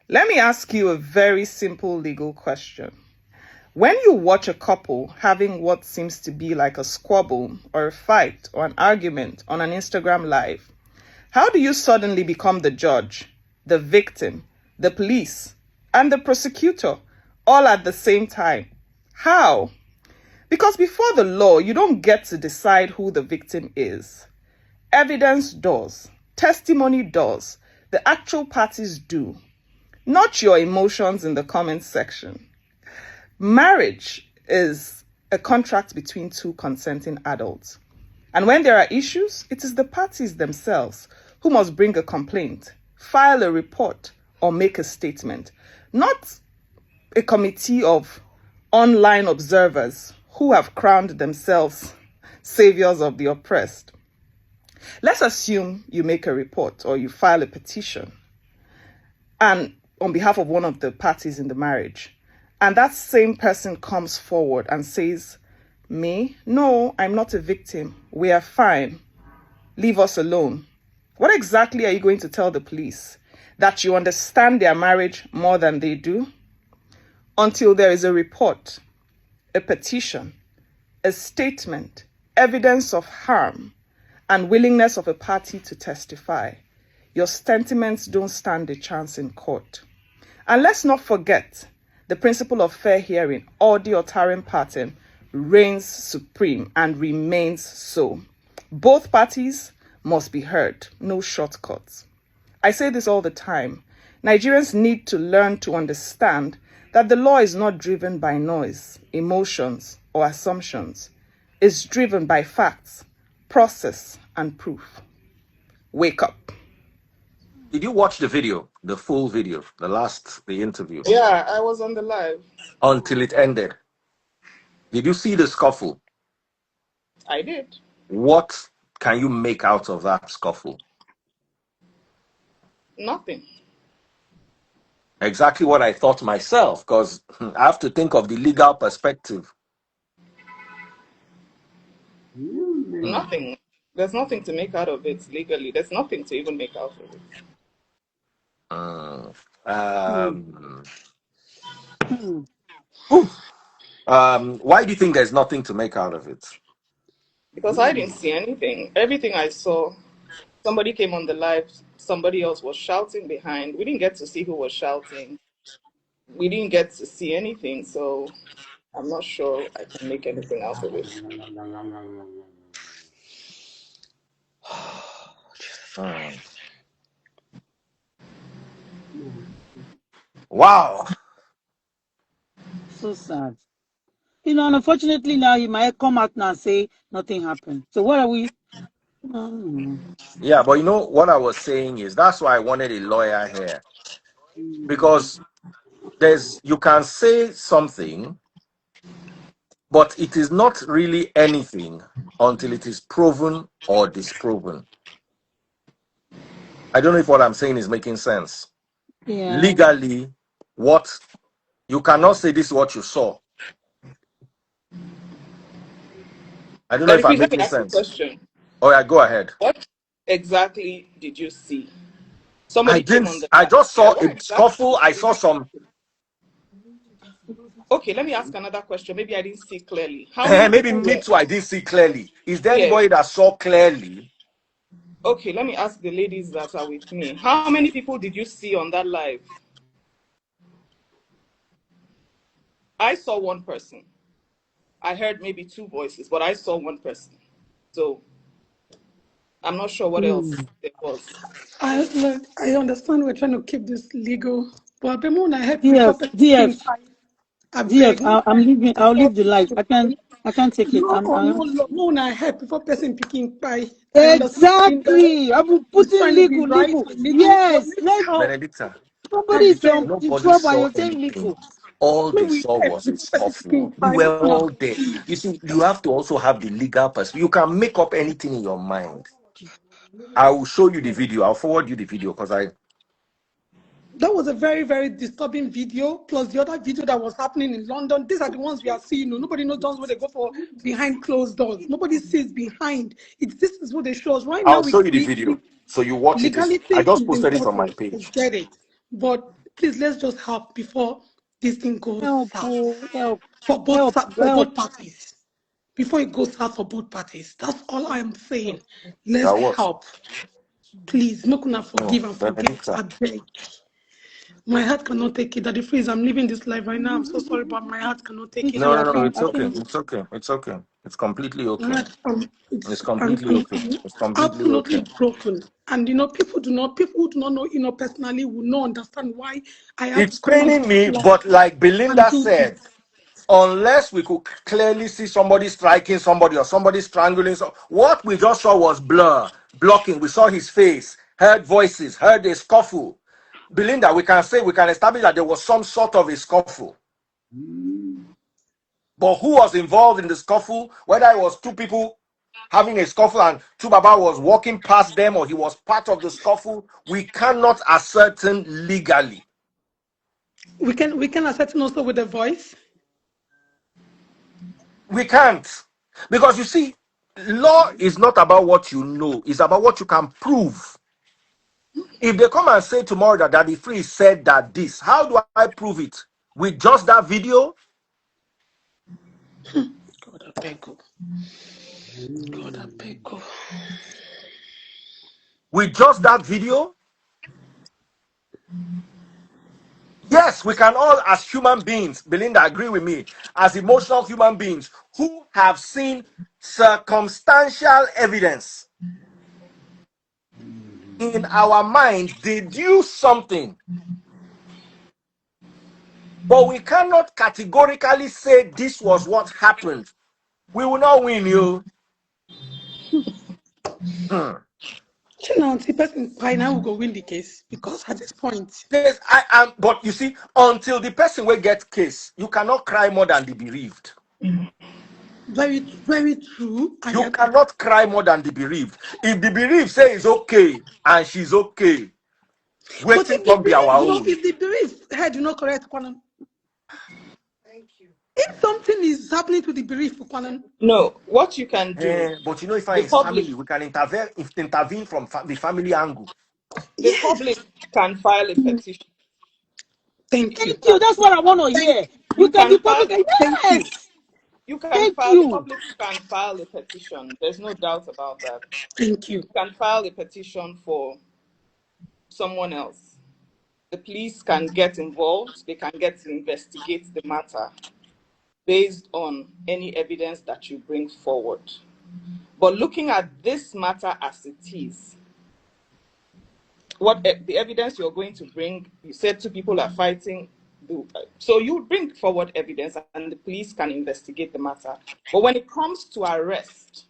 Let me ask you a very simple legal question. When you watch a couple having what seems to be like a squabble or a fight or an argument on an Instagram live, how do you suddenly become the judge, the victim, the police, and the prosecutor all at the same time? How? Because before the law, you don't get to decide who the victim is. Evidence does. Testimony does. The actual parties do. Not your emotions in the comments section. Marriage is a contract between two consenting adults. And when there are issues, it is the parties themselves who must bring a complaint, file a report, or make a statement, not a committee of online observers who have crowned themselves saviors of the oppressed. Let's assume you make a report or you file a petition and on behalf of one of the parties in the marriage, and that same person comes forward and says, "Me? No, I'm not a victim. We are fine. Leave us alone." What exactly are you going to tell the police? That you understand their marriage more than they do? Until there is a report, a petition, a statement, evidence of harm, and willingness of a party to testify, your sentiments don't stand a chance in court. And let's not forget, the principle of fair hearing, audi otarim partem, reigns supreme and remains so. Both parties must be heard, no shortcuts. I say this all the time. Nigerians need to learn to understand that the law is not driven by noise, emotions, or assumptions. It's driven by facts, process, and proof. Wake up. Did you watch the video, the full video, the interview? Yeah, I was on the live. Until it ended. Did you see the scuffle? I did. What can you make out of that scuffle? Nothing. Exactly what I thought myself, because I have to think of the legal perspective. Nothing. There's nothing to make out of it legally. There's nothing to even make out of it. Why do you think there's nothing to make out of it? Because I didn't see anything. Everything I saw, somebody came on the live, somebody else was shouting behind. We didn't get to see who was shouting. We didn't get to see anything, so I'm not sure I can make anything out of it. Wow. So sad. And unfortunately now you might come out now and say nothing happened. So what are we? Yeah, but you know what I was saying is that's why I wanted a lawyer here. Because you can say something, but it is not really anything until it is proven or disproven. I don't know if what I'm saying is making sense. Yeah. Legally, you cannot say this is what you saw. I don't know if I'm making sense. Question. Oh yeah, go ahead. What exactly did you see? I just saw a scuffle. I saw some. Okay, let me ask another question. Maybe I didn't see clearly. Maybe me too. I didn't see clearly. Is there anybody that saw clearly? Okay, let me ask the ladies that are with me. How many people did you see on that live? I saw one person. I heard maybe two voices, but I saw one person. So I'm not sure what else there was. I understand we're trying to keep this legal, but Bemona help DF. I'll leave the life. I can't take it. No, help before person picking pie. Exactly. I'm putting legal. Yes. Benedicta. Somebody is in trouble and you're saying legal. All they saw was a scuffle. We were all there. You see, you have to also have the legal perspective. You can make up anything in your mind. I will show you the video. I'll forward you the video because that was a very, very disturbing video, plus the other video that was happening in London. These are the ones we are seeing. Nobody knows what they go for behind closed doors. Nobody sees behind. This is what they show us. Right now, I'll show you the video. So you watch it. I just posted it on my page. Get it. But please let's just help before this thing goes Help, south oh, help, for both help, for help. both parties. Before it goes south for both parties. That's all I am saying. That Let's was help. Please, make una no forgive and forget. Benedicta. I beg. My heart cannot take it. Daddy Freeze, I'm living this life right now. I'm so sorry, but my heart cannot Me take it. too. No, I'm no, I no. think, It's I okay. think, It's okay. It's okay. It's completely my okay. heart, It's it's completely okay. It's completely absolutely okay. broken. And people who do not know, personally will not understand why I have to It's come on paining this me, platform but like and Belinda do said, this. unless we could clearly see somebody striking somebody or somebody strangling, what we just saw was blur, blocking. We saw his face, heard voices, heard a scuffle. Belinda, we can establish that there was some sort of a scuffle. But who was involved in the scuffle? Whether it was two people having a scuffle and 2Baba was walking past them or he was part of the scuffle, we cannot ascertain legally. We can ascertain also with the voice. We can't. Because you see, law is not about what you know, it's about what you can prove. If they come and say tomorrow that Daddy Free said that this, how do I prove it? With just that video? God, I beg you. God, I beg you. With just that video? Yes, we can all, as human beings, Belinda, agree with me, as emotional human beings who have seen circumstantial evidence in our mind deduce something, but we cannot categorically say this was what happened. We will not win you. Hmm. Now, the person by now will go win the case because at this point, Yes, I am, but you see, until the person will get case, you cannot cry more than the bereaved. very true. I You am. cannot cry more than the bereaved. If the bereaved say it's okay and she's okay, But waiting if the can be our belief, own. if the belief head, correct, Kwanan. If something is happening to the belief, Kwanan, No, what you can do, But you know, if I the is public, family, we can intervene from the family angle. the public yes. can file a petition. Thank you. thank you. That's what I want to Thank hear. you. You You can be can file, public. Thank you. Yes. Thank the you. public can file a petition. There's no doubt about that. Thank you. You can file a petition for someone else. The police can get involved. They can get to investigate the matter based on any evidence that you bring forward. But looking at this matter as it is, the evidence you're going to bring, you said two people are fighting. So you bring forward evidence and the police can investigate the matter. But when it comes to arrest,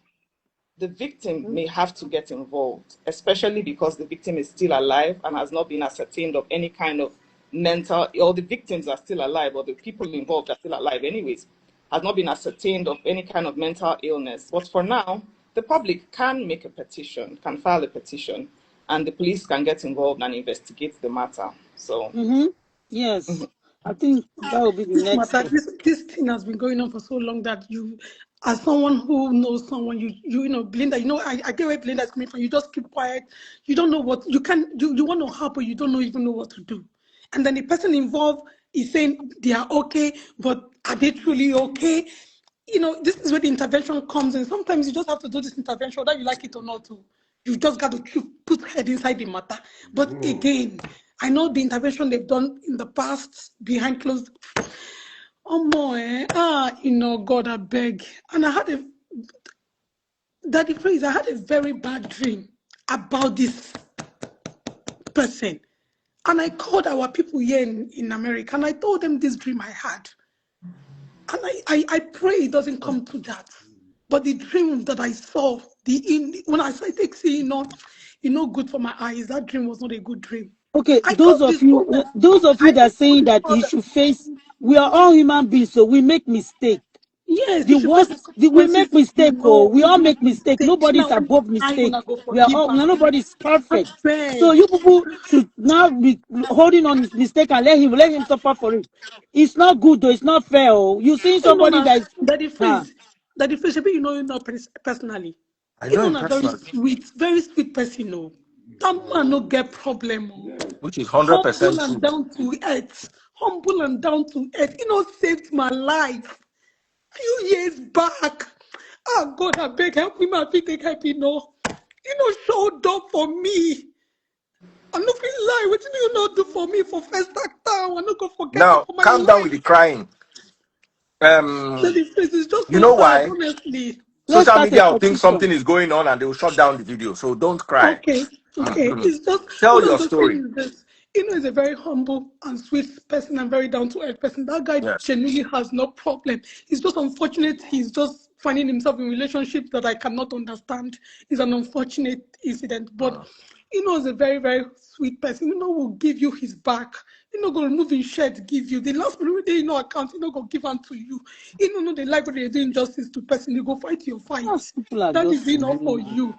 the victim may have to get involved, especially because the victim is still alive and has not been ascertained of any kind of mental, or the victims are still alive, or the people involved are still alive anyways, has not been ascertained of any kind of mental illness. But for now, the public can make a petition, can file a petition, and the police can get involved and investigate the matter. So, Yes. I think that will be the This next matter, step. this thing has been going on for so long that you, as someone who knows someone, Belinda, I get where Belinda is coming from. You just keep quiet. You don't know what you can. You want to help, but you don't even know what to do. And then the person involved is saying they are okay, but are they truly okay? This is where the intervention comes in. Sometimes you just have to do this intervention, whether you like it or not. Too. You just got to put head inside the matter. But again, I know the intervention they've done in the past behind closed. Oh my, God, I beg. And Daddy Praise, I had a very bad dream about this person. And I called our people here in America and I told them this dream I had. And I pray it doesn't come to that. But the dream that I saw, when I started seeing good for my eyes, that dream was not a good dream. Okay, I told this woman, those of you I that are just told saying this that you mother, should face, we are all human beings, so we make mistake. yes, The you should face the worst, we make consequences. mistake. Oh, we You all do make make mistake. mistakes. Nobody's Now, above I mistake. wanna go We are forgive all, her. nobody's I perfect. So beg. you people should now be holding on his mistake and let him suffer for it. It's not good though. It's not fair. Oh, you seeing You know somebody now, that is, Daddy huh? Freeze. Daddy Freeze, maybe you know him not personally. I You know know, him a personally. very sweet person, no. That man no get problem. Oh. Which is Humble 100% and true. down to earth. Humble and down to earth. You know, saved my life few years back. Ah, God, I beg, help me, my feet take help, you know. You know, showed up for me. I no feel lie. What do you not do for me for first act time? I not go forget it Now, for my calm down with the life. crying. So Um, the face is just you so know sad, why? honestly. Let's Social start a media will think something petition. is going on and they will shut down the video. So don't cry. Okay, okay. Mhm. It's just Tell what I'm your just story. saying is this. You know, he's a very humble and sweet person and very down to earth person. That guy Yes. genuinely has no problem. It's just unfortunate he's just finding himself in relationships that I cannot understand. It's an unfortunate incident. But you know, he's a very, very sweet person. You know, will give you his back. You know, go remove his shirt, give you the last minute they you know account, you know, go give unto you. You know, they like what they're doing justice to person, you go fight your fight. Those people are That just is enough for rude. you.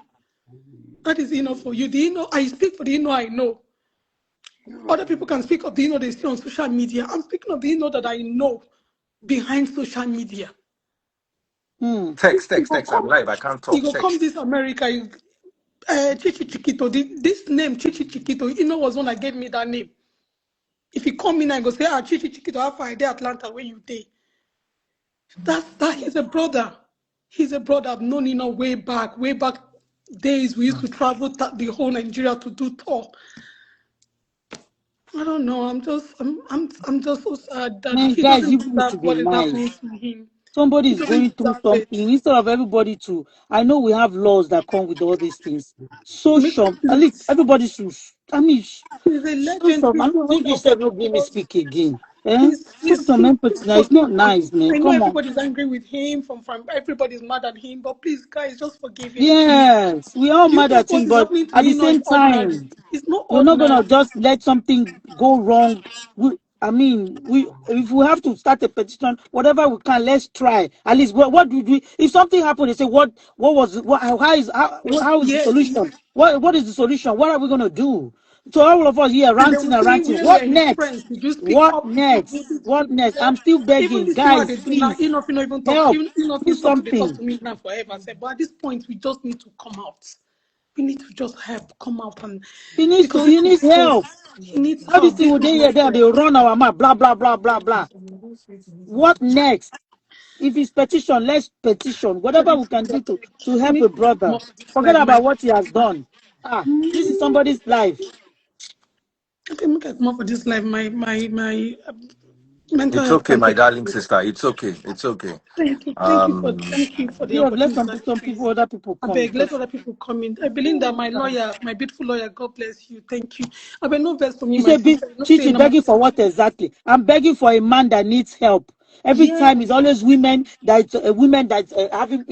That is enough for you. Do you know? I speak for the you know I know. Other people can speak of the you know they see on social media. I'm speaking of the you know that I know behind social media. Hmm. Text, You text, go text. I'm come, live. I can't you talk. go come Text. this America. Chichi Chiquito. This name Chichi Chiquito. You know was one that gave me that name. If you come in and go say Chichi Chiquito, how far I dey Atlanta where you dey? That he's a brother. He's a brother. I've known him way back days. We used to travel the whole Nigeria to do tour. I don't know. I'm just so sad that Man, he guys, doesn't you need deserve to be what is happening nice. to him. Somebody He is doesn't going through deserve it. something. Instead of everybody to, I know we have laws that come with all these things. Make Social, at least please. everybody should, I mean, He's a show legend. some, I Please mean, stood when you up said, for no, let me us. speak again. Eh? Please, Show please, some please, empathy please now. It's not forgive him. nice, man. I know Come on. everybody's angry with him. From everybody's mad at him. But please, guys, just forgive him, please. Yes, we all Do you mad think at what him, is but happening to at the him now is same ordinary? time, It's not we're not gonna ordinary. just let something go wrong. I mean, we if we have to start a petition, whatever we can, let's try. At least, what do we? If something happened, they say, what was, what, What? how is the Yes. solution? What is the solution? What are we gonna do? So all of us here And they ranting will and say, ranting. where were What his next? friends? Did you speak What up? Did you do next? this? What Did you do next? that? I'm still Even begging, this thing how guys, they do now, please enough, you know, even talk, help, enough, do you talk to they talk something. to me now forever. I said, but at this point, we just need to come out. We need to just help, come out, and because this He is needs just, help. he needs All these help. things This will is they not hear there, fair. they run our mouth, blah, blah, blah, blah, blah. What next? If it's petition, let's petition. Whatever we can do to We help need a to come brother. up with this Forget life, my. about what he has done. Ah, this is somebody's life. Okay, make I come up for this life, my mental It's health okay, can my take a darling break. sister. It's okay. It's okay. Um, Thank you for the Yeah, let opportunity some that you some people, please. other people I come beg, let because other people come in. I believe that my lawyer, my beautiful lawyer, God bless you. Thank you. I beg no verse for me, you my say, sister. No say Chichi, no begging for matter. what exactly? I'm begging for a man that needs help. Every Yeah, time it's always women that having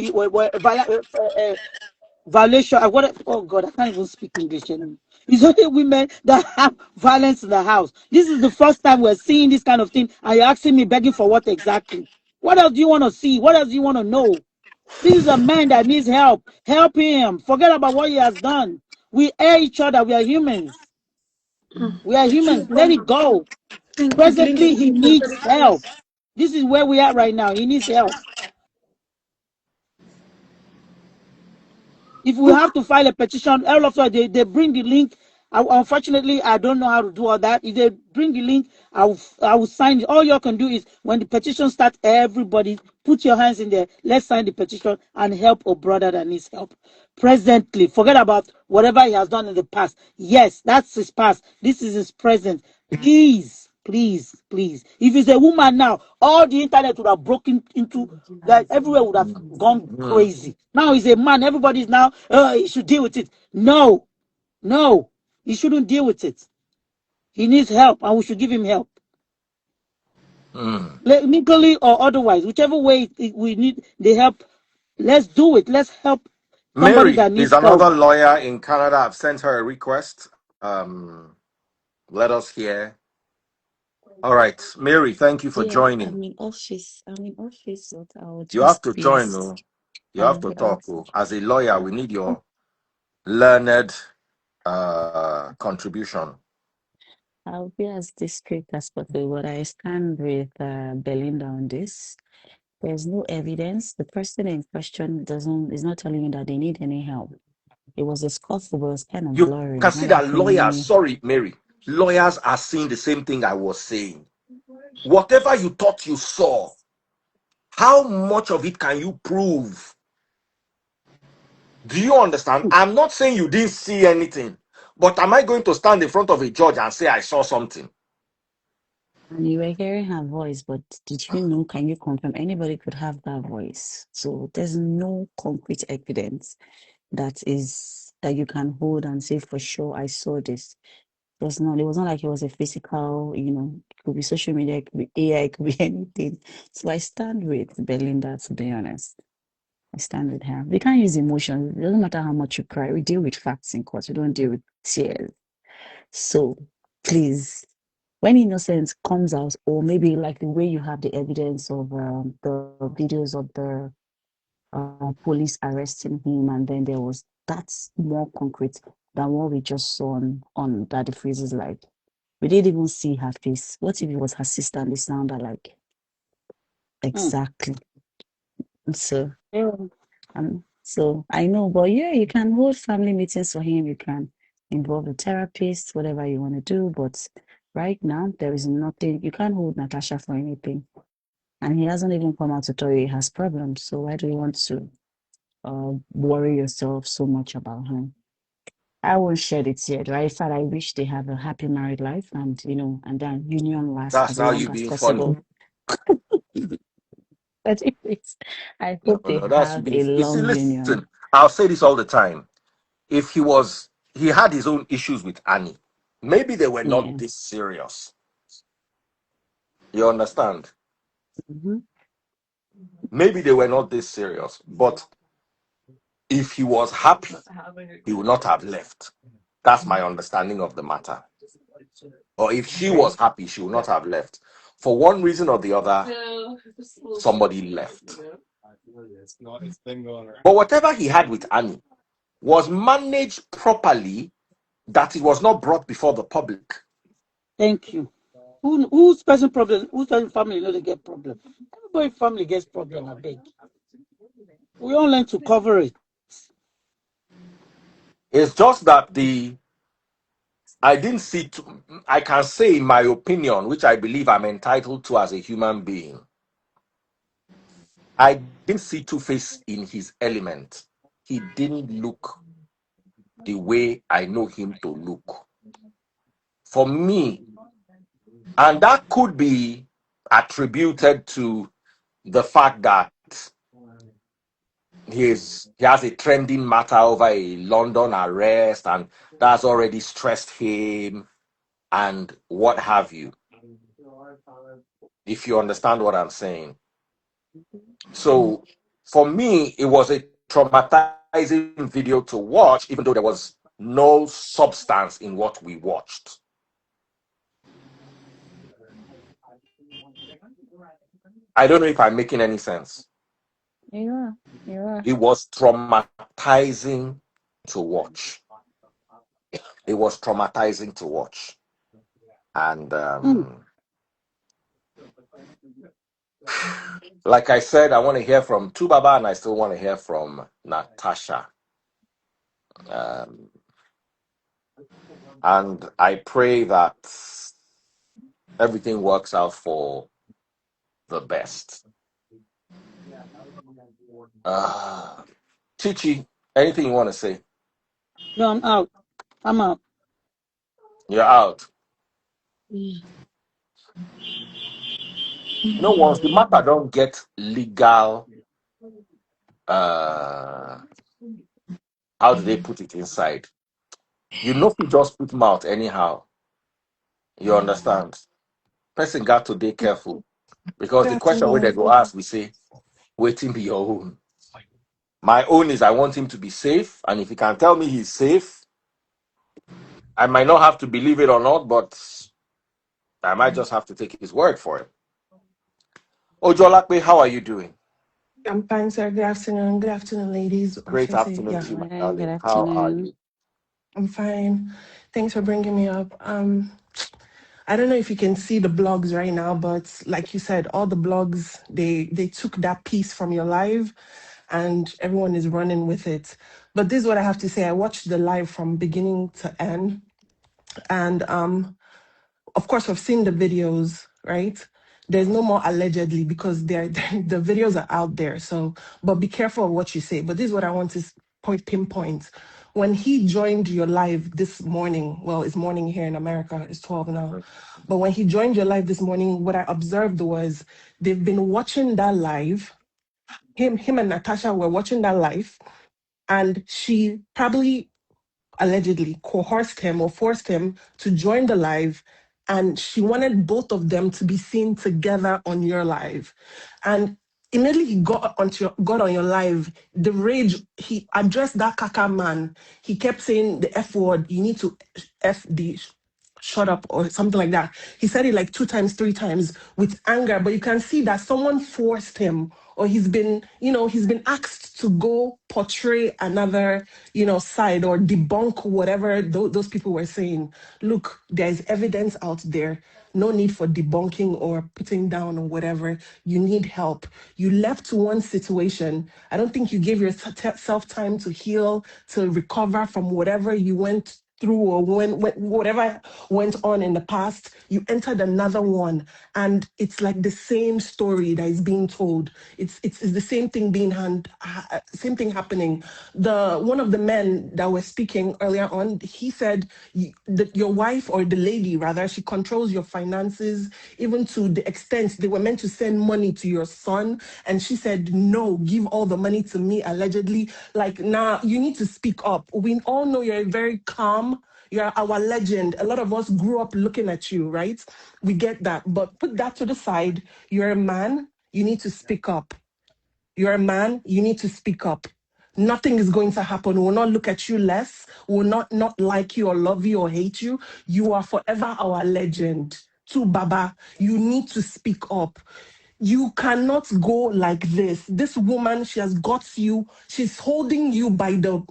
violation. What? Oh God, I can't even speak English anymore. It's only women that have violence in the house. This is the first time we're seeing this kind of thing, and you're asking me begging for what exactly? What else do you want to see? What else do you want to know? This is a man that needs help. Help him. Forget about what he has done. We air each other. We are humans. We are humans. Let it go. thank you. Belinda, Presently, he thank you. needs Very help. serious. This is where we are right now. He needs help. If we have to file a petition, all of us, they bring the link. Unfortunately, I don't know how to do all that. If they bring the link, I will sign it. All you can do is when the petition starts, everybody put your hands in there. Let's sign the petition and help a brother that needs help. Presently, forget about whatever he has done in the past. Yes, that's his past. This is his present. Please, please, please. If it's a woman now, all the internet would have broken into that, everywhere would have gone mm, crazy. Now he's a man, everybody's now, he should deal with it. No, no, he shouldn't deal with it. He needs help, and we should give him help. mm. Legally or otherwise, whichever way we need the help, let's do it. Let's help somebody Mary that is needs help. another lawyer in Canada. I've sent her a request. Let us hear. All right, Mary, thank you for Yeah, joining. I'm in office. I'm in office, but I'll You have just to join. please. Oh. You have to I'll talk. Oh. As a lawyer, we need your learned contribution. I'll be as discreet as possible, but I stand with Belinda on this. There's no evidence. The person in question doesn't is not telling you that they need any help. It was a scuffle, but it was kind of You blurry. can It's see not that like lawyers, any. sorry, Mary, lawyers are seeing the same thing I was saying. Whatever you thought you saw, how much of it can you prove? Do you understand? I'm not saying you didn't see anything, but am I going to stand in front of a judge and say I saw something? And you were hearing her voice, but did you know? Can you confirm anybody could have that voice? So there's no concrete evidence that you can hold and say for sure I saw this. There's not. It was not like it was a physical. It could be social media, it could be AI, it could be anything. So I stand with Belinda. To be honest, I stand with her. We can't use emotion. It doesn't matter how much you cry. We deal with facts in court. We don't deal with tears. So please, when innocence comes out, or maybe like the way you have the evidence of the videos of the police arresting him, and then that's more concrete than what we just saw on Daddy Freeze's life. We didn't even see her face. What if it was her sister and they sounded like exactly? So Yeah. so I know, but yeah, you can hold family meetings for him. You can involve a therapist, whatever you want to do. But right now, there is nothing. You can't hold Natasha for anything, and he hasn't even come out to tell you he has problems. So why do you want to worry yourself so much about him? I won't shed it yet, right? In fact, I wish they have a happy married life and and then union lasts That's as now long you as being funny. possible. But anyways, I No, hope they no, that's you have being. a You see, long union. listen, I'll say this all the time. If he had his own issues with Annie, maybe they were not Yeah. this serious. You understand? Hmm. Maybe they were not this serious. But if he was happy, he would not have left. That's my understanding of the matter. Or if she Okay. was happy, she would not have left. For one reason or the other, somebody left. But whatever he had with Annie was managed properly, that it was not brought before the public. Thank you. Whose person problem? Whose person family no dey get problem? Everybody family gets problem. I beg. We all learn to cover it. It's just that I didn't see. I can say, in my opinion, which I believe I'm entitled to as a human being, I didn't see Two Face in his element. He didn't look the way I know him to look. For me, and that could be attributed to the fact that he has a trending matter over a London arrest, and that's already stressed him and what have you, if you understand what I'm saying. So for me, it was a traumatizing video to watch, even though there was no substance in what we watched. I don't know if I'm making any sense. You are. You are. It was traumatizing to watch. It was traumatizing to watch. And Mm. like I said, I want to hear from 2Baba, and I still want to hear from Natasha. Um, and I pray that everything works out for the best. Uh, Chichi, anything you want to say? No, I'm out. I'm out. You're out. You know, once the matter don't get legal, uh, how do they put it inside? You know, if you just put mouth anyhow, you understand? Person got to be careful because Good the question where they afternoon. go ask, we say, waiting be your own. My own is I want him to be safe, and if he can tell me he's safe, I might not have to believe it or not, but I might just have to take his word for it. Ojolakwe, how are you doing? I'm fine, sir. Good afternoon. Good afternoon, ladies. Or should Great I say, afternoon yeah, to you, my Morning, good darling. How are afternoon. you? I'm fine. Thanks for bringing me up. I don't know if you can see the blogs right now, but like you said, all the blogs they took that piece from your live, and everyone is running with it. But this is what I have to say. I watched the live from beginning to end, and of course, we've seen the videos, right? There's no more allegedly because they're, the videos are out there. So, but be careful of what you say. But this is what I want to pinpoint. When he joined your live this morning, well, it's morning here in America, it's 12 now. But when he joined your live this morning, what I observed was they've been watching that live. Him and Natasha were watching that live, and she probably allegedly coerced him or forced him to join the live, and she wanted both of them to be seen together on your live. And immediately he got on your live, the rage, he addressed that kaka man. He kept saying the F word. You need to F the shut up or something like that. He said it like 2 times, 3 times with anger, but you can see that someone forced him, or he's been asked to go portray another, side or debunk whatever those people were saying. Look, there is evidence out there. No need for debunking or putting down or whatever. You need help. You left one situation. I don't think you gave yourself time to heal, to recover from whatever you went through, or when whatever went on in the past. You entered another one, and it's like the same story that is being told. It's the same thing same thing happening. The one of the men that was speaking earlier on, he said that your wife, or the lady rather, she controls your finances, even to the extent they were meant to send money to your son, and she said no, give all the money to me, allegedly. Like, now you need to speak up. We all know you're very calm. You're our legend. A lot of us grew up looking at you, right? We get that. But put that to the side. You're a man. You need to speak up. You're a man. You need to speak up. Nothing is going to happen. We'll not look at you less. We'll not like you or love you or hate you. You are forever our legend. 2Baba, you need to speak up. You cannot go like this. This woman, she has got you. She's holding you by the...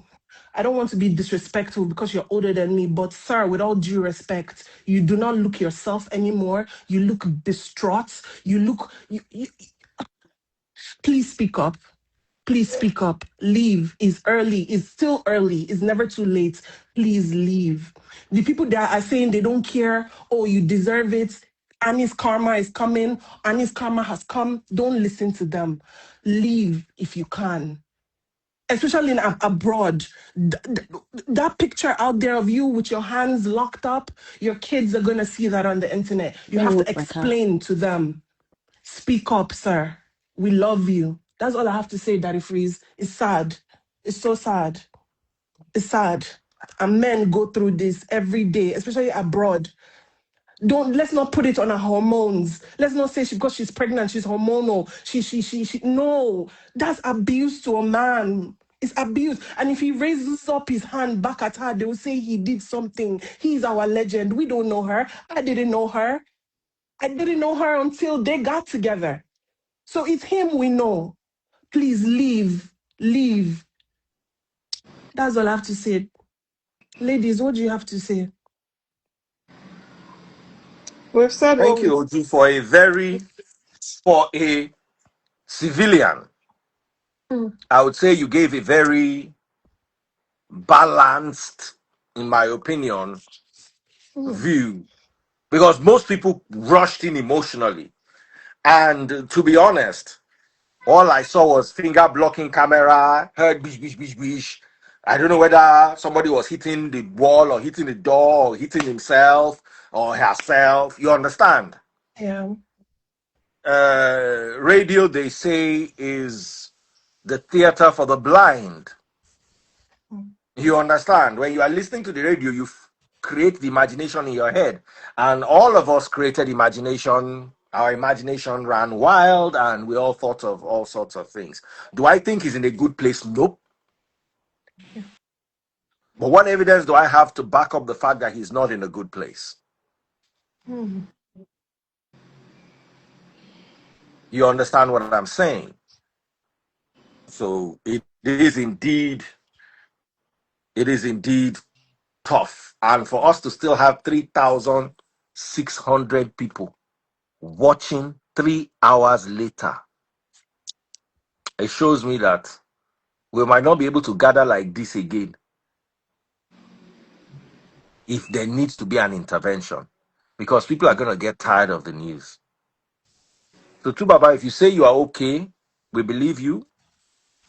I don't want to be disrespectful because you're older than me, but sir, with all due respect, you do not look yourself anymore. You look distraught. Please speak up. Please speak up. Leave. It's early. It's still early. It's never too late. Please leave. The people that are saying they don't care, oh, you deserve it, Annie's karma is coming, Annie's karma has come, don't listen to them. Leave if you can. Especially abroad. That picture out there of you with your hands locked up, your kids are going to see that on the internet. You Let me have to move my car. explain to them. Speak up, sir. We love you. That's all I have to say, Daddy Freeze. It's sad. It's so sad. It's sad. And men go through this every day, especially abroad. Let's not put it on her hormones. Let's not say because she's pregnant, she's hormonal. She. No, that's abuse to a man. It's abuse. And if he raises up his hand back at her, they will say he did something. He's our legend. We don't know her. I didn't know her. I didn't know her until they got together. So it's him we know. Please leave. Leave. That's all I have to say. Ladies, what do you have to say? We've said what Thank you, we... Oju, for a civilian. Mm, I would say you gave a very balanced, in my opinion, mm, view, because most people rushed in emotionally. And to be honest, all I saw was finger blocking camera, heard bish, bish, bish, bish. I don't know whether somebody was hitting the wall or hitting the door or hitting himself or herself. You understand? yeah. Radio, they say, is the theater for the blind. Mm, You understand? When you are listening to the radio, you create the imagination in your head. And all of us created imagination. Our imagination ran wild and we all thought of all sorts of things. Do I think he's in a good place? Nope. yeah. But what evidence do I have to back up the fact that he's not in a good place? Mm, You understand what I'm saying? So it is indeed tough. And for us to still have 3,600 people watching 3 hours later, it shows me that we might not be able to gather like this again if there needs to be an intervention, because people are going to get tired of the news. So, 2Baba, if you say you are okay, we believe you.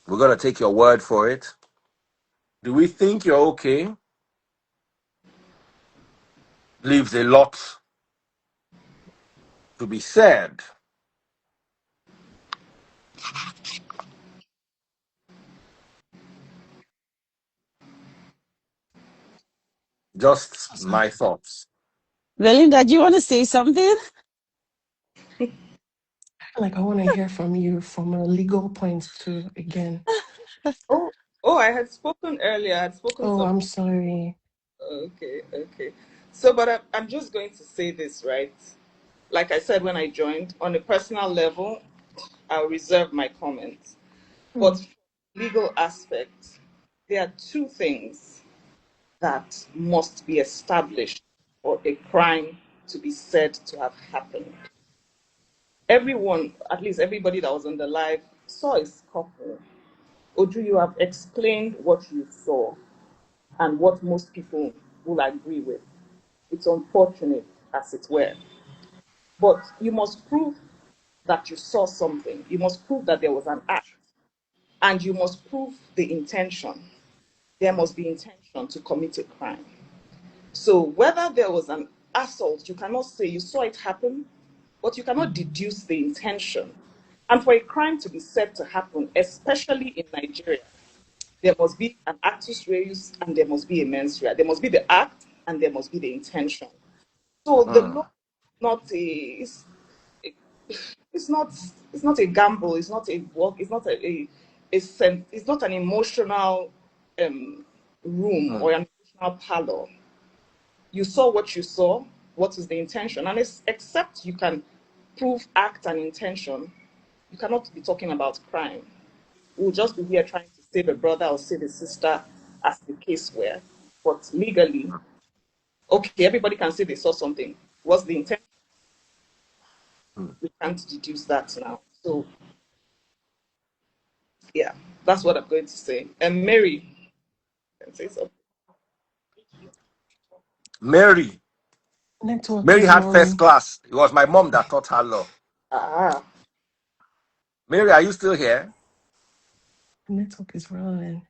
We're going to take your word for it. Do we think you're okay? Leaves a lot to be said. Just my thoughts. Belinda, do you want to say something? Like, I want to hear from you from a legal point too, again. Oh, I had spoken earlier. I had spoken Oh, some. I'm sorry. Okay, okay. So, but I'm just going to say this, right? Like I said when I joined, on a personal level, I'll reserve my comments. Hmm. But from legal aspect, there are two things that must be established for a crime to be said to have happened. Everyone, at least everybody that was on the live, saw a couple. Oju, you have explained what you saw and what most people will agree with. It's unfortunate, as it were. But you must prove that you saw something. You must prove that there was an act. And you must prove the intention. There must be intention to commit a crime. So whether there was an assault, you cannot say you saw it happen, but you cannot deduce the intention. And for a crime to be said to happen, especially in Nigeria, there must be an actus reus and there must be a mens rea. There must be the act and there must be the intention. So the Hmm. law is not it's not it's not a gamble. It's not a walk. It's not it's not an emotional um, room Hmm. or an emotional parlor. You saw what you saw. What is the intention? And it's, except you can prove act and intention, you cannot be talking about crime. We'll just be here trying to save a brother or save a sister, as the case were. But legally, okay, everybody can say they saw something. What's the intention? Hmm. We can't deduce that now. So yeah, that's what I'm going to say. And Mary can say something. Mary. Network Mary is had first rolling. class. It was my mom that taught her law. Ah, Mary, are you still here? Network is rolling.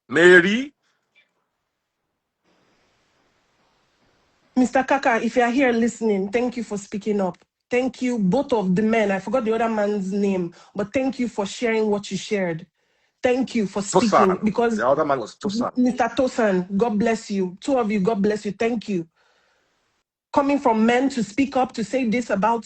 Mary? Mr. Kaka, if you are here listening, thank you for speaking up. Thank you, both of the men. I forgot the other man's name, but thank you for sharing what you shared. Thank you for speaking Tosan. because The other man was Tosan. Mr. Tosan, God bless you. Two of you, God bless you. Thank you. Coming from men to speak up to say this about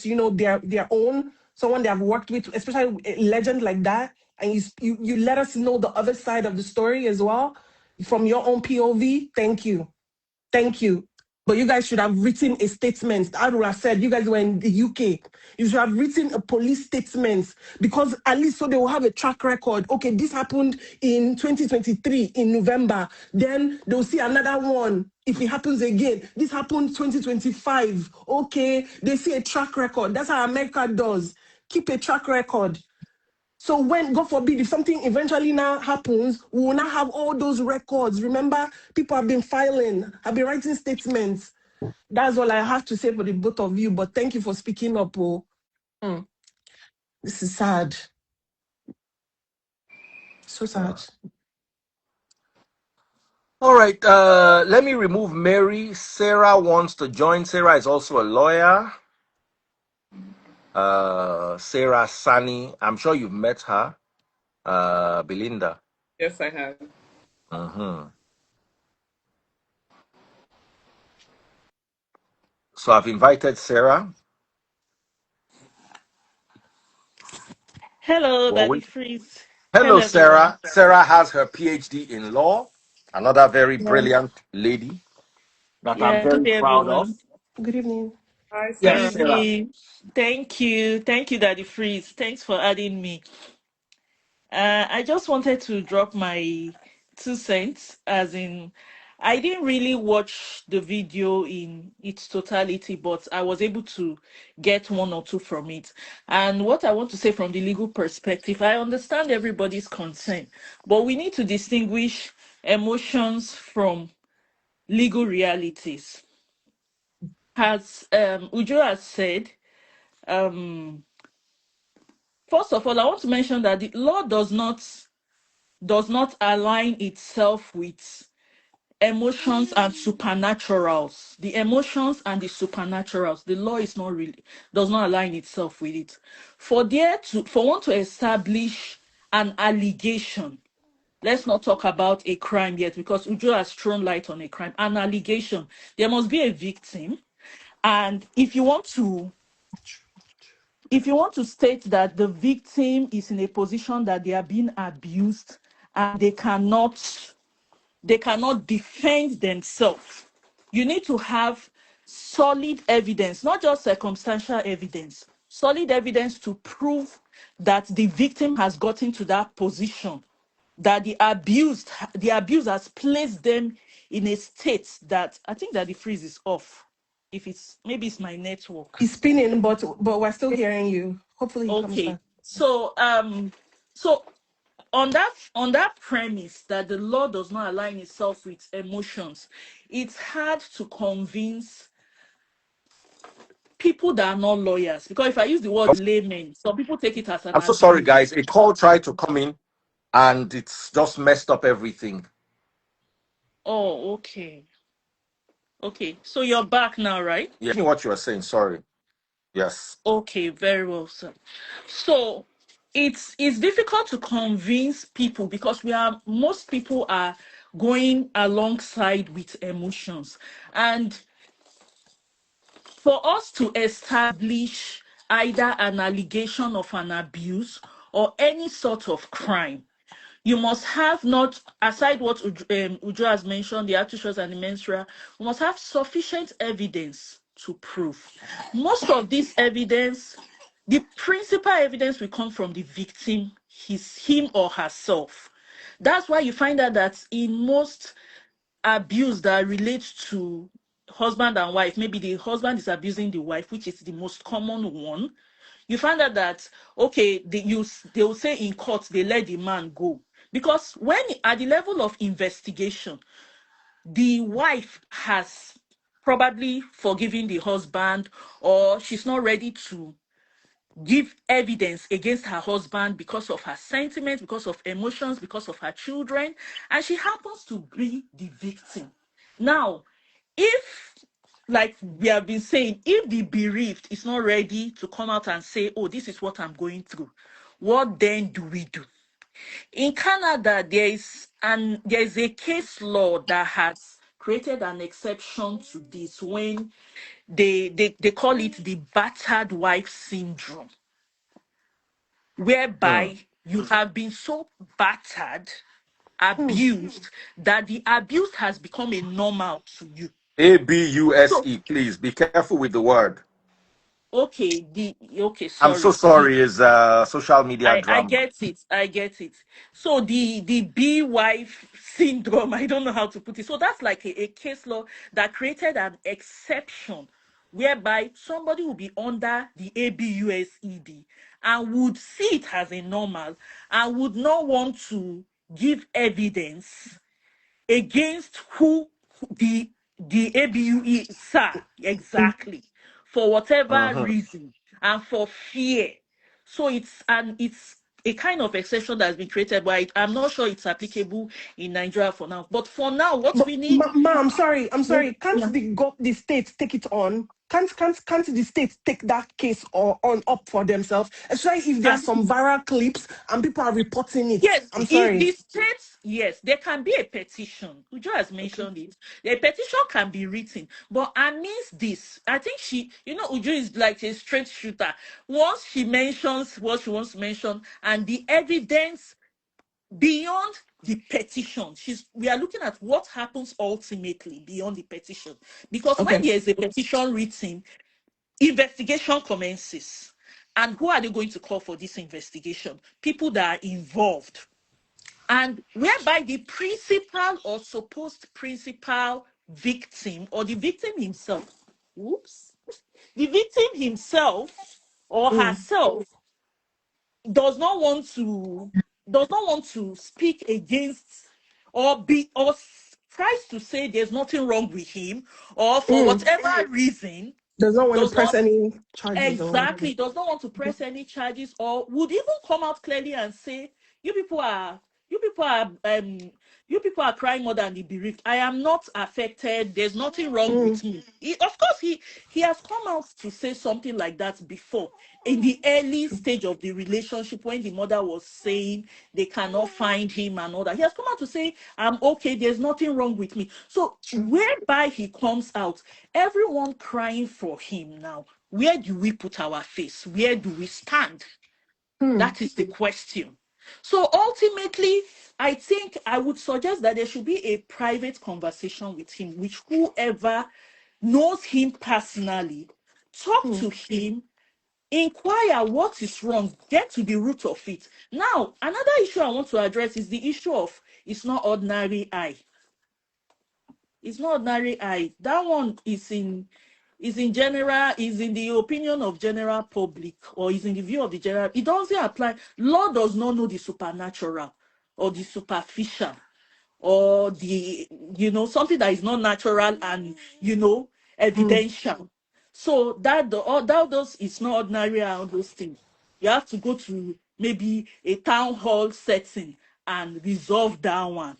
their own, someone they have worked with, especially a legend like that, and you let us know the other side of the story as well from your own POV. Thank you. Thank you. But you guys should have written a statement. I would have said, you guys were in the UK. You should have written a police statement because at least so they will have a track record. Okay, this happened in 2023 in November. Then they'll see another one. If it happens again, this happened 2025. Okay, they see a track record. That's how America does. Keep a track record. So when, God forbid, if something eventually now happens, we will not have all those records. Remember, people have been filing, have been writing statements. That's all I have to say for the both of you. But thank you for speaking up. Oh, this is sad. So sad. All right. Let me remove Mary. Sarah wants to join. Sarah is also a lawyer. Sarah Sani. I'm sure you've met her. Belinda. yes, I have. Hmm. So I've invited Sarah. Hello, Well, Daddy we- Freeze. Hello, Hello, everyone. Sarah. Sarah has her PhD in law. Another very Yeah, brilliant lady that I'm yeah. Good very day, proud of. everyone. Good evening. Hi, Good Yes, Sarah. Sarah. evening. Thank you. Thank you, Daddy Freeze. Thanks for adding me. I just wanted to drop my 2 cents, as in, I didn't really watch the video in its totality, but I was able to get one or two from it. And what I want to say from the legal perspective, I understand everybody's concern, but we need to distinguish emotions from legal realities. As Ujo has said, um, first of all, I want to mention that the law does not align itself with emotions and supernaturals. The emotions and the supernaturals, the law is not really does not align itself with it. For one to establish an allegation, let's not talk about a crime yet because Ujo has thrown light on a crime. An allegation, there must be a victim. And if you want to state that the victim is in a position that they are being abused and they cannot defend themselves, you need to have solid evidence, not just circumstantial evidence, solid evidence to prove that the victim has gotten to that position, that the abuse has placed them in a state that, I think that the freeze is off. If it's maybe it's my network. He's spinning, but we're still hearing you. Hopefully he comes Okay. back. So on that premise that the law does not align itself with emotions, it's hard to convince people that are not lawyers, because if I use the word laymen, some people take it as an I'm so sorry, abuse. guys. A call tried to come in and it's just messed up everything. Oh, okay. Okay. So you're back now, right? Yeah, what you were saying. Sorry. Yes. Okay, very well, sir. So it's difficult to convince people because most people are going alongside with emotions. And for us to establish either an allegation of an abuse or any sort of crime, you must have, not aside what Ujo has mentioned, the actuals and the menstrual, you must have sufficient evidence to prove. Most of this evidence, the principal evidence will come from the victim, him or herself. That's why you find out that in most abuse that relates to husband and wife, maybe the husband is abusing the wife, which is the most common one, you find out that, okay, they will say in court they let the man go, because when at the level of investigation, the wife has probably forgiven the husband, or she's not ready to give evidence against her husband because of her sentiments, because of emotions, because of her children, and she happens to be the victim. Now, if, like we have been saying, if the bereaved is not ready to come out and say, oh, this is what I'm going through, what then do we do? In Canada, there is a case law that has created an exception to this, when they call it the battered wife syndrome, Hmm. whereby you have been so battered, abused, that the abuse has become a normal to you. So, ABUSE. Please be careful with the word. I'm so sorry. sorry. Is social media I drama. get it. I get it. So the B wife syndrome, I don't know how to put it. So that's like a case law that created an exception whereby somebody will be under the ABUSED and would see it as a normal and would not want to give evidence against who the ABUE sir, exactly, for whatever Mhm. reason, and for fear. So it's a kind of exception that has been created, but I'm not sure it's applicable in Nigeria for now. But for now, what we need. I'm sorry. I'm sorry. Can't the state take it on? Can't the state take that case or on up for themselves? Especially if there are And some viral clips and people are reporting it. yes, I'm if sorry. the states, yes, there can be a petition. Ujo has Okay. mentioned it. A petition can be written, but amidst this, I think Ujo is like a straight shooter. Once she mentions what she wants to mention and the evidence beyond the petition, we are looking at what happens ultimately beyond the petition. Because when Okay. there is a petition written, investigation commences. And who are they going to call for this investigation? People that are involved. and whereby the principal or supposed principal victim or the victim himself, whoops, the victim himself or Mm. herself does not want to speak against or tries to say there's nothing wrong with him, or for Mm. whatever reason Does not want to does press not any charges or whatever. exactly does not want to press any charges, or would even come out clearly and say, you people are you people are um you people are crying more than the bereaved. I am not affected. There's nothing wrong Mm. with me. Of course, he has come out to say something like that before in the early True. stage of the relationship, when the mother was saying they cannot find him and all that. He has come out to say, I'm okay, there's nothing wrong with me. So True. whereby he comes out, everyone crying for him now, where do we put our face? Where do we stand? Mm. That is the question. So ultimately, I think I would suggest that there should be a private conversation with him, which whoever knows him personally, talk Mm. to him, inquire what is wrong, get to the root of it. Now, another issue I want to address is the issue of it's not ordinary eye. It's not ordinary eye. That one is in general, is in the opinion of general public, or is in the view of the general. It doesn't apply. Law does not know the supernatural or the superficial or the something that is not natural and Mm. evidential. So that all those is not ordinary and all those things. You have to go to maybe a town hall setting and resolve that one.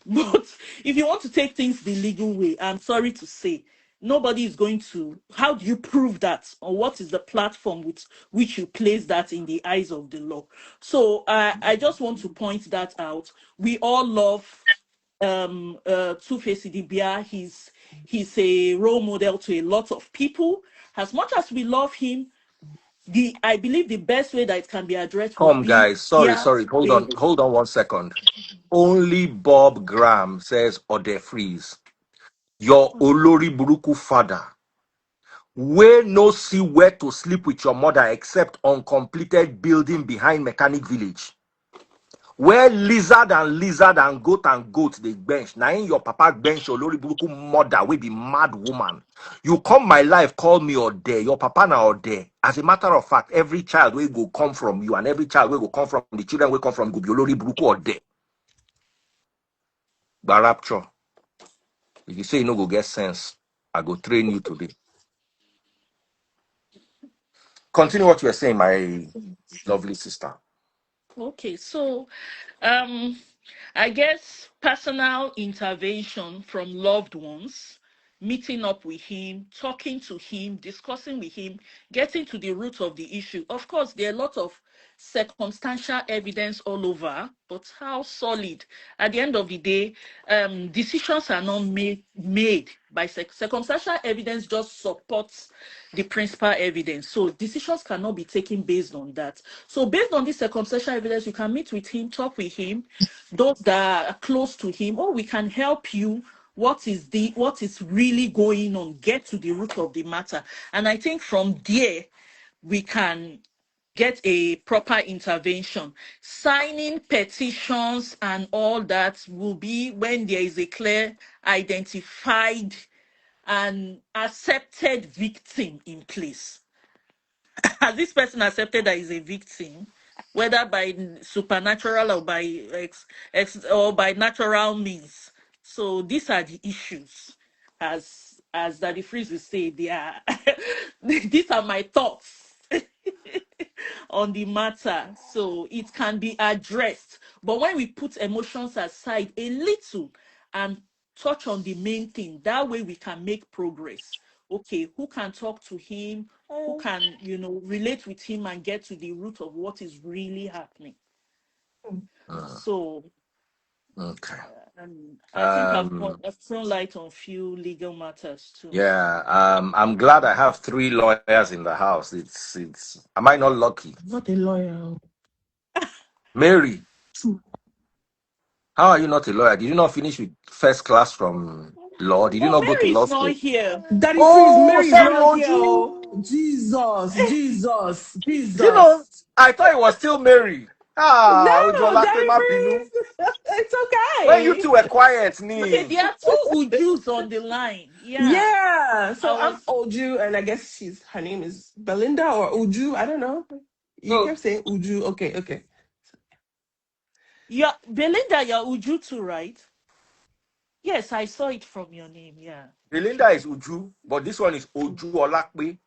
But if you want to take things the legal way, I'm sorry to say, nobody is going to. How do you prove that? Or what is the platform with which you place that in the eyes of the law? So I just want to point that out. We all love Two-Face Idibia. He's a role model to a lot of people. As much as we love him, I believe the best way that it can be addressed would Come, be guys. Sorry, via sorry. a Hold on 1 second. Only Bob Graham says Ode freeze. Your Olori Buruku father. Where no see where to sleep with your mother except on completed building behind Mechanic Village. Where lizard and goat they bench. Now in your papa bench Olori Buruku mother will be mad woman. You come my life, call me Ode. Your papa na Ode. As a matter of fact, every child will go come from you, and every child will go come from the children will come from go be Olori Buruku Ode. Barapcho. If you say you no go get sense, I go train you today. Continue what you were saying, my lovely sister. Okay, so um I guess personal intervention from loved ones, meeting up with him, talking to him, discussing with him, getting to the root of the issue. Of course, there are a lot of circumstantial evidence all over, but how solid? At the end of the day, decisions are not made by circumstantial evidence, just supports the principal evidence. So decisions cannot be taken based on that. So based on this circumstantial evidence, you can meet with him, talk with him, those that are close to him, or we can help you. What is really going on? Get to the root of the matter. And I think from there we can get a proper intervention. Signing petitions and all that will be when there is a clear, identified, and accepted victim in place. Has this person accepted that he's a victim, whether by supernatural or by or by natural means? So these are the issues. As Daddy Freeze will say, they are these are my thoughts on the matter. So it can be addressed. But when we put emotions aside a little and touch on the main thing, that way we can make progress. Okay, who can talk to him? Who can, relate with him and get to the root of what is really happening? Mm, So okay. I think Um, I've thrown light on few legal matters too. yeah. I'm glad I have 3 lawyers in the house. It's. Am I not lucky? Not a lawyer. Mary, True. how are you not a lawyer? Did you not finish with first class from law? Did you But not go to Mary law is not school? here. Daddy Freeze, Oh, Mary's sorry, not here. Oh. Oju. Jesus, Jesus, You know, Jesus. I thought it was still Mary. Ah, No, Ujola Daddy Pema Binu. Freeze. It's When you okay. two were quiet, Okay, ni. there are two Ujus on the line. Yeah. Yeah. I So I'm was Oju, and I guess her name is Belinda or Uju. I don't know. You So kept saying Uju. Okay, okay. yeah, Belinda, you're Uju too, right? Yes, I saw it from your name. Yeah. Belinda is Uju, but this one is Oju Olakpe,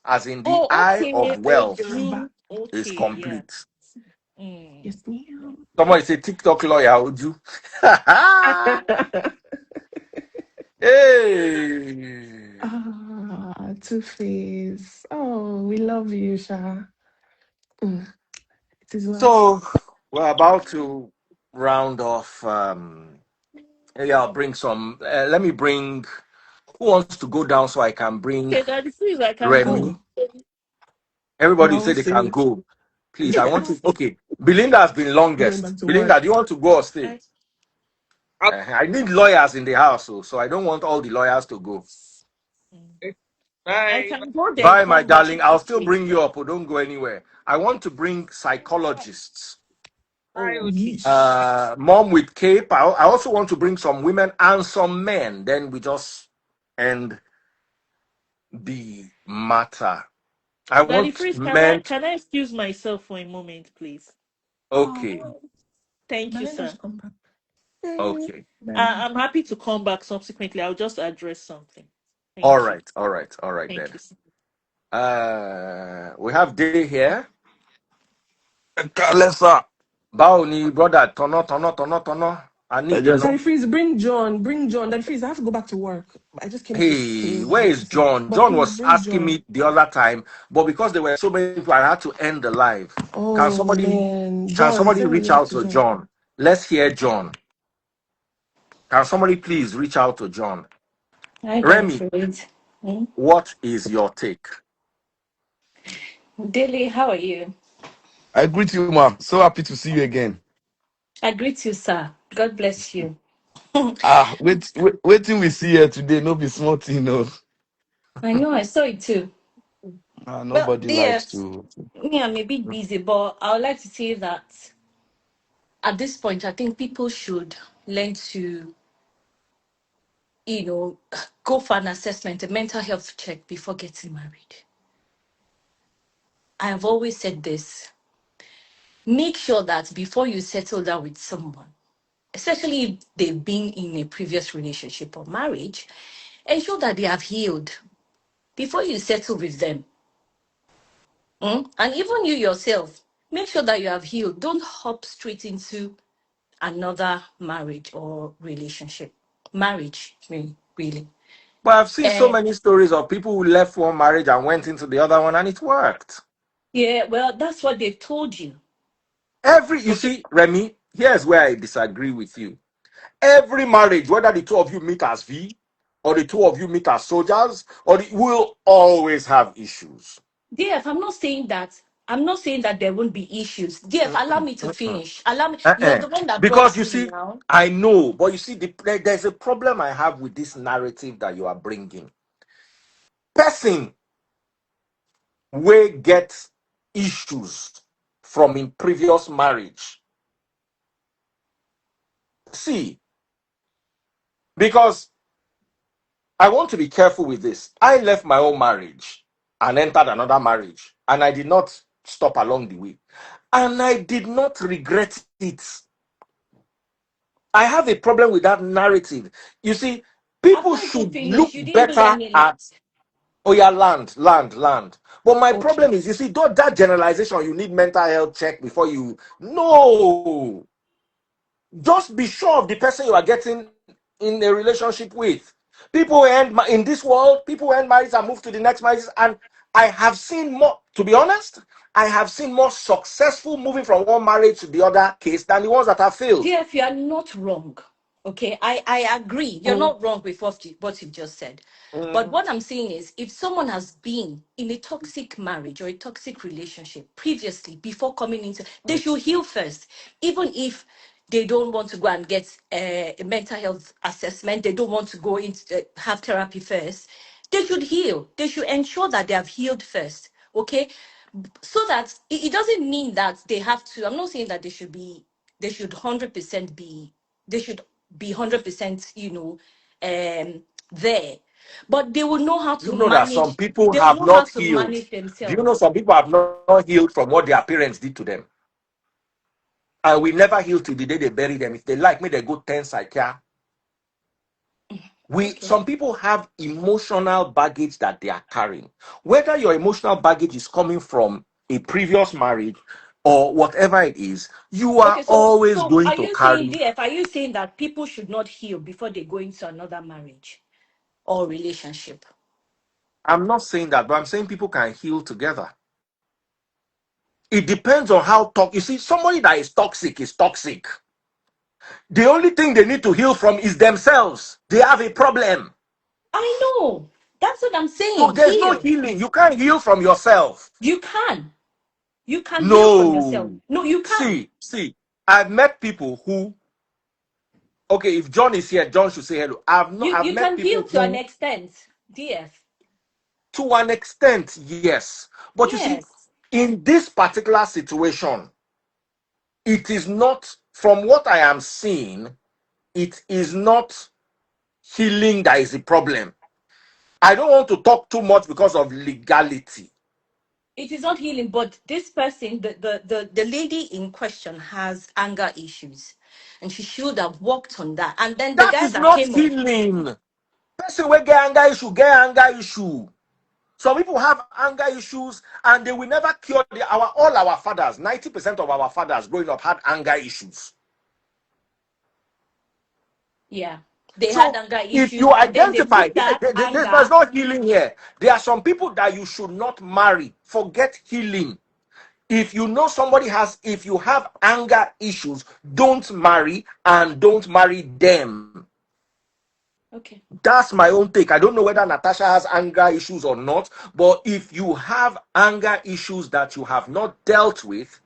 as in the Oh, eye of okay. wealth Yoruba. Uju. is Okay, yeah. complete. Mm. Yes, ma'am. Someone is a TikTok lawyer, Uju. Hey. Ah, Two Face. Oh, we love you, Sha. Mm, it is well. So we're about to round off. Maybe I'll bring some. Let me bring. Who wants to go down so I can bring Okay, that is I can go. Remy? Oh, Everybody who no, said they can sis. go. Please, I want to. Okay, Belinda has been Going longest. back to Belinda, work. do you want to go or stay? I, I need lawyers in the house, so I don't want all the lawyers to go. mm. I Bye. can go then Bye, my come back darling. I'll next still week. bring you up. Don't go anywhere. I want to bring psychologists. Bye, Oh, Uchi. okay. Yeesh. Mom with cape. I also want to bring some women and some men. Then we just end the matter. I Daddy want Freeze, men. can I excuse myself for a moment, please? Okay, Oh, Thank you, Belinda sir. should come back. Hey, okay. Belinda. I'm happy to come back subsequently. I'll just address something. All Thank you. right, all right, all right Thank then. you, sir. We have Day here. Kalesa. Baoni, brother, tono. I I need to just know. Daddy Freeze, bring John. Bring John. Daddy Freeze, I have to go back to work. I just came to Hey, say where hi is to some. John? But John please was bring asking John. me the other time, but because there were so many people, I had to end the live. Can Oh somebody man, can John, somebody send the reach link out to to John. John? Let's hear John. Can somebody please reach out to John? Hi, Daddy Remy, Fluid. Hmm? what is your take? Dilly, how are you? I greet you, ma. So happy to see you again. I greet you, sir. God bless you. Ah, wait till we see here today. No be small thing, no. I know, I saw it too. Well, Nobody likes DF, to. me, I'm a bit busy, but I would like to say that at this point, I think people should learn to, you know, go for an assessment, a mental health check before getting married. I have always said this. Make sure that before you settle down with someone, especially if they've been in a previous relationship or marriage, ensure that they have healed before you settle with them. And even you yourself, make sure that you have healed. Don't hop straight into another marriage or relationship. Marriage, really. But I've seen so And many stories of people who left one marriage and went into the other one and it worked. yeah, well, that's what they've told you. You Okay. see, Remy, here's where I disagree with you. Every marriage, whether the two of you meet as V or the two of you meet as soldiers, will always have issues. DF, I'm not saying that. I'm not saying that there won't be issues. DF, allow Mm-mm, me to mm-mm. finish. Allow me. You're Uh-uh. the one that brought Because it you in see, now. I know, but you see, there's a problem I have with this narrative that you are bringing. Person will get issues from in previous marriage. See, because I want to be careful with this. I left my own marriage and entered another marriage, and I did not stop along the way. And I did not regret it. I have a problem with that narrative. You see, people After you should look finish, you didn't even let better me at, land. oh yeah, land. But my Okay. problem is, you see, that generalization, you need mental health check before you. No, just be sure of the person you are getting in a relationship with. People in this world, people end marriages and move to the next marriage. And I have seen more, to be honest, I have seen more successful moving from one marriage to the other case than the ones that have failed. DF, you are not wrong. Okay, I agree. You're Mm, not wrong with what you just said. But mm, what I'm saying is, if someone has been in a toxic marriage or a toxic relationship previously, before coming into, they should heal first. Even if they don't want to go and get a mental health assessment, they don't want to go into have therapy first, they should heal. They should ensure that they have healed first. Okay, so that it doesn't mean that they have to. I'm not saying that they should 100% be, they should be 100%, there, but they will know how You to know that some manage. people They will have know how not to healed. manage Do you know themselves. some people have not healed from what their parents did to them? And we never heal till the day they bury them. If they like me, they go 10 psychiatry. Okay. Some people have emotional baggage that they are carrying. Whether your emotional baggage is coming from a previous marriage or whatever it is, you Okay, are always so going are to you saying, carry. DF, are you saying that people should not heal before they go into another marriage or relationship? I'm not saying that, but I'm saying people can heal together. It depends on how toxic. You see, somebody that is toxic is toxic. The only thing they need to heal from is themselves. They have a problem. I know. That's what I'm So saying. there's no Heal. healing. You can't heal from yourself. You can. You can heal from yourself. No. No, you can. See, I've met people who, okay, if John is here, John should say hello. I've You met can heal people to an who, extent, DF. to an extent, yes. But you see, Yes. in this particular situation, it is not, from what I am seeing, it is not healing that is the problem. I don't want to talk too much because of legality. It is not healing, but this person, the lady in question, has anger issues. And she should have worked on that. And then the That guy is that not came up, healing. Person will get anger issue, get anger issue. Some people have anger issues and they will never cure all our fathers. 90% of our fathers growing up had anger issues. yeah, they had So anger if issues, you and then they identify, put that there's anger. no healing here. There are some people that you should not marry. Forget healing. If you know somebody if you have anger issues, don't marry and don't marry them. Okay. That's my own take. I don't know whether Natasha has anger issues or not, but if you have anger issues that you have not dealt with,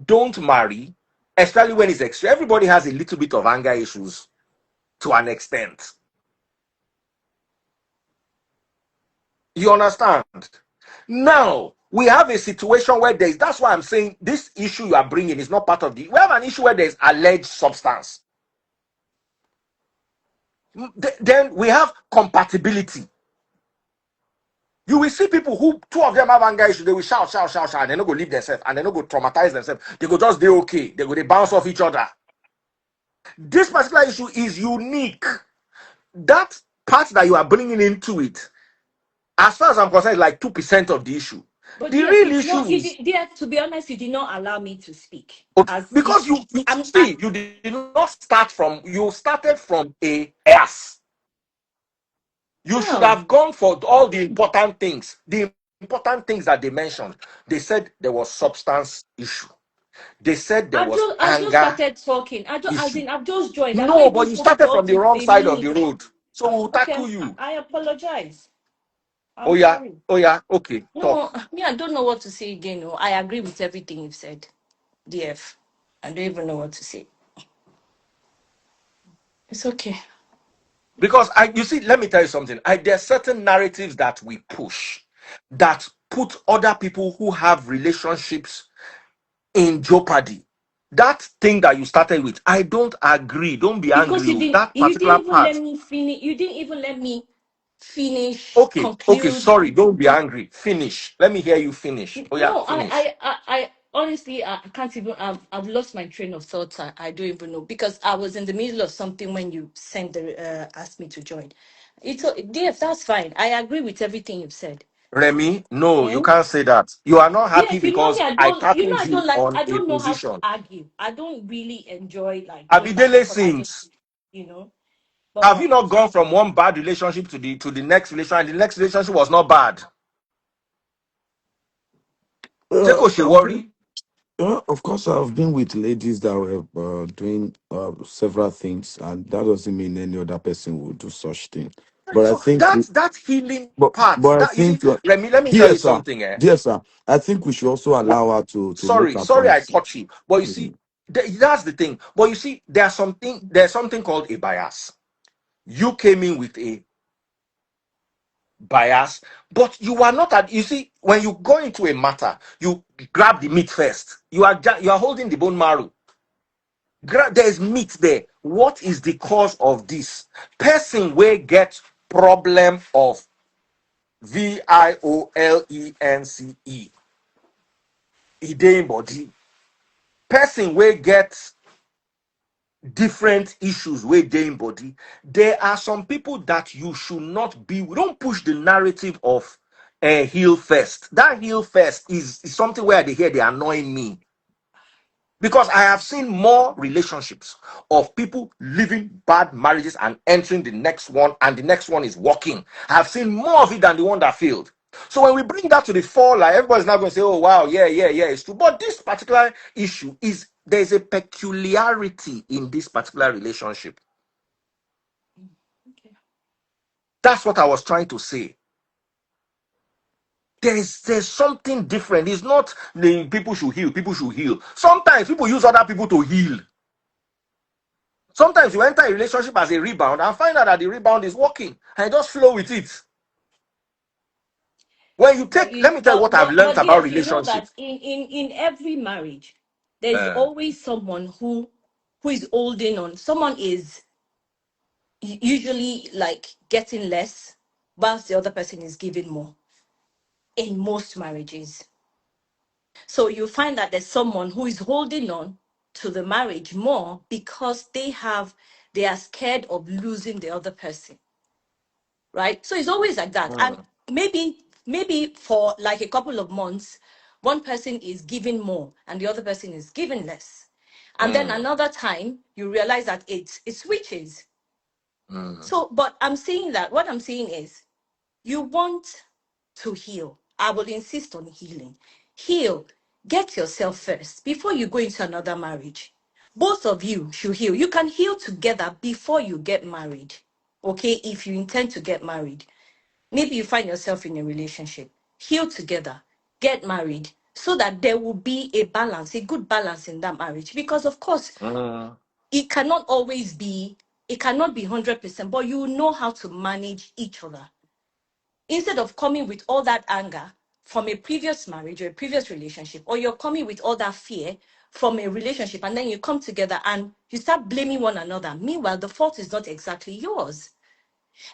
don't marry, especially when it's extreme. Everybody has a little bit of anger issues to an extent. You understand? Now, we have a situation where that's why I'm saying this issue you are bringing is not part of we have an issue where there's alleged substance. Then we have compatibility. You will see people who two of them have anger issues, they will shout, shout, shout, shout, and they don't go leave themselves, and they don't go traumatize themselves. They go just they okay. They bounce off each other. This particular issue is unique. That part that you are bringing into it, as far as I'm concerned, is like 2% of the issue. But The DF, real you did issue not. You is did, DF, to be honest, you did not allow me to speak. okay, As if because you I'm. see, you did not start from you started from a S. You should Well, have gone for all the important things. The important things that they mentioned. They said there was substance issue. They said there was I just anger started talking. I just, as issue. in, I've just joined. I've not No, but even you spoken started for up from the to wrong a side of the minute. road. So we'll tackle Okay, you. I apologize. Oh I'm yeah, sorry. oh yeah, okay, No, talk. me, I don't know what to say again. No, I agree with everything you've said, DF. I don't even know what to say. It's okay. Because you see, let me tell you something. There are certain narratives that we push that put other people who have relationships in jeopardy. That thing that you started with, I don't agree. Don't be Because angry. That you particular didn't even let part. me finish. You didn't even let me finish, Okay, conclude. sorry. Don't be angry. Finish. Let me hear you finish. Oh yeah, No, finish. I honestly, I can't even. I've lost my train of thought. I don't even know because I was in the middle of something when you sent the asked me to join. DF, that's fine. I agree with everything you've said. Remy, no, you Eh? can't say that. You are not happy DF, you know me. because I I tackled don't you like. on I a don't know how to position. argue. I don't really enjoy like going back and Abidele forth arguing. sings. You know, Have you but not gone from one bad relationship to the next relationship, and the next relationship was not bad? Uh, Jeko she okay. worry. Of course, I've been with ladies that were doing several things, and that doesn't mean any other person will do such thing. But I So think, that healing part, but I that you see, think, Remy, let me tell dear you sir, something. dear sir, I think we should also allow her to make her Sorry, I points. caught you. But you see, Mhm. that's the thing. But you see, there's something called a bias. You came in with bias, but you are not at, you see, when you go into a matter, you grab the meat first. You are holding the bone marrow. There is meat there. What is the cause of this? Person will get problem of violence, e dey in body. Person will get different issues wey dey in body. There are some people that you should not be. We don't push the narrative of heal first. That heal first is something where they hear they annoy me. Because I have seen more relationships of people living bad marriages and entering the next one, and the next one is working. I have seen more of it than the one that failed. So when we bring that to the fore, like everybody's not going to say, "Oh wow, yeah, it's true." But this particular issue is there's a peculiarity in this particular relationship. Okay. That's what I was trying to say. There's something different. It's not the people should heal. People should heal. Sometimes people use other people to heal. Sometimes you enter a relationship as a rebound and find out that the rebound is working and just flow with it. When you But take, let me tell you what I've learned but about yes, you know that relationships. in every marriage, there's Uh, always someone who is holding on. Someone is usually like getting less, whilst the other person is giving more in most marriages. So you find that there's someone who is holding on to the marriage more because they are scared of losing the other person, right? So it's always like that. And mm, maybe for like a couple of months, one person is giving more and the other person is giving less. And then mm, another time you realize that it switches. mm, So, but I'm saying that what I'm saying is you want to heal. I will insist on healing. Heal. Get yourself first before you go into another marriage. Both of you should heal. You can heal together before you get married. Okay, if you intend to get married. Maybe you find yourself in a relationship. Heal together. Get married so that there will be a balance, a good balance in that marriage. Because of course, mm, it cannot always be, it cannot be 100%, but you know how to manage each other instead of coming with all that anger from a previous marriage or a previous relationship, or you're coming with all that fear from a relationship, and then you come together and you start blaming one another. Meanwhile, the fault is not exactly yours.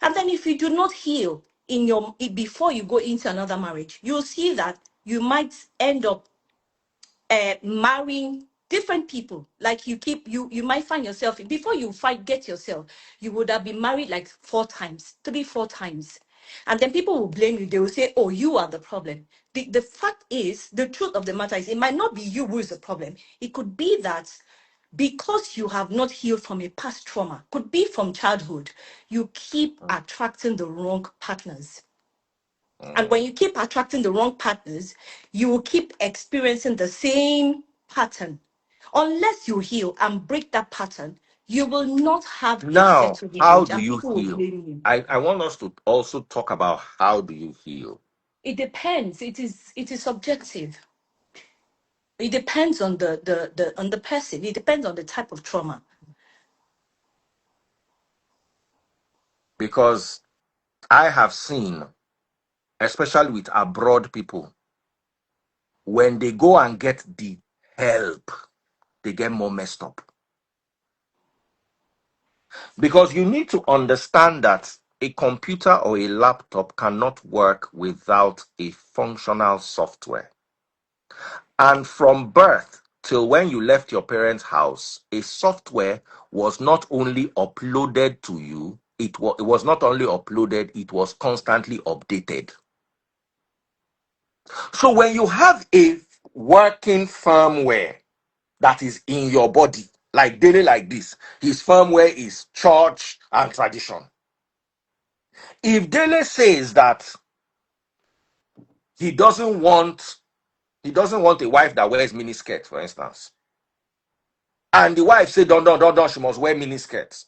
And then if you do not heal before you go into another marriage, you'll see that you might end up marrying different people. Like you might find yourself before you get yourself, you would have been married like 4 times, 3 4 times, and then people will blame you. They will say, "Oh, you are the problem." The fact is, the truth of the matter is, it might not be you who is the problem. It could be that because you have not healed from a past trauma, could be from childhood, you keep attracting the wrong partners. And when mm. you keep attracting the wrong partners, you will keep experiencing the same pattern. Unless you heal and break that pattern, you will not have a Now, settled how marriage do and you people will heal? blame you. I want us to also talk about how do you heal? It depends. It is subjective. It depends on the person. It depends on the type of trauma. Because I have seen, especially with abroad people, when they go and get the help, they get more messed up. Because you need to understand that a computer or a laptop cannot work without a functional software. And from birth till when you left your parents' house, a software was not only uploaded to you, it was not only uploaded, it was constantly updated. So when you have a working firmware that is in your body, like daily like this, his firmware is church and tradition. If Dele says that he doesn't want a wife that wears miniskirt, for instance, and the wife say don't, she must wear miniskirts,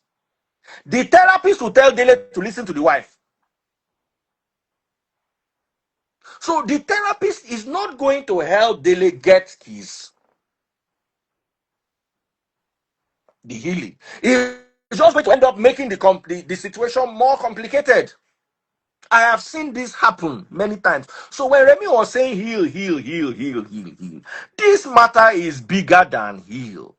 the therapist will tell Dele to listen to the wife. So the therapist is not going to help Dele get the healing. It's just going to end up making the situation more complicated. I have seen this happen many times. So when Remy was saying heal, heal, heal, heal, heal, heal, this matter is bigger than heal.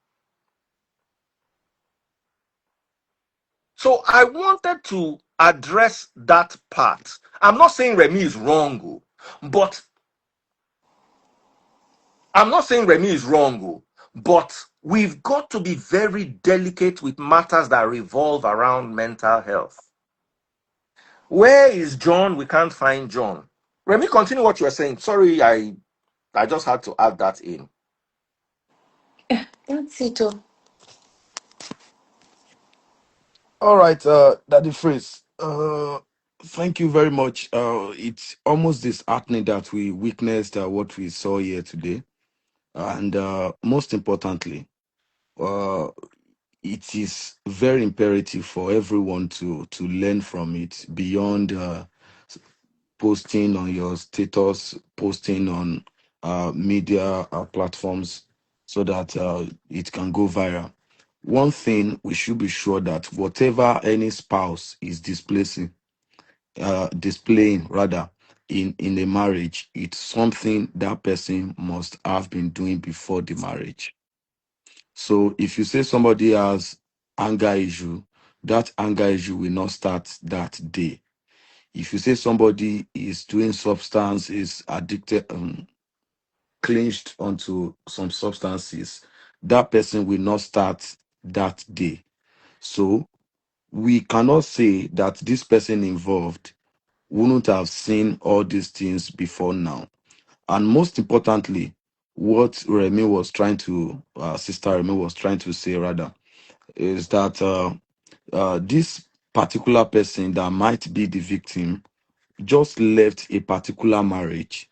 So I wanted to address that part. I'm not saying Remy is wrong, but I'm not saying Remy is wrong, but we've got to be very delicate with matters that revolve around mental health. Where is John? We can't find John. Remy, continue what you were saying. Sorry, I just had to add that in. That's it. Oh. All right, Daddy Freeze. Thank you very much. It's almost disheartening that we witnessed what we saw here today, and most importantly, uh, it is very imperative for everyone to learn from it beyond posting on your status, posting on media platforms, so that it can go viral. One thing we should be sure that whatever any spouse is displaying rather in a marriage, it's something that person must have been doing before the marriage. So if you say somebody has anger issue, that anger issue will not start that day. If you say somebody is doing substance, is addicted, clinged onto some substances, that person will not start that day. So we cannot say that this person involved wouldn't have seen all these things before now. And most importantly, what Remy was trying to, Sister Remy was trying to say rather, is that this particular person that might be the victim just left a particular marriage.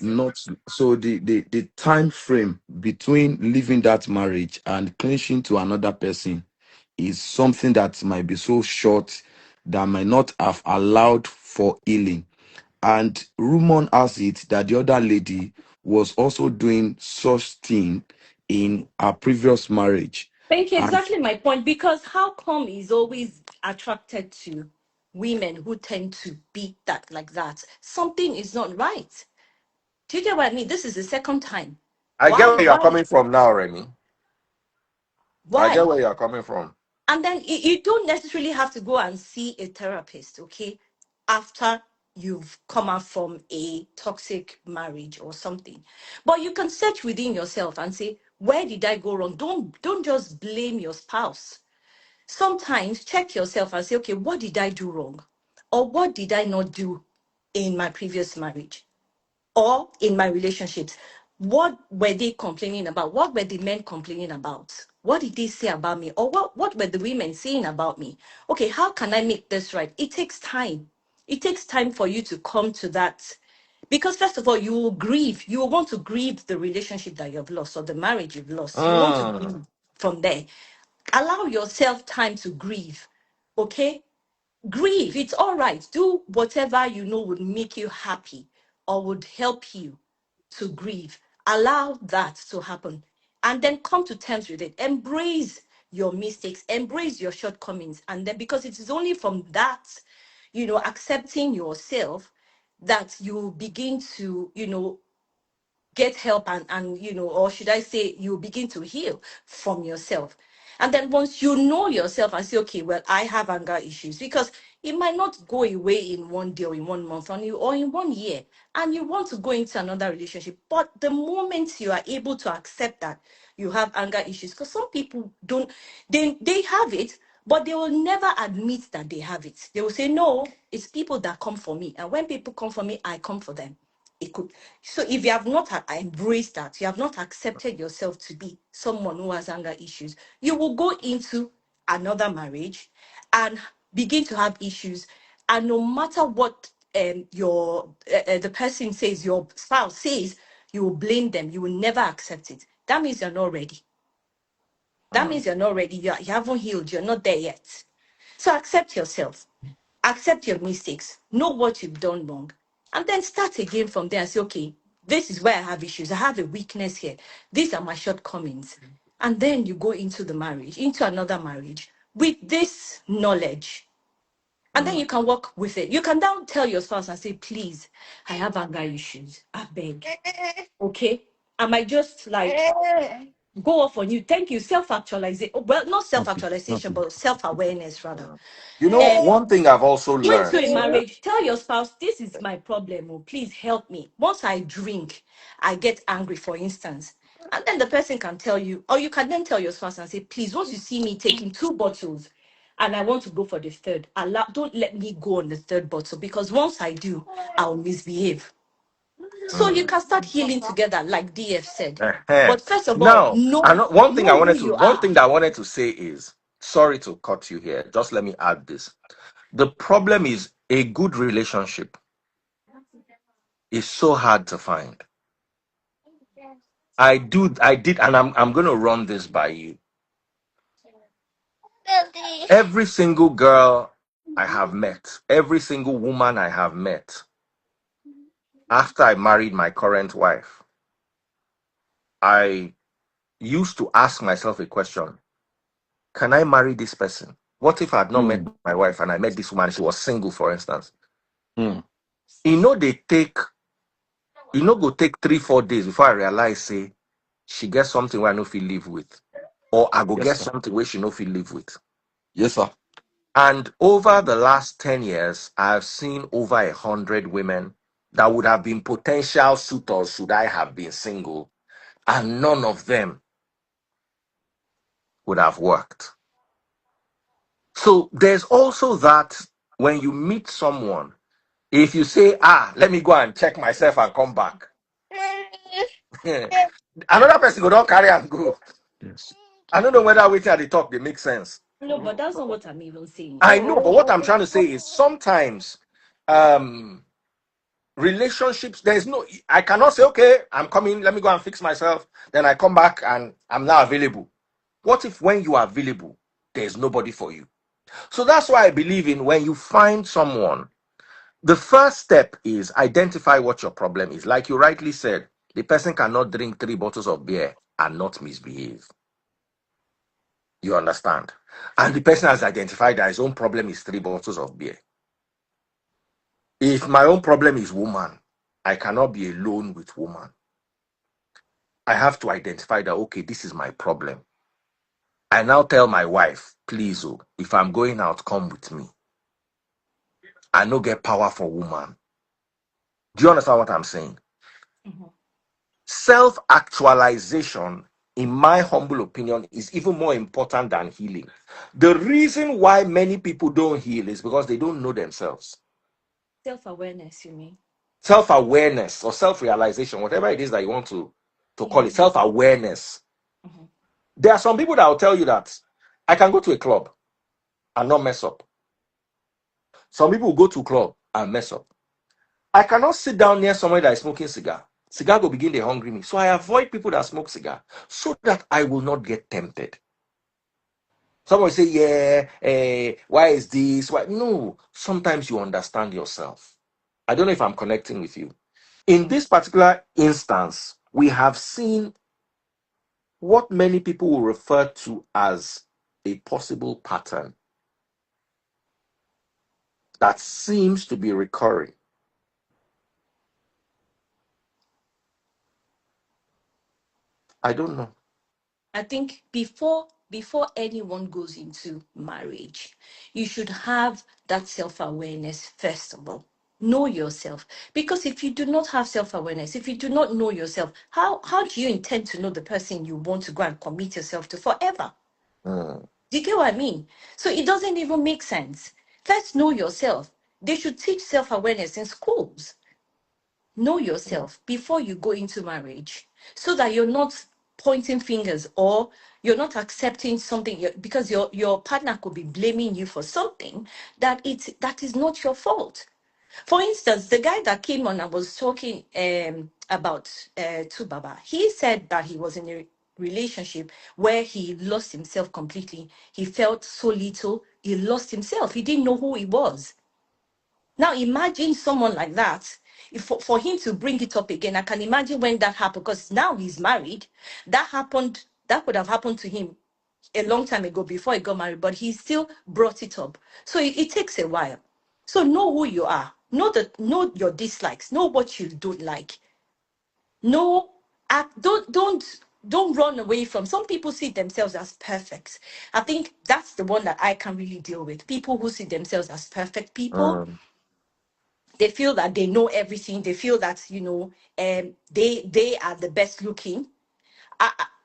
Not so the time frame between leaving that marriage and clinching to another person is something that might be so short that might not have allowed for healing. And rumor has it that the other lady was also doing such thing in her previous marriage. Thank you. And Exactly my point. Because how come he's always attracted to women who tend to be that like that? Something is not right. Do you get what I mean? This is the second time. I get where you're Why? coming from now, Remy. I get Why? where you're coming from. And then you don't necessarily have to go and see a therapist, okay? After you've come out from a toxic marriage or something. But you can search within yourself and say, where did I go wrong? Don't just blame your spouse. Sometimes check yourself and say, okay, what did I do wrong? Or what did I not do in my previous marriage? Or in my relationships, what were they complaining about? What were the men complaining about? What did they say about me? Or what were the women saying about me? Okay, how can I make this right? It takes time. It takes time for you to come to that. Because first of all, you will grieve. You will want to grieve the relationship that you've lost or the marriage you've lost. You want to Mm. grieve from there. Allow yourself time to grieve. Okay? Grieve. It's all right. Do whatever you know would make you happy or would help you to grieve. Allow that to happen. And then come to terms with it. Embrace your mistakes, embrace your shortcomings. And then, because it is only from that, accepting yourself, that you begin to, get help and or should I say, you begin to heal from yourself. And then once you know yourself and say, okay, well, I have anger issues, because it might not go away in one day or in 1 month or in 1 year, and you want to go into another relationship. But the moment you are able to accept that you have anger issues, because some people don't, they have it, but they will never admit that they have it. They will say, no, it's people that come for me, and when people come for me, I come for them. It could. So if you have not embraced that, you have not accepted yourself to be someone who has anger issues, you will go into another marriage and begin to have issues. And no matter what your the person says, your spouse says, you will blame them. You will never accept it. That means you're not ready. That Mm. means you're not ready. You haven't healed. You're not there yet. So accept yourself, accept your mistakes, know what you've done wrong, and then start again from there and say, okay, this is where I have issues. I have a weakness here. These are my shortcomings. And then you go into the marriage, into another marriage with this knowledge. And then you can work with it. You can now tell your spouse and say, please, I have anger issues. I beg. Okay? I might just like go off on you. Thank you. Self-actualization. Well, not Okay. self-actualization, Okay. but self-awareness rather. You know, Um, one thing I've also Go into learned. a marriage, tell your spouse, this is my problem. Oh, please help me. Once I drink, I get angry, for instance. And then the person can tell you, or you can then tell your spouse and say, please, once you see me taking 2 bottles and I want to go for the third, don't let me go on the third bottle because once I do, I'll misbehave. So you Mm. can start healing together, like DF said. Uh-huh. But first of all, Now, one thing know who you one are. thing that I wanted to say is, sorry to cut you here. Just let me add this. The problem is a good relationship is so hard to find. I did, and I'm going to run this by you. Every single girl I have met, every single woman I have met after I married my current wife, I used to ask myself a question: can I marry this person? What if I had not met Mm. my wife and I met this woman and she was single, for instance? Mm. Go take 3-4 days before I realize, say, she gets something where I no feel live with, or I go Yes, get sir. something where she no feel live with. Yes, sir. And over the last 10 years, I've seen over 100 women that would have been potential suitors should I have been single, and none of them would have worked. So there's also that when you meet someone, if you say, let me go and check myself and come back, another person go don't carry and go. Yes. I don't know whether waiting at the talk they make sense. No, but that's not what I'm even saying. I know, but what I'm trying to say is sometimes um relationships, there's no, I cannot say, okay, I'm coming, let me go and fix myself, then I come back and I'm now available. What if when you are available, there's nobody for you? So that's why I believe in when you find someone, the first step is identify what your problem is. Like you rightly said, the person cannot drink 3 bottles of beer and not misbehave. You understand? And the person has identified that his own problem is 3 bottles of beer. If my own problem is woman, I cannot be alone with woman. I have to identify that, okay, this is my problem. I now tell my wife, please, oh, if I'm going out, come with me. I no get power for woman. Do you understand what I'm saying? Mhm. Self actualization, in my humble opinion, is even more important than healing. The reason why many people don't heal is because they don't know themselves. Self-awareness, you mean? Self awareness or self realization, whatever it is that you want to call Yeah. it, self awareness. Mhm. There are some people that will tell you that I can go to a club and not mess up. Some people will go to a club and mess up. I cannot sit down near somebody that is smoking cigar. Cigar will begin to hungry me. So I avoid people that smoke cigar so that I will not get tempted. Someone will say, yeah, why is this? Why? No, sometimes you understand yourself. I don't know if I'm connecting with you. In this particular instance, we have seen what many people will refer to as a possible pattern that seems to be recurring. I don't know. I think before anyone goes into marriage, you should have that self-awareness first of all. Know yourself. Because if you do not have self-awareness, if you do not know yourself, how do you intend to know the person you want to go and commit yourself to forever? Hmm. Do you get what I mean? So it doesn't even make sense. First, know yourself. They should teach self-awareness in schools. Know yourself before you go into marriage so that you're not pointing fingers or you're not accepting something because your partner could be blaming you for something that is not your fault. For instance, the guy that came on and was talking about 2Baba, he said that he was in a relationship where he lost himself completely. He felt so little, he lost himself, he didn't know who he was. Now imagine someone like that. If for him to bring it up again, I can imagine when that happened, because now he's married. That could have happened to him a long time ago before he got married, but he still brought it up. So it takes a while. So know who you are. Know your dislikes. Know what you don't like. No, act, don't run away from. Some people see themselves as perfect. I think that's the one that I can really deal with. People who see themselves as perfect people. Mm. They feel that they know everything. They feel that they are the best looking.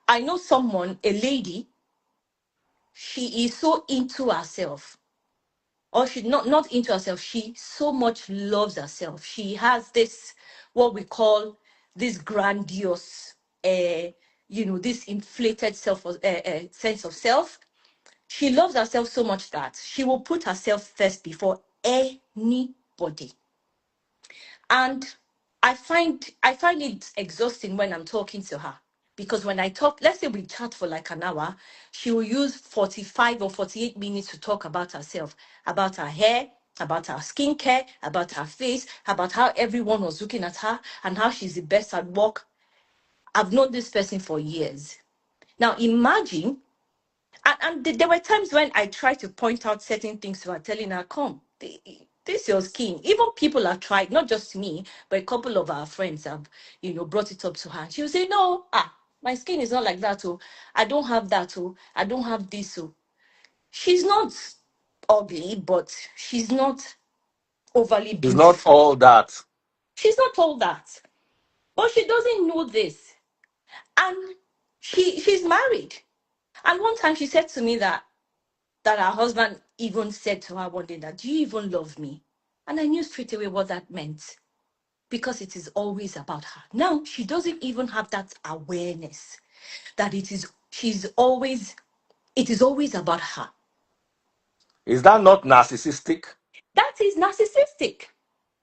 I know someone, a lady. She is so into herself, or she's not into herself. She so much loves herself. She has this, what we call, this grandiose, this inflated sense of self. She loves herself so much that she will put herself first before anybody. And I find it exhausting when I'm talking to her, because when I talk, let's say we chat for like an hour, she will use 45 or 48 minutes to talk about herself, about her hair, about her skincare, about her face, about how everyone was looking at her and how she's the best at work. I've known this person for years. Now imagine, and there were times when I tried to point out certain things to her, telling her, come, this your skin. Even people have tried, not just me, but a couple of our friends have, brought it up to her. She would say, no, my skin is not like that. Oh, I don't have that. Oh, I don't have this. Oh, she's not ugly, but she's not overly It's not beautiful. all that. She's not all that. But she doesn't know this. And she's married. And one time she said to me that her husband even said to her one day that, do you even love me? And I knew straight away what that meant, because it is always about her. Now she doesn't even have that awareness that it is always about her. Is that not narcissistic? That is narcissistic.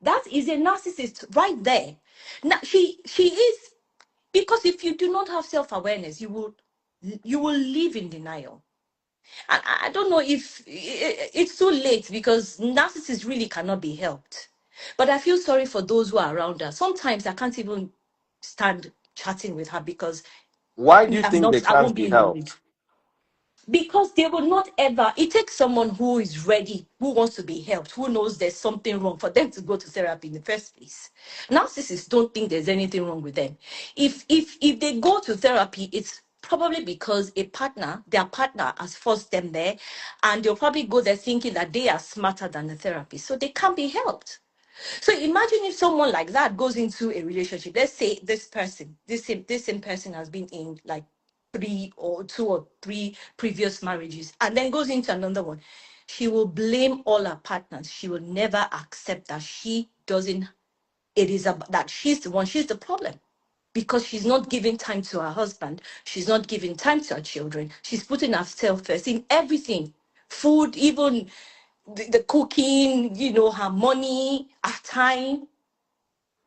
That is a narcissist right there. Now she is, because if you do not have self-awareness, you will live in denial. I don't know if it's too late, because narcissists really cannot be helped. But I feel sorry for those who are around her. Sometimes I can't even stand chatting with her, because Why do you think they I can't won't be be in the mood. helped? Because they will not ever, it takes someone who is ready, who wants to be helped, who knows there's something wrong, for them to go to therapy in the first place. Narcissists don't think there's anything wrong with them. If they go to therapy, it's probably because their partner has forced them there, and they'll probably go there thinking that they are smarter than the therapist, so they can't be helped. So imagine if someone like that goes into a relationship. Let's say this same person has been in like three or two or three previous marriages, and then goes into another one. She will blame all her partners. She will never accept that she doesn't. That she's the one. She's the problem, because she's not giving time to her husband. She's not giving time to her children. She's putting herself first in everything, food, even the cooking, her money, her time.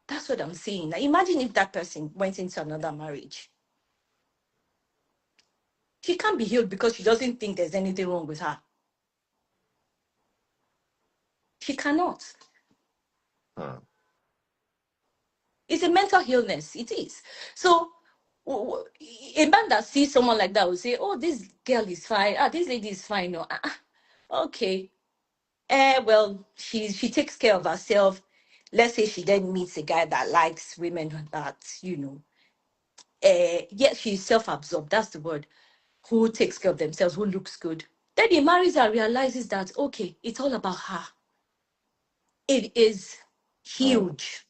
That's what I'm saying. Now, imagine if that person went into another marriage. She can't be healed because she doesn't think there's anything wrong with her. She cannot. Hmm. It's a mental illness. It is. So, a man that sees someone like that will say, oh, this girl is fine. This lady is fine. No, okay. Well, she takes care of herself. Let's say she then meets a guy that likes women that, yes, she's self-absorbed. That's the word. Who takes care of themselves, who looks good. Then he marries her and realizes that, okay, it's all about her. It is Hmm. huge.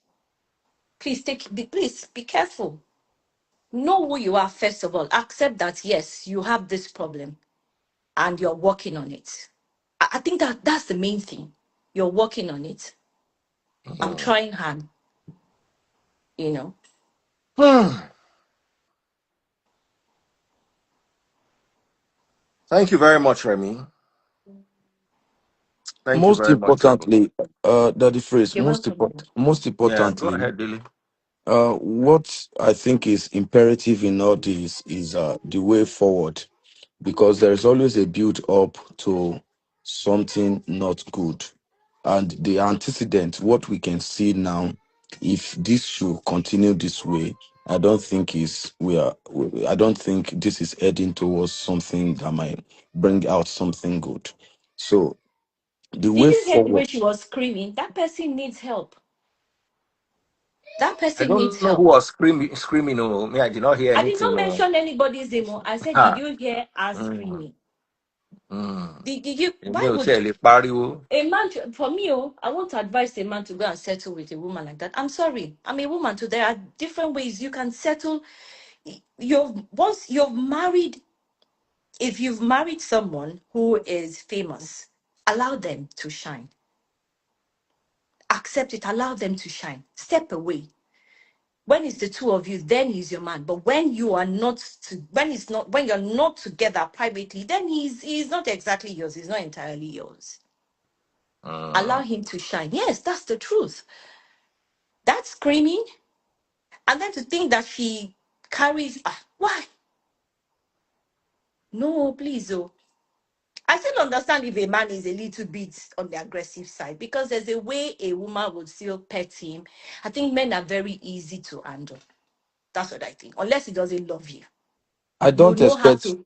Please be careful. Know who you are, first of all. Accept that, yes, you have this problem and you're working on it. I think that's the main thing. You're working on it. I'm Hmm. trying hard, you know. Thank you very much, Remy. Thank you Most very much, Remy. importantly, that the phrase, You're welcome. most Yeah, go importantly, ahead, Billy. what I think is imperative in all this is the way forward, because there is always a build up to something not good. And the antecedent, what we can see now, if this should continue this way, I don't think I don't think this is heading towards something that might bring out something good. So The Did way you hear the way forward. she was screaming? That person needs help. That I person needs don't know who help. was screaming. Oh, me, I did not hear I did anything. not Oh. mention anybody's name. Oh. I said, did Ah. you hear her Mm, screaming? mm. Did you? Èmi Why ò would tiẹ̀ lè pariwo. a man? For me, oh, I won't advise a man to go and settle with a woman like that. I'm sorry. I'm a woman too. There are different ways you can settle. Once you've married, if you've married someone who is famous, allow them to shine. Accept it. Allow them to shine. Step away. When it's the two of you, then he's your man. But when you are not to, when you're not together privately, then he's not exactly yours. He's not entirely yours. Allow Mm. him to shine. Yes, that's the truth. That's screaming. And then to think that she carries why? No, please, oh. I still understand if a man is a little bit on the aggressive side because there's a way a woman would still pet him. I think men are very easy to handle. That's what I think. Unless he doesn't love you. I You don't know how expect.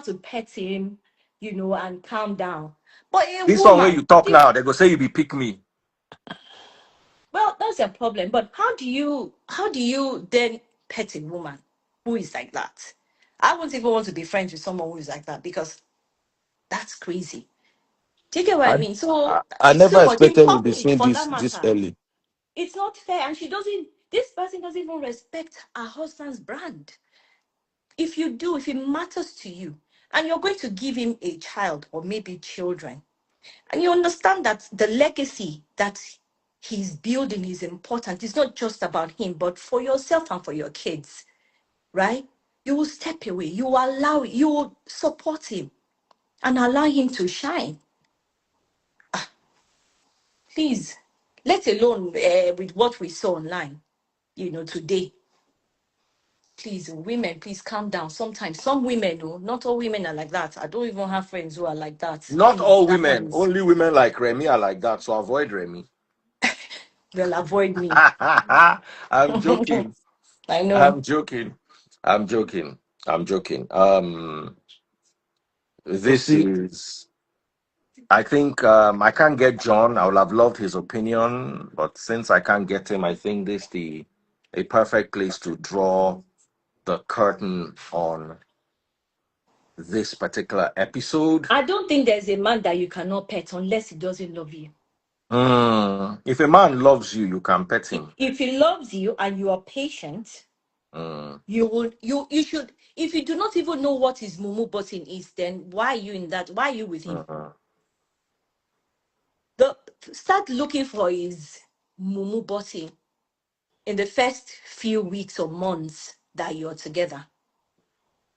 to pet him, and calm down. But a This one where woman, you talk now, they go say you be pick me. well, that's a problem. But how do you then pet a woman who is like that? I wouldn't even want to be friends with someone who is like that because that's crazy. Do you get what I I, mean? So I it's too never much in expected we'll be public seeing for that this matter. early. It's not fair. And this person doesn't even respect her husband's brand. If you do, if it matters to you, and you're going to give him a child or maybe children, and you understand that the legacy that he's building is important, it's not just about him, but for yourself and for your kids, right? You will step away, you will support him and allow him to shine. Please, let alone with what we saw online, today. Please, women, please calm down. Sometimes some women, oh, not all women are like that. I don't even have friends who are like that. Not Please, all that one women, is, only women like Remy are like that. So avoid Remy. they'll avoid me. I'm joking. I know. I'm joking. I'm joking. I'm joking. So This see, is. I think I can't get John. I would have loved his opinion, but since I can't get him, I think this the a perfect place to draw the curtain on this particular episode. I don't think there's a man that you cannot pet unless he doesn't love you. If a man loves you, you can pet him. If he loves you and you are patient, Mm, you should. If you do not even know what his mumu button is, then why are you in that? Why are you with him? mm, The Start looking for his mumu button in the first few weeks or months that you're together,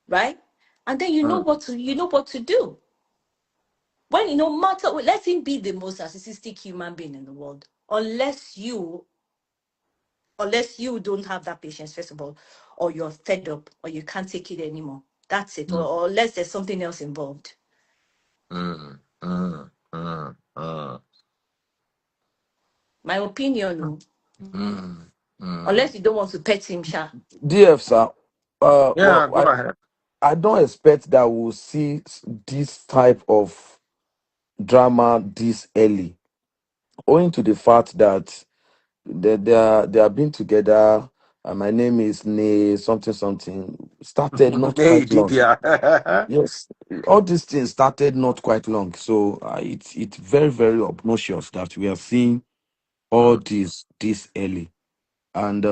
right? And then mm, you know what to do. When no matter, let him be the most narcissistic human being in the world, unless you don't have that patience, first of all, or you're fed up, or you can't take it anymore. That's it. mm, Or unless there's something else involved. mm, mm, mm, My opinion, oh, mm, mm. unless you don't want to pet him, Sha. DF sir, Yeah, go ahead. I don't expect that we'll see this type of drama this early, owing to the fact that they are being together. My name is Ne something something. Started not Hey, quite long. Didia. Yes, all these things started not quite long. So it's very very obnoxious that we are seeing all Mm, this early. And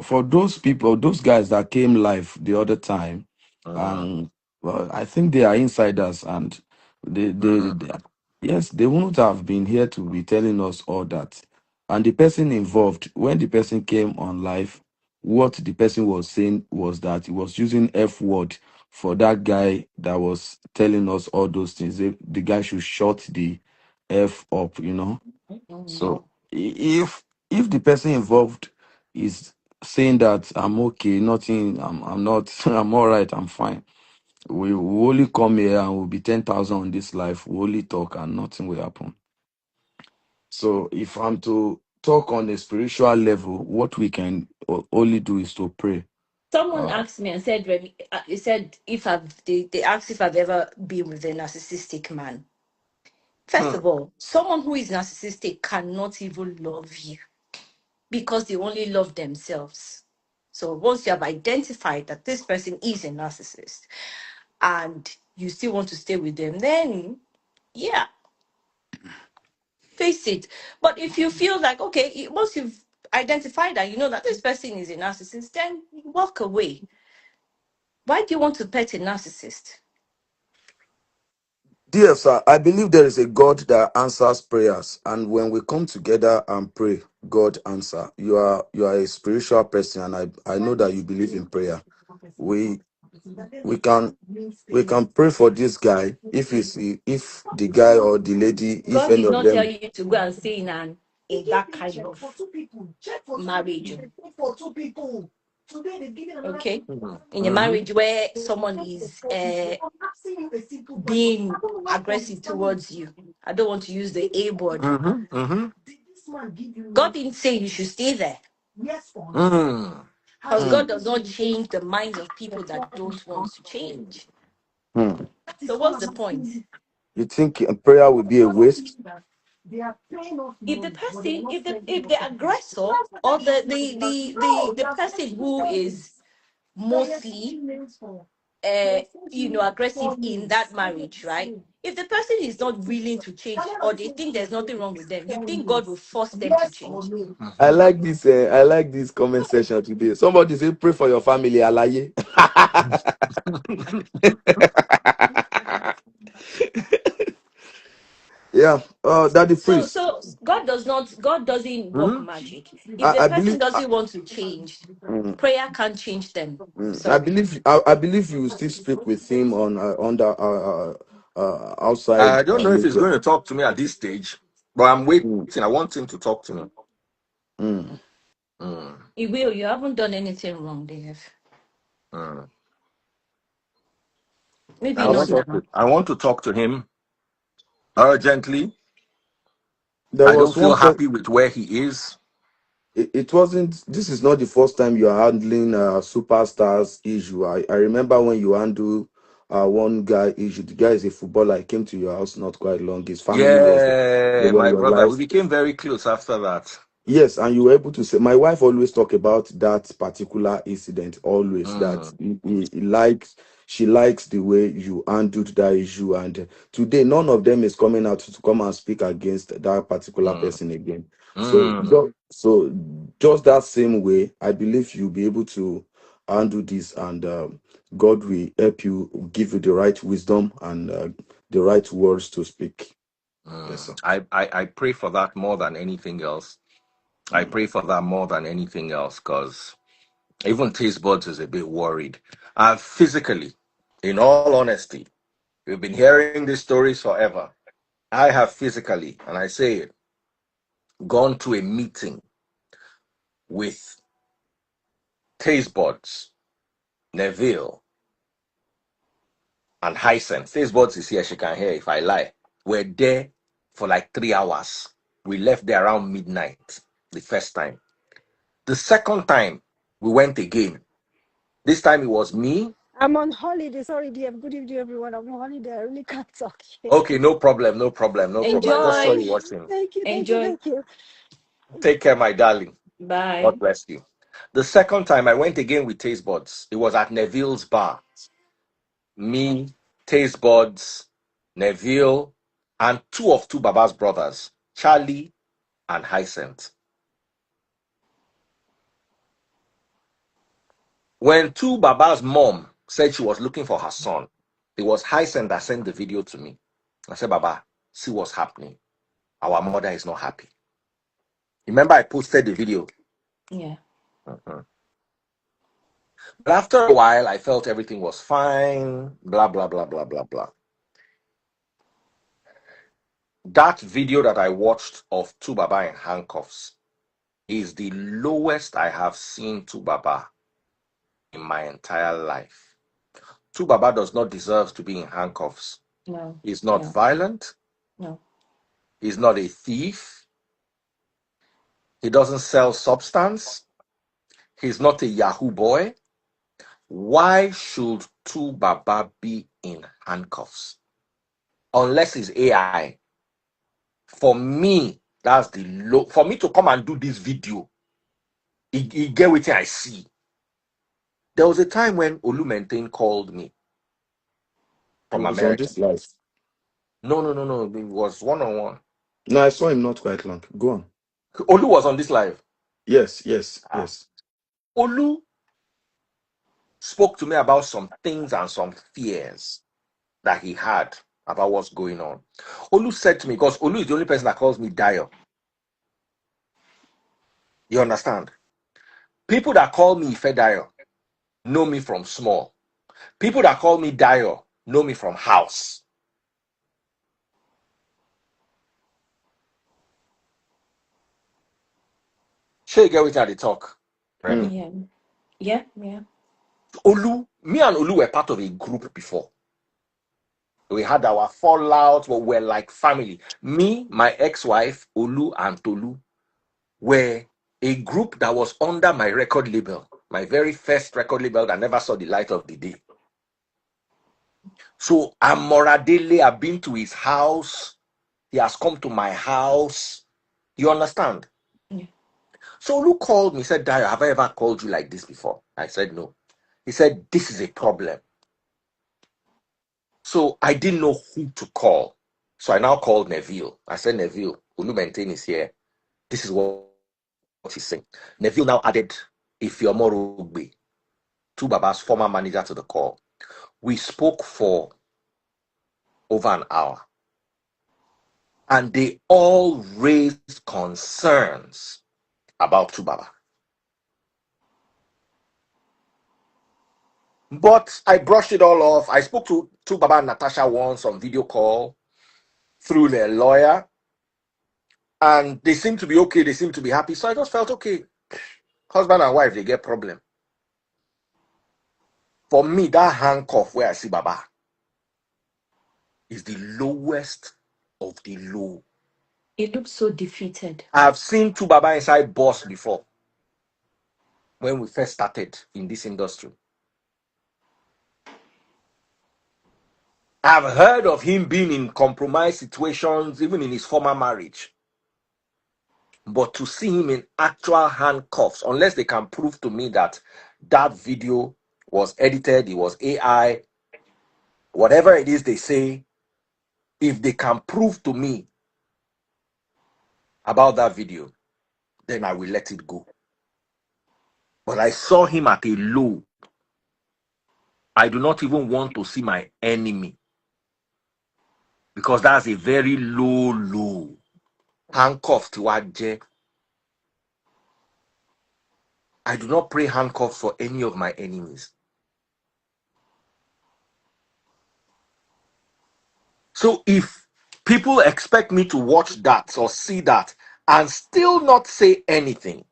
for those people, those guys that came live the other time, mm, and well, I think they are insiders, and they mm, yes, they wouldn't have been here to be telling us all that. And the person involved, when the person came on live, what the person was saying was that he was using F word for that guy that was telling us all those things. The guy should shut the F up. So if the person involved is saying that I'm okay, nothing, I'm not, I'm all right, I'm fine. We will only come here and we'll be 10,000 on this life. We only talk and nothing will happen. So if I'm to talk on a spiritual level, what we can only do is to pray. Someone Uh, asked me and said, Remy, he said if they asked if I've ever been with a narcissistic man. First of all, someone who is narcissistic cannot even love you because they only love themselves. So once you have identified that this person is a narcissist and you still want to stay with them, then yeah, face it. But if you feel like, okay, once you've identified that you know that this person is a narcissist, then walk away. Why do you want to pet a narcissist? Dear sir, I believe there is a God that answers prayers, and when we come together and pray, God answer. You are a spiritual person, and I know that you believe in prayer. We we can we can pray for this guy if the guy or the lady, if God any did of not tell them. you to go and stay in that kind of marriage. Okay, in a Mm-hmm. marriage where someone is being aggressive towards you. I don't want to use the A word. Mm-hmm. Mm-hmm. God didn't say you should stay there Mm. because God Mm. does not change the minds of people that don't want to change. Hmm. So what's the point? You think prayer will be a waste? If the person, if the aggressor or the person who is mostly aggressive in that marriage, right? If the person is not willing to change or they think there's nothing wrong with them, you think God will force them to change? I Mm-hmm. like this. I like this comment section today. Somebody say, "Pray for your family." Alaye. Yeah. Daddy So priest. so God doesn't work Mm-hmm. magic. If the I person believe. doesn't want to change, Mm, prayer can't change them. I Sorry. believe. I believe you will still speak with him on the outside. I don't know if he's Later. going to talk to me at this stage, but I'm waiting. Mm, I want him to talk to me. mm. Mm. He will, you haven't done anything wrong, Dave. Mm. Maybe not now. I want to talk to him urgently. There I don't was feel one. happy with where he is. It wasn't. This is not the first time you are handling superstars issue. I remember when you handle one guy issue. The guy is a footballer. He came to your house not quite long. His family was they Yeah, were in my your brother. life. We became very close after that. Yes, and you were able to say. My wife always talk about that particular incident. Always that Mm. he likes. She likes the way you handled that issue, and today none of them is coming out to come and speak against that particular Mm. person again. So, Mm. just that same way, I believe you'll be able to handle this, and God will help you, give you the right wisdom and the right words to speak. Yes, Mm. sir. I pray for that more than anything else. I Mm. pray for that more than anything else because even Taste Buds is a bit worried. Physically, in all honesty, we've been hearing these stories forever. I have physically, and I say it, gone to a meeting with Taste Buds, Neville, and Hyacinth. Taste Buds is here, she can hear if I lie. We're there for like 3 hours. We left there around midnight the first time. The second time, we went again. This time it was me. I'm on holiday. Sorry, dear. Good evening, everyone. I'm on holiday. I really can't talk here. Okay, no problem, no problem, no problem. I just saw Enjoy. you watching. Thank you, thank you, Enjoy. thank you. Take care, my darling. God Bye. bless you. The second time I went again with Taste Buds. It was at Neville's bar. Me, Taste Buds, Neville, and two Baba's brothers, Charlie and Hyacinth. When two Baba's mom said she was looking for her son, it was Hyacinth that sent the video to me. I said, Baba, see what's happening. Our mother is not happy. Remember, I posted the video. Yeah. Mhm. But after a while, I felt everything was fine, blah, blah, blah, blah, blah, blah. That video that I watched of 2Baba in handcuffs is the lowest I have seen 2Baba in my entire life. 2Baba does not deserve to be in handcuffs. No. He's not No. violent. No. He's not a thief. He doesn't sell substance. He's not a Yahoo boy. Why should 2Baba be in handcuffs? Unless he's AI. For me, that's the low. For me to come and do this video, it get what I see. There was a time when Olu Maintain called me It from was on America. this live. No. It was one on one. No, I saw him not quite long. Go on. Olu was on this live. Yes, yes, Ah. yes. Olu spoke to me about some things and some fears that he had about what's going on. Olu said to me, because Olu is the only person that calls me Dio. You understand? People that call me Ife Dio know me from small. People that call me Dio know me from house. Sure, you get with the talk, Hmm. Remy. Yeah. Yeah. Yeah. Olu, me and Olu were part of a group before. We had our fallout, but we're like family. Me, my ex-wife, Olu, and Tolu were a group that was under my record label, my very first record label that never saw the light of the day. So Amoradele, I've been to his house. He has come to my house. You understand? Yeah. So Olu called me, said, Dayo, have I ever called you like this before? I said, no. He said, this is a problem. So I didn't know who to call. So I now called Neville. I said, Neville, Olu Maintain is here. This is what he's saying. Neville now added Ifeomorogbe, 2Baba's former manager, to the call. We spoke for over an hour. And they all raised concerns about 2Baba. But I brushed it all off. I spoke to 2Baba Natasha once on video call through their lawyer. And they seemed to be okay. They seemed to be happy. So I just felt, okay, husband and wife, they get problem. For me, that handcuff where I see Baba is the lowest of the low. It looks so defeated. I've seen 2Baba inside boss before when we first started in this industry. I've heard of him being in compromised situations, even in his former marriage. But to see him in actual handcuffs, unless they can prove to me that that video was edited, it was AI, whatever it is they say, if they can prove to me about that video, then I will let it go. But I saw him at a low. I do not even want to see my enemy because that's a very low. Handcuffed to Ajay. I do not pray handcuffs for any of my enemies. So if people expect me to watch that or see that and still not say anything,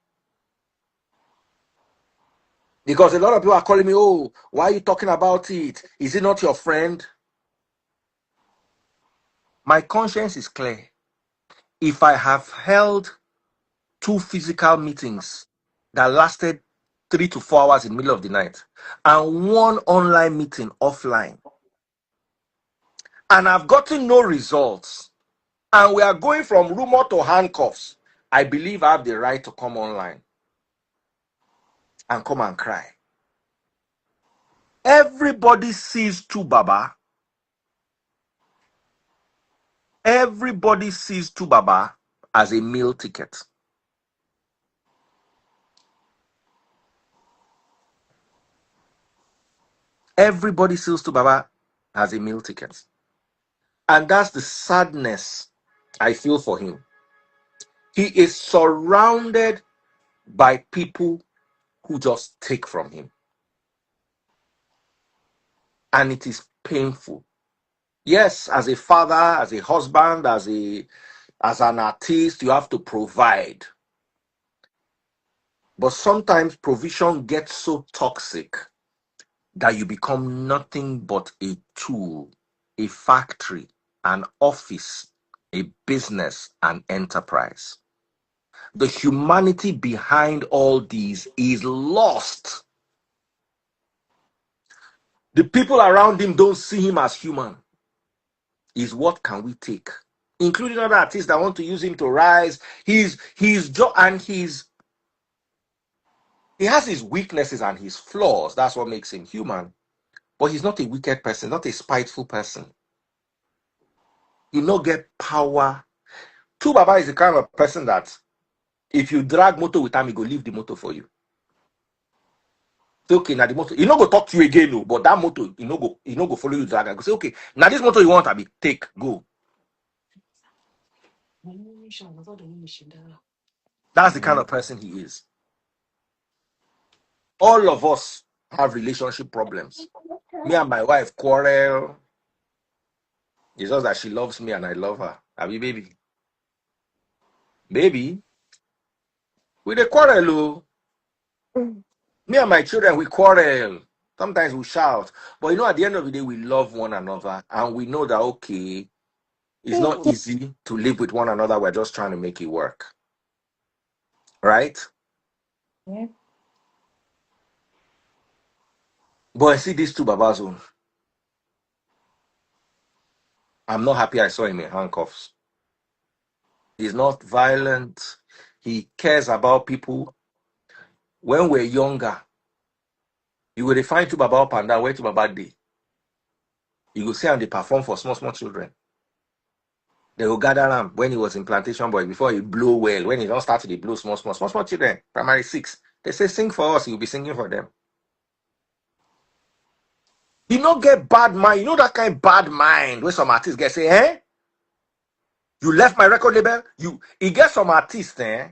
because a lot of people are calling me, oh, why are you talking about it? Is it not your friend? My conscience is clear. If I have held 2 physical meetings that lasted 3 to 4 hours in the middle of the night and 1 online meeting offline, and I've gotten no results, and we are going from rumor to handcuffs, I believe I have the right to come online and come and cry. Everybody sees 2Baba. Everybody sees 2Baba as a meal ticket. Everybody sees 2Baba as a meal ticket. And that's the sadness I feel for him. He is surrounded by people who just take from him. And it is painful. Yes, as a father, as a husband, as an artist, you have to provide. But sometimes provision gets so toxic that you become nothing but a tool, a factory, an office, a business, an enterprise. The humanity behind all these is lost. The people around him don't see him as human. Is what can we take? including other artists that want to use him to rise. He has his weaknesses and his flaws. That's what makes him human. But he's not a wicked person, not a spiteful person. He no get power. 2Baba is the kind of person that if you drag motor with him, he go leave the motor for you. Say, okay, now the motor, he no go talk to you again, no, but that motor, he no go follow you drag and go say, okay, now this motor you want, I be take, go. That's the kind of person he is. All of us have relationship problems. Me and my wife quarrel. It's just that she loves me and I love her. Abi baby. Baby, we dey quarrel. Oh. Me and my children, we quarrel. Sometimes we shout. But at the end of the day, we love one another. And we know that, okay, it's not easy to live with one another. We're just trying to make it work. Right? Yeah. But I see these 2Babas. Oh, I'm not happy I saw him in handcuffs. He's not violent. He cares about people. When we're younger, you will find 2Baba up and down where 2Baba day. You will see how they perform for small, small children. They will gather him when he was in Plantation Boy before he blow well. When he don't start to blow small, small, small, small children, primary 6. They say, sing for us, he will be singing for them. You not get bad mind. You know that kind of bad mind where some artists get say, eh? You left my record label. He get some artists, eh?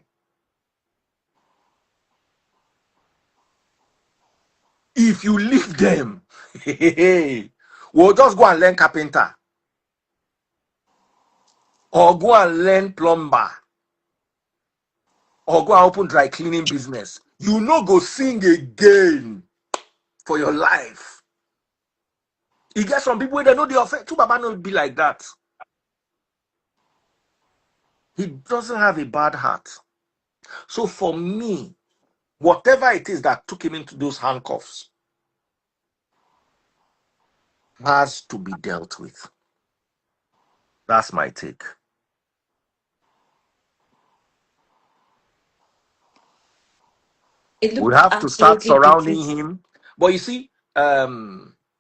If you leave them, we'll just go and learn carpenter or go and learn plumber or go and open dry cleaning business. You no go sing again for your life. You get some people that know the offense. 2Baba not be like that. He doesn't have a bad heart. So for me, whatever it is that took him into those handcuffs has to be dealt with. That's my take. It We looks have to start absolutely surrounding beautiful. him. But you see,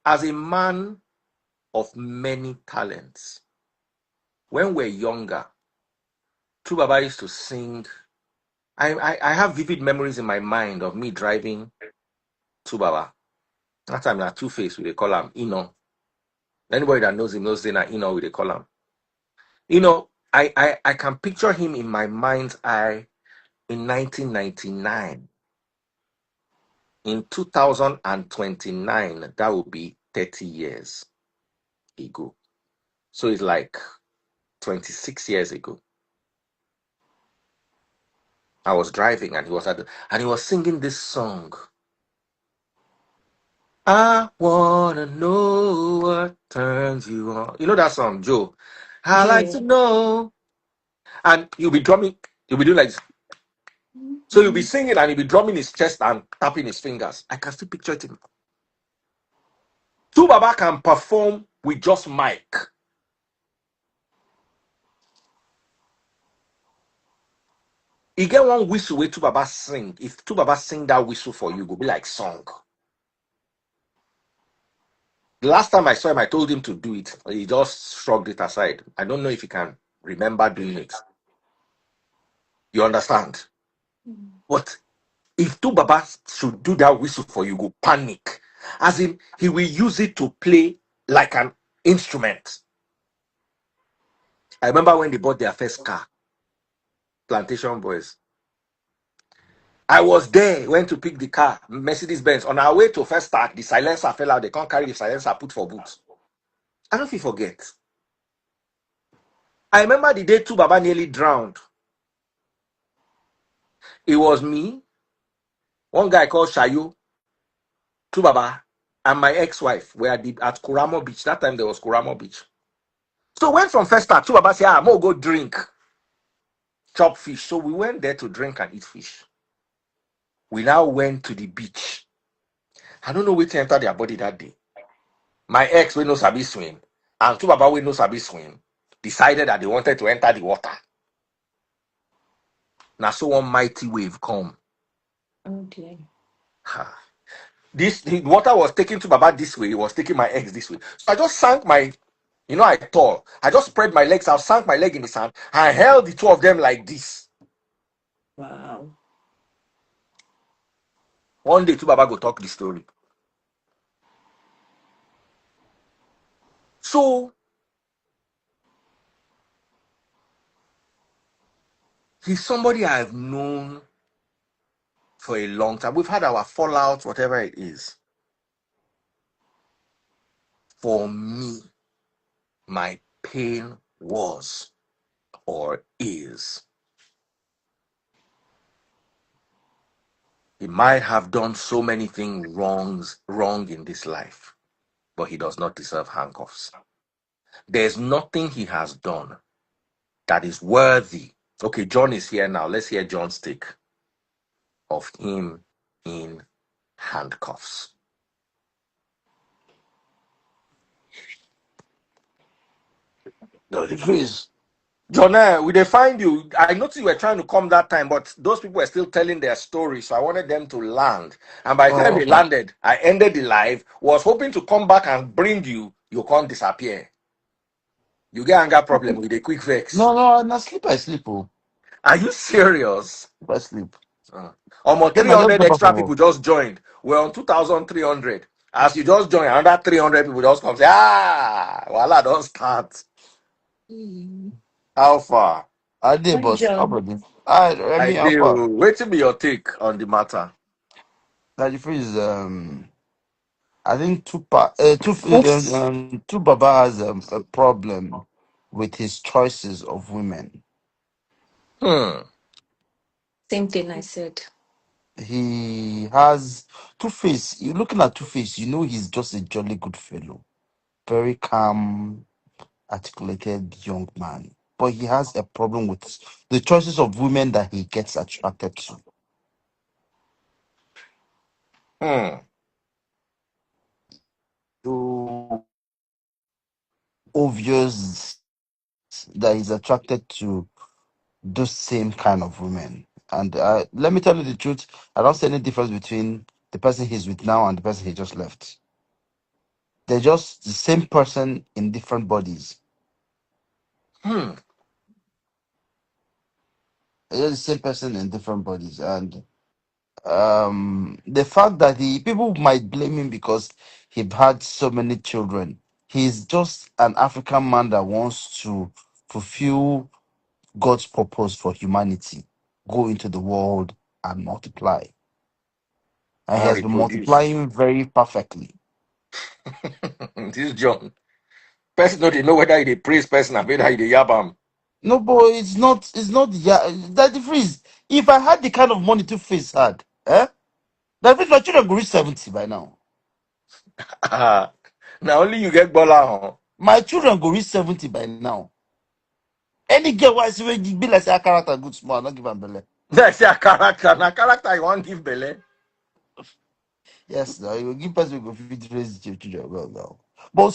as a man of many talents, when we're younger, 2Baba used to sing. I have vivid memories in my mind of me driving 2Baba. That time, na Two-Face, we they call him Anybody that knows him knows they na we they call him. I can picture him in my mind's eye in 1999. In 2029, that would be 30 years ago. So it's like 26 years ago. I was driving and he was singing this song. I wanna know what turns you on. You know that song, Joe? I like Yeah. to know. And you'll be drumming, you'll be doing like this. So you'll be singing and he'll be drumming his chest and tapping his fingers. I can still picture it. 2Baba can perform with just mic. You get one whistle where 2Baba sing. If 2Baba sing that whistle for you, it will be like song. The last time I saw him, I told him to do it. He just shrugged it aside. I don't know if he can remember doing it. You understand? But if 2Baba should do that whistle for you, go panic. As in, he will use it to play like an instrument. I remember when they bought their first car, Plantation Boys. I was there, went to pick the car, Mercedes Benz. On our way to first start, the silencer fell out. They can't carry the silencer, put for boot. I don't know if you forget. I remember the day 2Baba nearly drowned. It was me, one guy called Shayo, 2Baba, and my ex-wife were at Kuramo Beach. That time there was Kuramo Beach. So when from first start, 2Baba said, I'm going to go drink, chop fish. So we went there to drink and eat fish. We now went to the beach. I don't know which entered their body that day. My ex, we know Sabi swim, and 2Baba, we know Sabi swim. decided that they wanted to enter the water. Now, so one mighty wave come. Okay. Ha. The water was taking 2Baba this way, it was taking my eggs this way. So I just sank my, I tall. I just spread my legs out, sank my leg in the sand, and held the two of them like this. Wow. One day, 2Baba go talk the story. So he's somebody I've known for a long time. We've had our fallouts, whatever it is. For me, my pain was or is. He might have done so many things wrong in this life, but he does not deserve handcuffs. There's nothing he has done that is worthy. Okay, John is here now. Let's hear John's take of him in handcuffs. No, the freeze. John, we they find you. I noticed you were trying to come that time, but those people were still telling their story, so I wanted them to land. And by the time Oh, they okay. landed, I ended the live. Was hoping to come back and bring you. You can't disappear. You get anger problem with a quick fix. No, no, no, sleep, I sleep. Oh, Are you serious? sleep, I sleep. Almost Then I just 300 got back extra from people work. just joined. We're on 2,300. As you just join, another 300 people just come say, voila, don't start. Mm. How far? I did, Hi, boss. How John. about you? I I mean, how far? do. Wait till be your take on the matter. Now the freeze. I think Oops. Two Baba has a problem with his choices of women. Hmm. Same thing I said. He has Two Face. You looking at Two Face, you know he's just a jolly good fellow, very calm, articulated young man. But he has a problem with the choices of women that he gets attracted to. Hmm. So obvious that he's attracted to those same kind of women. And let me tell you the truth, I don't see any difference between the person he's with now and the person he just left. They're just the same person in different bodies. Hmm. They're the same person in different bodies. And the fact that the people might blame him because he had so many children. He's just an African man that wants to fulfill God's purpose for humanity. Go into the world and multiply. And he And has been reproduce. multiplying very perfectly. This John. Person don't know whether he praise person or whether he yab am. No, but it's not, yeah, that the freeze. If I had the kind of money to face had, that means my children go reach 70 by now. Now only you get bola, huh? My children go reach 70 by now. Any girl why say be like say her character good small, I not give am belle. That's your character. Now character you want give belle. Yes, now you go give person who go fit raise your children well now. But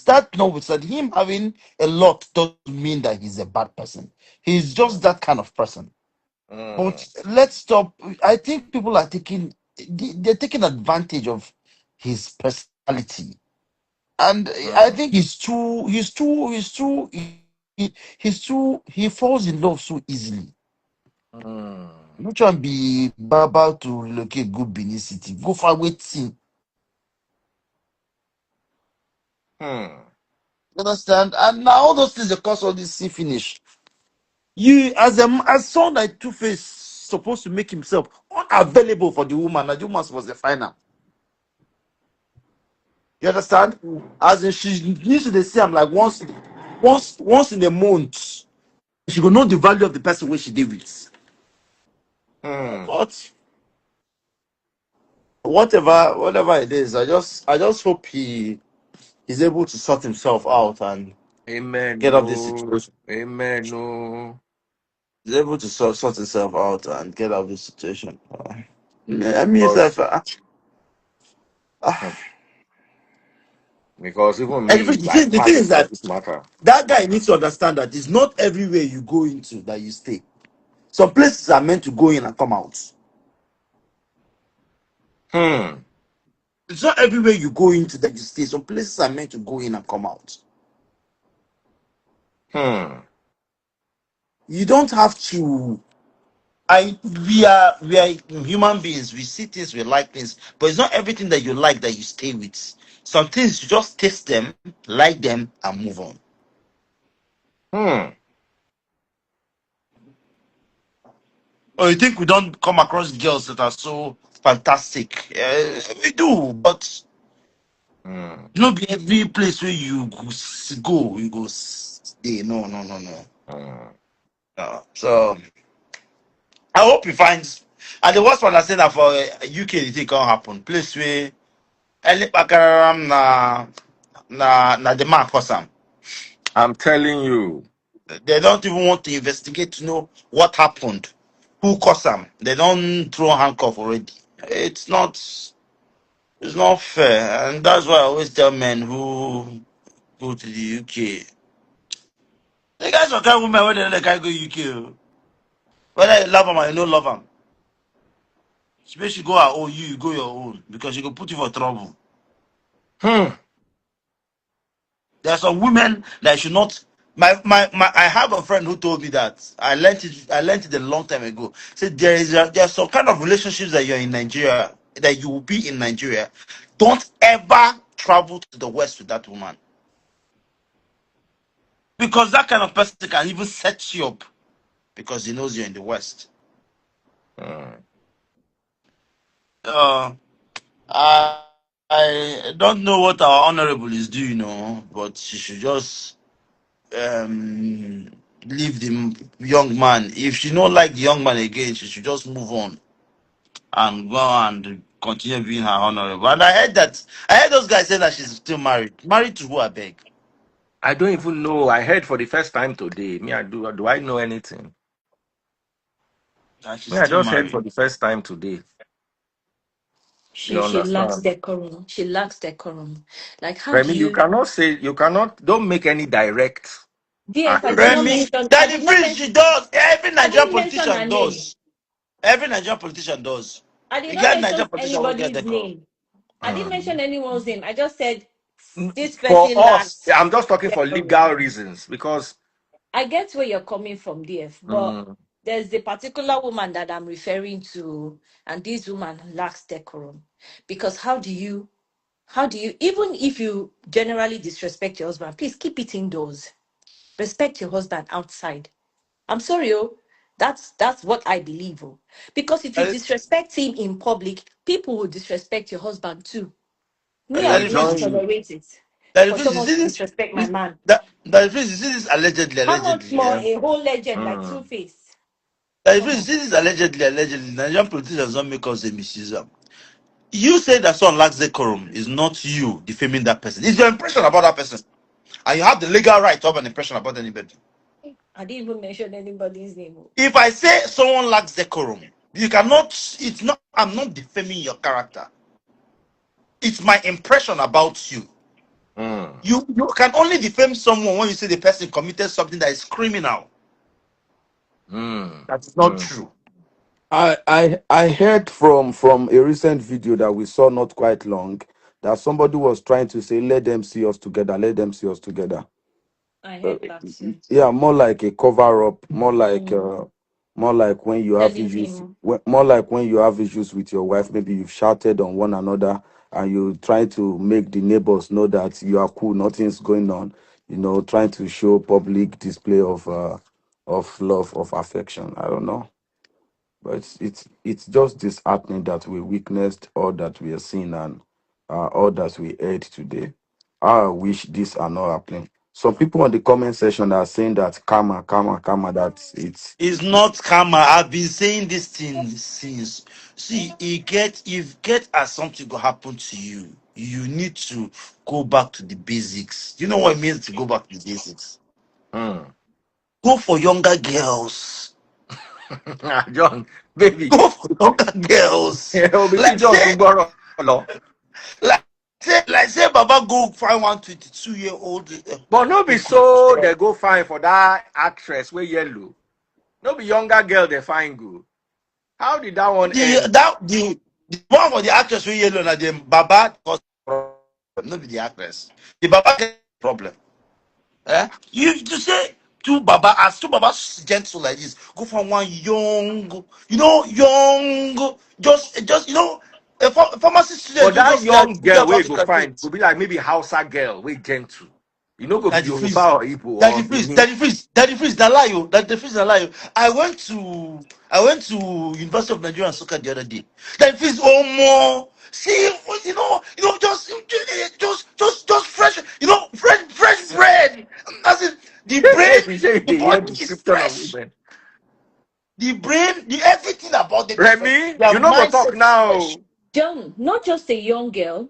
that notwithstanding, him having a lot doesn't mean that he's a bad person. He's just that kind of person. Hmm. But let's stop. I think people are they're taking advantage of his personality, and I Hmm. think he falls in love so easily. Hmm. No try and be baba to relocate go Benin City, go far waiting. Hmm. You understand? And now all those things they cause all this see finish. You as someone like Two Face supposed to make himself unavailable for the woman, and the woman was the final. You understand? As in she needs to dey see am like once in a month. She go know the value of the person where she did with. Hmm. But whatever it is, I just hope he is able to sort himself out and Amen. get out of this No. situation. Amen. No. He's able to sort himself out and get out of this situation. I mean, it's Because like, hmm, Because even And me, I the thing passed is it for that this matter. that guy needs to understand that it's not everywhere you go into that you stay. Some places are meant to go in and come out. Hmm. It's not everywhere you go into that you stay. Some places are meant to go in and come out. Hmm. You don't have to. We are human beings. We see things, we like things, but it's not everything that you like that you stay with. Some things you just taste them, like them, and move on. Hmm. Or you think we don't come across girls that are so fantastic? We do, but Hmm. you know, be every place where you go, you go stay. No, no, no, no. Hmm. No. So I hope he finds. And the worst one I said that for UK, the thing can't happen. Place where any bakaram na the man for some. I'm telling you. They don't even want to investigate to know what happened, who caused them. They don't throw handcuff already. It's not. It's not fair, and that's why I always tell men who go to the UK. The guys are kind women when they can't go UK. Whether you love them or you don't love them, especially go her own, you go your own because she can put you for trouble. Hmm. There are some women that should not. I have a friend who told me that I learned it a long time ago. Said there are some kind of relationships that you're in Nigeria that you will be in Nigeria. Don't ever travel to the west with that woman because that kind of person can even set you up because he knows you're in the west. Hmm. Uh, I I don't know what our honorable is doing, but she should just um leave the young man. If she don't like the young man again, she should just move on and go and continue being her honorable. And I heard those guys saying that she's still married. Married to who, I beg? I don't even know. I heard for the first time today. Me, I do. Do I know anything? That she's Me, I still just heard married. for the first time today. You She lacks understand? decorum. She lacks decorum. Like how do Remy, you you cannot say, you cannot, don't make any direct DF, I did not accusation. Remy, mention that the prince she does. Every I Nigerian didn't mention her politician name. does. Every Nigerian politician does. I did You not get mention Nigerian politician will get anybody's decorum. name. I didn't mention Mm. anyone's name. I just said this For person us, lacks I'm just talking for decorum. legal reasons because I get where you're coming from, DF, but mm, there's a particular woman that I'm referring to, and this woman lacks decorum. Because how do you, even if you generally disrespect your husband, please keep it indoors. Respect your husband outside. I'm sorry, oh. That's what I believe, oh. Because if you Uh, disrespect him in public, people will disrespect your husband too. Me, I they that the would never prince, join. tolerate it that the for prince, you someone see to this, disrespect my man. that the prince, you see this How much allegedly, more yeah. a whole legend like Two Mm, Face? That the Come prince, on. you see this allegedly. Nigerian politicians don't make us a misuse them. You say that someone lacks decorum is not you defaming that person. It's your impression about that person, and you have the legal right to have an impression about anybody. I didn't even mention anybody's name. Oh. If I say someone lacks decorum, you cannot. It's not. I'm not defaming your character. It's my impression about you. mm, You can only defame someone when you say the person committed something that is criminal. mm, That is not mm. true. I heard from a recent video that we saw not quite long that somebody was trying to say, let them see us together, let them see us together. I uh, heard that too. yeah, more like a cover up, Mm. more like when you have Telling issues, him more like when you have issues with your wife. Maybe you've shouted on one another, and you try to make the neighbors know that you are cool, nothing's going on. Trying to show public display of love, of affection. I don't know, but it's just disheartening that we witnessed all that we are seeing and all that we heard today. I wish this are not happening. Some people on the comment section are saying that karma, karma, karma. That it's not karma. I've been saying this thing since. See, if get as something go happen to you, you need to go back to the basics. You know what it means to go back to the basics. Mm. Go for younger girls. John, baby. Go for younger girls. Obi Like John say, Tugboro. like say say Baba go find 122-year-old. But no be so they go fine for that actress with yellow. No be younger girl they find good. How did that one end? The one for the actress we yellow na the Baba cause problem, no be the actress. The Baba get problem. Eh? You to say two Baba gentle like this, go for one young, just a pharmacy student But who that just got young who girl just where about you to go find graduate. could be like maybe Hausa girl, we gentle. You know, go be Daddy Yoruba freeze, or Igbo or Benin. Daddy freeze, na lie yo, Daddy freeze na lie yo. I went to University of Nigeria and Soccer the other day. Daddy freeze, oh more. See, just fresh, fresh bread. As in, the brain, You say the they hear body is description of fresh. women. The brain, everything about them is fresh. Remy, Their you know go talk mindset is fresh. now. John, not just a young girl,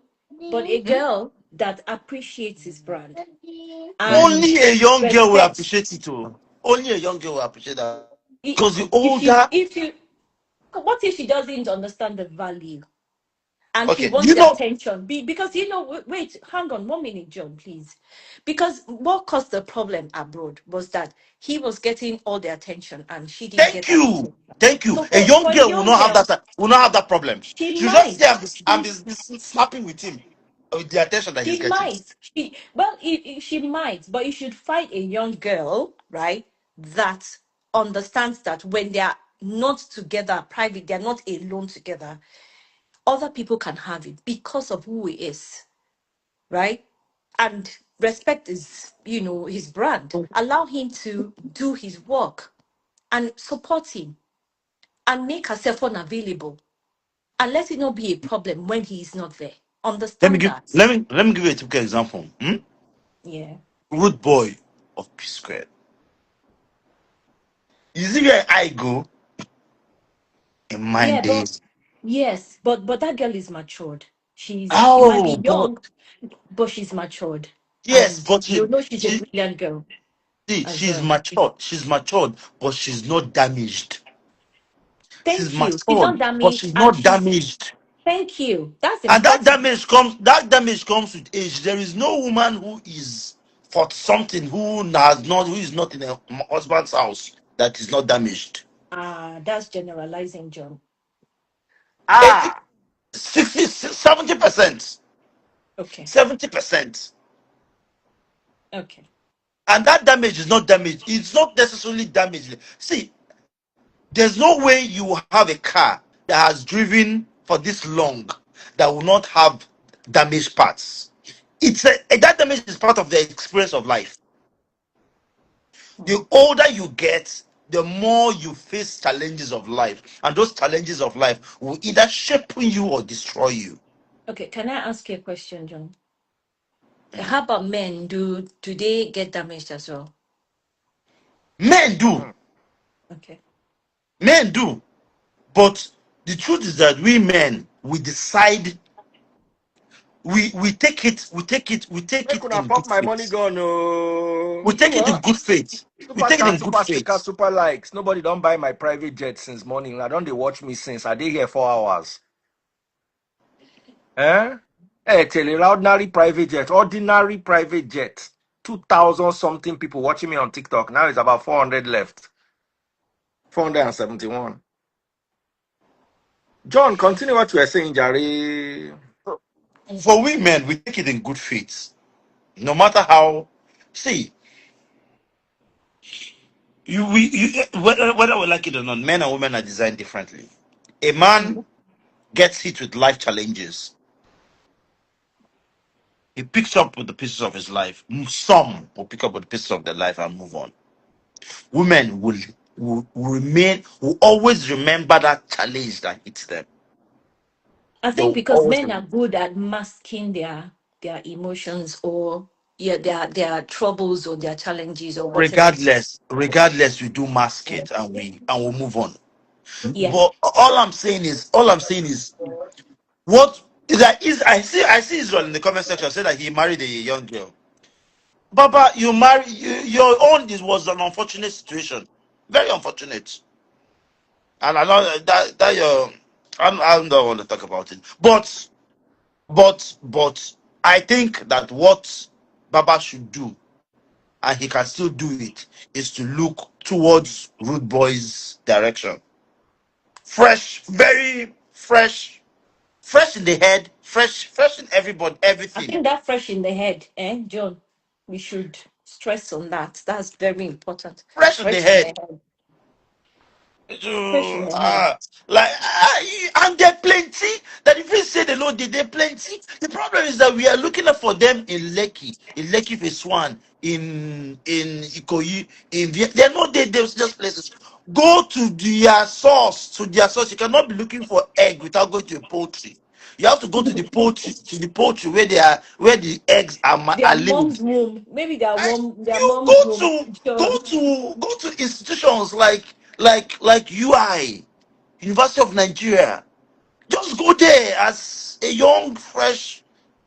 but a girl that appreciates his brand and Only a young girl will respects. appreciate it. Oh. Only a young girl will appreciate that. i- Because the older, if you, what if she doesn't understand the value and she okay, wants the attention? Because wait, hang on 1 minute, John, please. Because what caused the problem abroad was that he was getting all the attention and she didn't get thank that you, attention. thank you. So A for young a girl will young not have girl, that problem. she She'll just might. stay and be snapping with him with the attention that he's She getting. might. She might, but you should find a young girl, right, that understands that when they are not together, private, they're not alone together, other people can have it because of who he is, right? And respect is, his brand. Allow him to do his work and support him and make herself unavailable and let it not be a problem when he is not there. Let me Understand give that. let me give you a typical example. Yeah. Root boy of P Square. You see where I go in my Yeah, but days. yes, but that girl is matured. She might Oh, be but young, but she's matured, yes, and but she's a she brilliant girl as she's well. matured. She's matured, but she's not damaged. She's Thank you. She's matured, not but damaged, she's and not she's damaged. thank you. That's And important. that damage comes with age. There is no woman who is for something who is not in a husband's house that is not damaged. That's generalizing, John. Eh, Ah, 60, 70%. Okay, 70%. okay. And that damage is not damage. It's not necessarily damage. See, there's no way you will have a car that has driven for this long that will not have damaged parts. That damage is part of the experience of life. Hmm. The older you get, the more you face challenges of life, and those challenges of life will either shape you or destroy you. Okay, can I ask you a question, John? How about men? Do they get damaged as well? Men do, Okay. men do, but the truth is that we men we decide we take make it una in good pop my money faith. gun. Oh, We you take it in what? good faith. We Super take it chat, in good super sticker, faith. super likes. Nobody don't buy my private jet since morning. I don't they watch me since. I did here 4 hours. Eh? Eh, tell you, ordinary private jet. 2,000 something people watching me on TikTok. Now it's about 400 left. 471. John, continue what you were saying, Jerry. For women, we take it in good faith. No matter how, see, whether we like it or not, men and women are designed differently. A man gets hit with life challenges. He picks up with the pieces of his life. Some will pick up with the pieces of their life and move on. Women will always remember that challenge that hits them. I They think will because always men are remember. good at masking their emotions or yeah their troubles or their challenges or whatever it is. Regardless, we do mask it and we move on. Yeah. But all I'm saying is what that is. I see Israel in the comment section say that he married a young girl. Baba, your own was an unfortunate situation, very unfortunate. And I know that I don't want to talk about it. But I think that what Baba should do, and he can still do it, is to look towards Rude Boy's direction. Fresh, very fresh, fresh in the head, fresh in everybody, I everything. think that fresh in the head, John. We should stress on that. That's very important. Fresh in the Fresh in the head. head. Fresh in So, the head. like, and there plenty that if we say the Lord did there plenty. The problem is that we are looking for them in Lekki Phase One, in Ikoyi, they're not there. There's just places. Go to their source. To their source. You cannot be looking for egg without going to a poultry. You have to go to the poultry where they are, where the eggs are Their laid. mom's womb. Maybe their And mom their you mom's womb. John. go to institutions like UI, University of Nigeria. Just go there as a young, fresh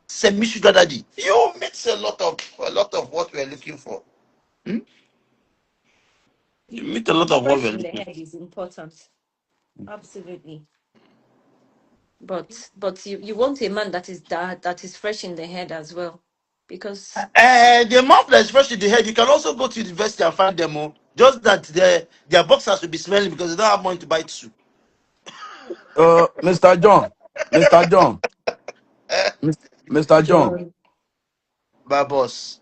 semi-sugar daddy. You meet a lot of what we're looking for. Hmm? You meet a lot of what Fresh we're in the looking head for. is important. Absolutely. But you want a man that is fresh in the head as well. Because The amount that's fresh in the head, you can also go to university and find them all. Just that their boxers will be smelling because they don't have money to buy soup. Mr. John, Mr. John, Mr. John. John. My boss.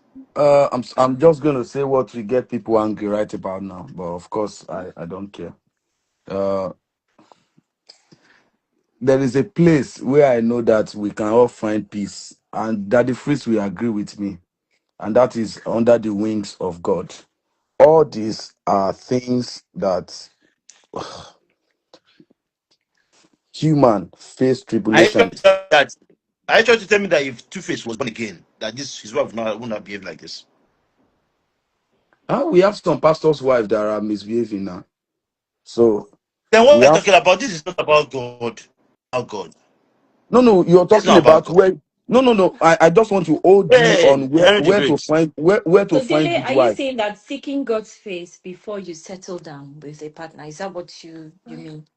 I'm just gonna say what we get people angry right about now, but of course I don't care. Uh, there is a place where I know that we can all find peace, and that the Freeze will agree with me, and that is under the wings of God. All these are things that human face I you trying tribulation. to tell me that I trying to tell me that if Two Face was born again, that this his wife would not behave like this. We have some pastors' wives that are misbehaving now. So Then what we are you have talking about? This is not about God. About God. no. You're This is talking not about about God. where. No. I just want to hold you Hey, on Henry the where to Great. find where to So find Dele, good are you wife. saying that seeking God's face before you settle down with a partner? Is that what you mean?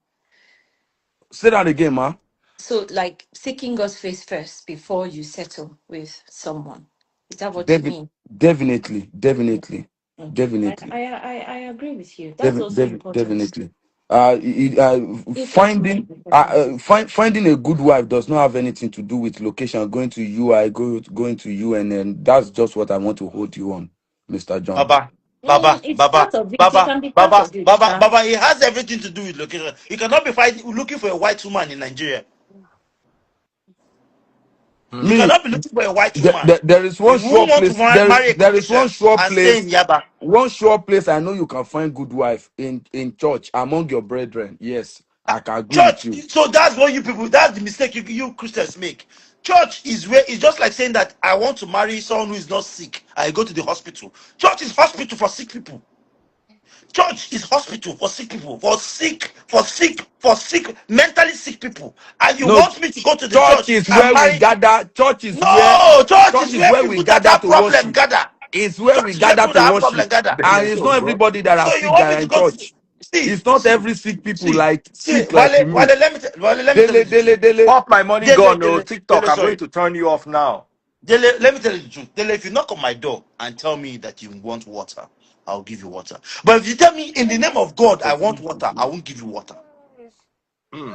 Say that again, ma. So like seeking God's face first before you settle with someone. Is that what you Devi- mean? definitely, Okay. definitely, I agree with you. That's also important. definitely. If it will be important. Finding a good wife does not have anything to do with location. Going to UI, going to UNN. That's just what I want to hold you on, Mr. John. Baba, Baba, It's Baba, part of it. It Baba, can be part Baba, of it, Baba, Sha. Baba. It has everything to do with location. You cannot be looking for a white woman in Nigeria. You Me, cannot be looking for a white woman. there is one You won't sure want to place. marry a There is one Caucasian sure and stay in place. Yaba. One sure place I know you can find good wife in church among your brethren. Yes, I can agree with Church, you. so that's what you people, that's the mistake you Christians make. Church is where it's just like saying that I want to marry someone who is not sick. I go to the hospital. Church is hospital for sick people. Church is hospital for sick people, for sick, mentally sick people. And you No, want me to go to the church church is and where we marry? gather. No, Church is where where we people that gather have to problem worship. gather. It's where we Church is where gather people to that have problem worship. gather. And Benedict it's not Ogbon. everybody that are So you sick want that me are to in go to church. see, It's not every sick people like sick like Wale, you. Let me tell you the truth. Dele. Pop my money Dele, gone, no Dele, TikTok. Dele, I'm going sorry. to turn you off now. Dele, let me tell you the truth. Dele, if you knock on my door and tell me that you want water, I'll give you water. But if you tell me in the name of God I want water, I won't give you water. Hmm.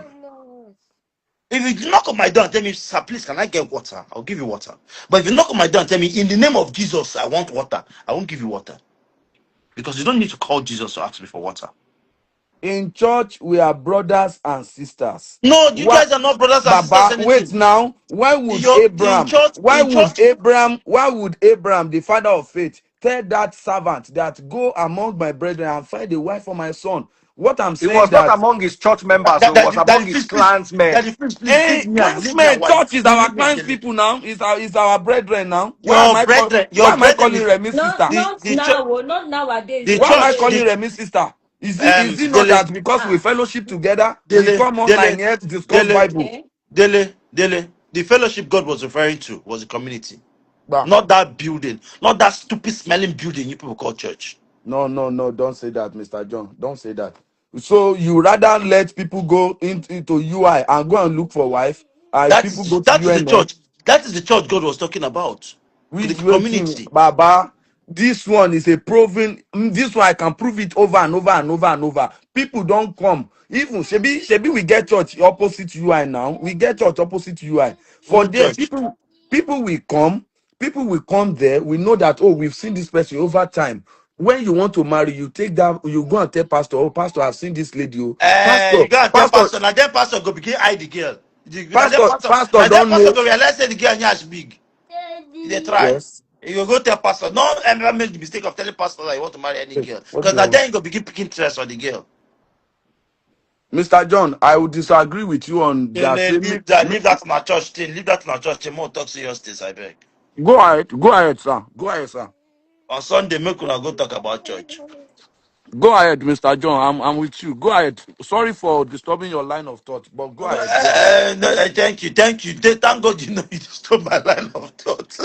If you knock on my door and tell me, sir, please, can I get water? I'll give you water. But if you knock on my door and tell me, in the name of Jesus, I want water, I won't give you water. Because you don't need to call Jesus to ask me for water. In church, we are brothers and sisters. No, you What, guys are not brothers and sisters Baba? Wait anything. now. Why would You're Abraham? in church, Why would Abraham, the father of faith, tell that servant that go among my brethren and find a wife for my son? What I'm It saying was not that among his church members, so it was among his clansmen. please leave me and clansmen, wife. church is our Leave me and clans Dele. people now. Is our brethren now. Your Why am I brethren calling is Remy Not sister? not the church, now, oh, not nowadays. the Why am I church, Oh. calling the Remy sister? Is it not Dele, that because we Ah, fellowship together, we Dele, come online Dele, here to discuss Dele, Bible? okay. Dele. The fellowship God was referring to was a community, Bah. not that building, not that stupid smelling building you people call church. No, don't say that, Mr. John. Don't say that. So you rather let people go into UI and go and look for wife, That people is go to that is the UNN. church. That is the church God was talking about. The Which waiting, community. Baba. This one is a proven. This one I can prove it over and over and over and over. People don't come. Even Shebi we get church opposite UI now. We get church opposite UI. For Which there, church? people will come. People will come there. We know that, oh, we've seen this person over time. When you want to marry, you take that. You go and tell pastor. Oh, pastor, I've seen this lady. Oh, You go and tell pastor, pastor, now then pastor go begin hide the girl. pastor Now then don't pastor know. go realize say the girl nyash big. They try. Yes. You go tell pastor. No ever make the mistake of telling pastor that you want to marry any Hey, girl. what Because do you now want? then you go begin picking interest on the girl. Mr. John, I would disagree with you on that. Then leave that in our church thing. Leave that in our church thing. More talk serious things, I beg. Go ahead, sir. Go ahead, sir. On Sunday, make una go talk about church. Go ahead, Mr. John. I'm with you. Go ahead. Sorry for disturbing your line of thought, but go ahead. Go ahead. No, thank you, thank you. Thank God you know you stole my line of thought.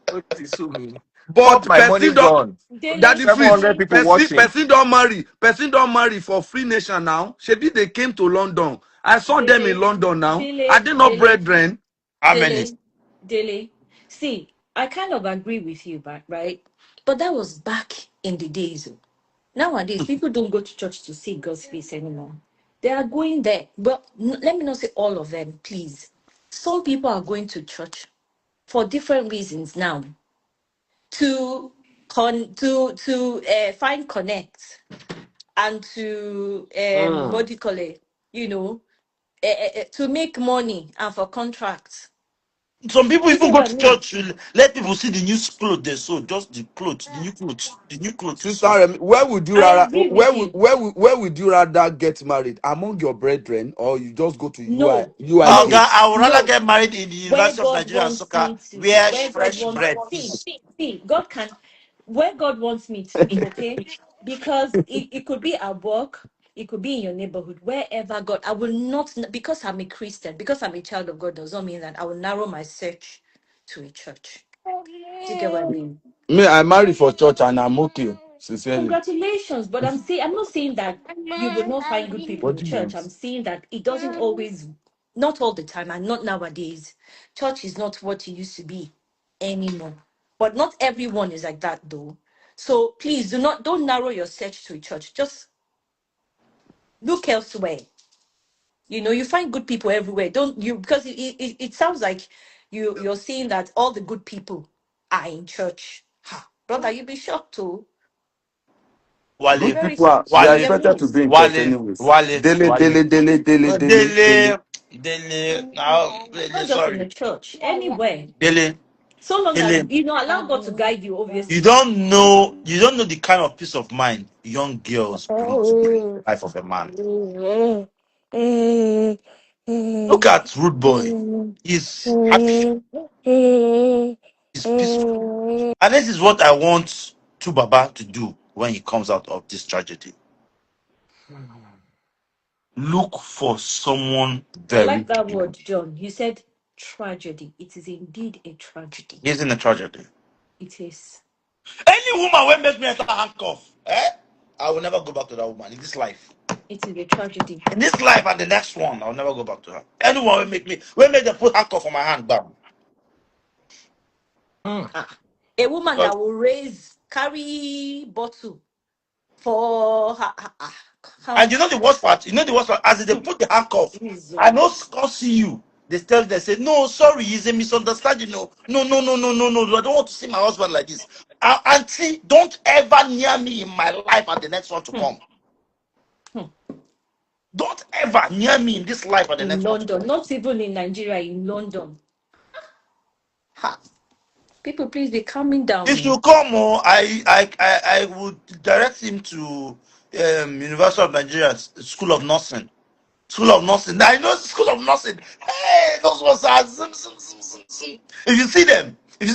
What is so me? Chop But my money person don't, gone. Daddy Dele, 700 Freeze, Dele, people watching. person don't marry for Free Nation now. Shebi they came to London. I saw them in Dele, London now. Are Dele, they not Dele, brethren? How many? Dele, Dele. See, I kind of agree with you, but right? But that was back in the days. Oh. Nowadays, people don't go to church to see God's face anymore. They are going there. Well, let me not say all of them, please. Some people are going to church for different reasons now to find connect and to what Mm. do you call it? You know, to make money and for contracts. Some people You even get go what I to mean? church to let people see the new clothes they sew. Just the clothes, the new clothes, the new clothes is Sister so. Remi, where would you I rather agree with you. where would you rather get married? Among your brethren, or you just go to No, Oh UIK? no, God, I would rather no. get married in the Where University of God Nigeria and wants Soccer, me to, where where God fresh wants, bread see, is. see, God can, where God wants me to, okay? Because it could be at work, it could be in your neighborhood, wherever God, I will not, because I'm a Christian, because I'm a child of God, does not mean that I will narrow my search to a church. Do you get what I mean? Me, I marry for church and I'm okay. Sincerely. Congratulations, but I'm not saying that you will not find good people What in do you church. want? I'm saying that it doesn't always, not all the time, and not nowadays. Church is not what it used to be anymore. But not everyone is like that though. So please don't narrow your search to a church. Just look elsewhere. You know, you find good people everywhere. Don't you because it sounds like you're saying that all the good people are in church. Ha, brother, you'll be shocked too. You'll be Wale, Good very people are shocked. they are You'll be Wale, expected to amazed. be in church Wale, anyways. Wale, Daily, Wale. daily, daily, daily, daily, daily. Dele, now, Not just in sorry. the church, anywhere. Dele, So long as Dele. allow God to guide you, You obviously. don't know, you don't know the kind of peace of mind young girls bring to the life of a man. Look at Rude Boy. He's happy. He's peaceful. And this is what I want 2Baba to do when he comes out of this tragedy. Look for someone I very like that good. word, John. You said tragedy. It is indeed a tragedy. He's in a tragedy. It is. Any woman will make me enter handcuff. I will never go back to that woman in this life. It is a tragedy. In this life and the next one, I'll never go back to her. Anyone will make them put handcuff on my hand, bam. Mm. Ah, a woman Because that will carry bottle for her. and Come, you know the worst part. You know the worst part. As they put the handcuff, I Jesus. know can't see you. They say, no, sorry, it's a misunderstanding. No, no, no, no, no, no, no. I don't want to see my husband like this. Auntie, don't ever near me in my life and the next one to Hmm, come. hmm. Don't ever near me in this life and the In next one to London, come. not even in Nigeria, in London. Ha. People, please be calming down. If Oh. you come, I would direct him to University of Nigeria School of Nursing. School of Nursing. I know School of Nursing. Hey, those ones are zoom, zoom, zoom, zoom, zoom. If you see them, you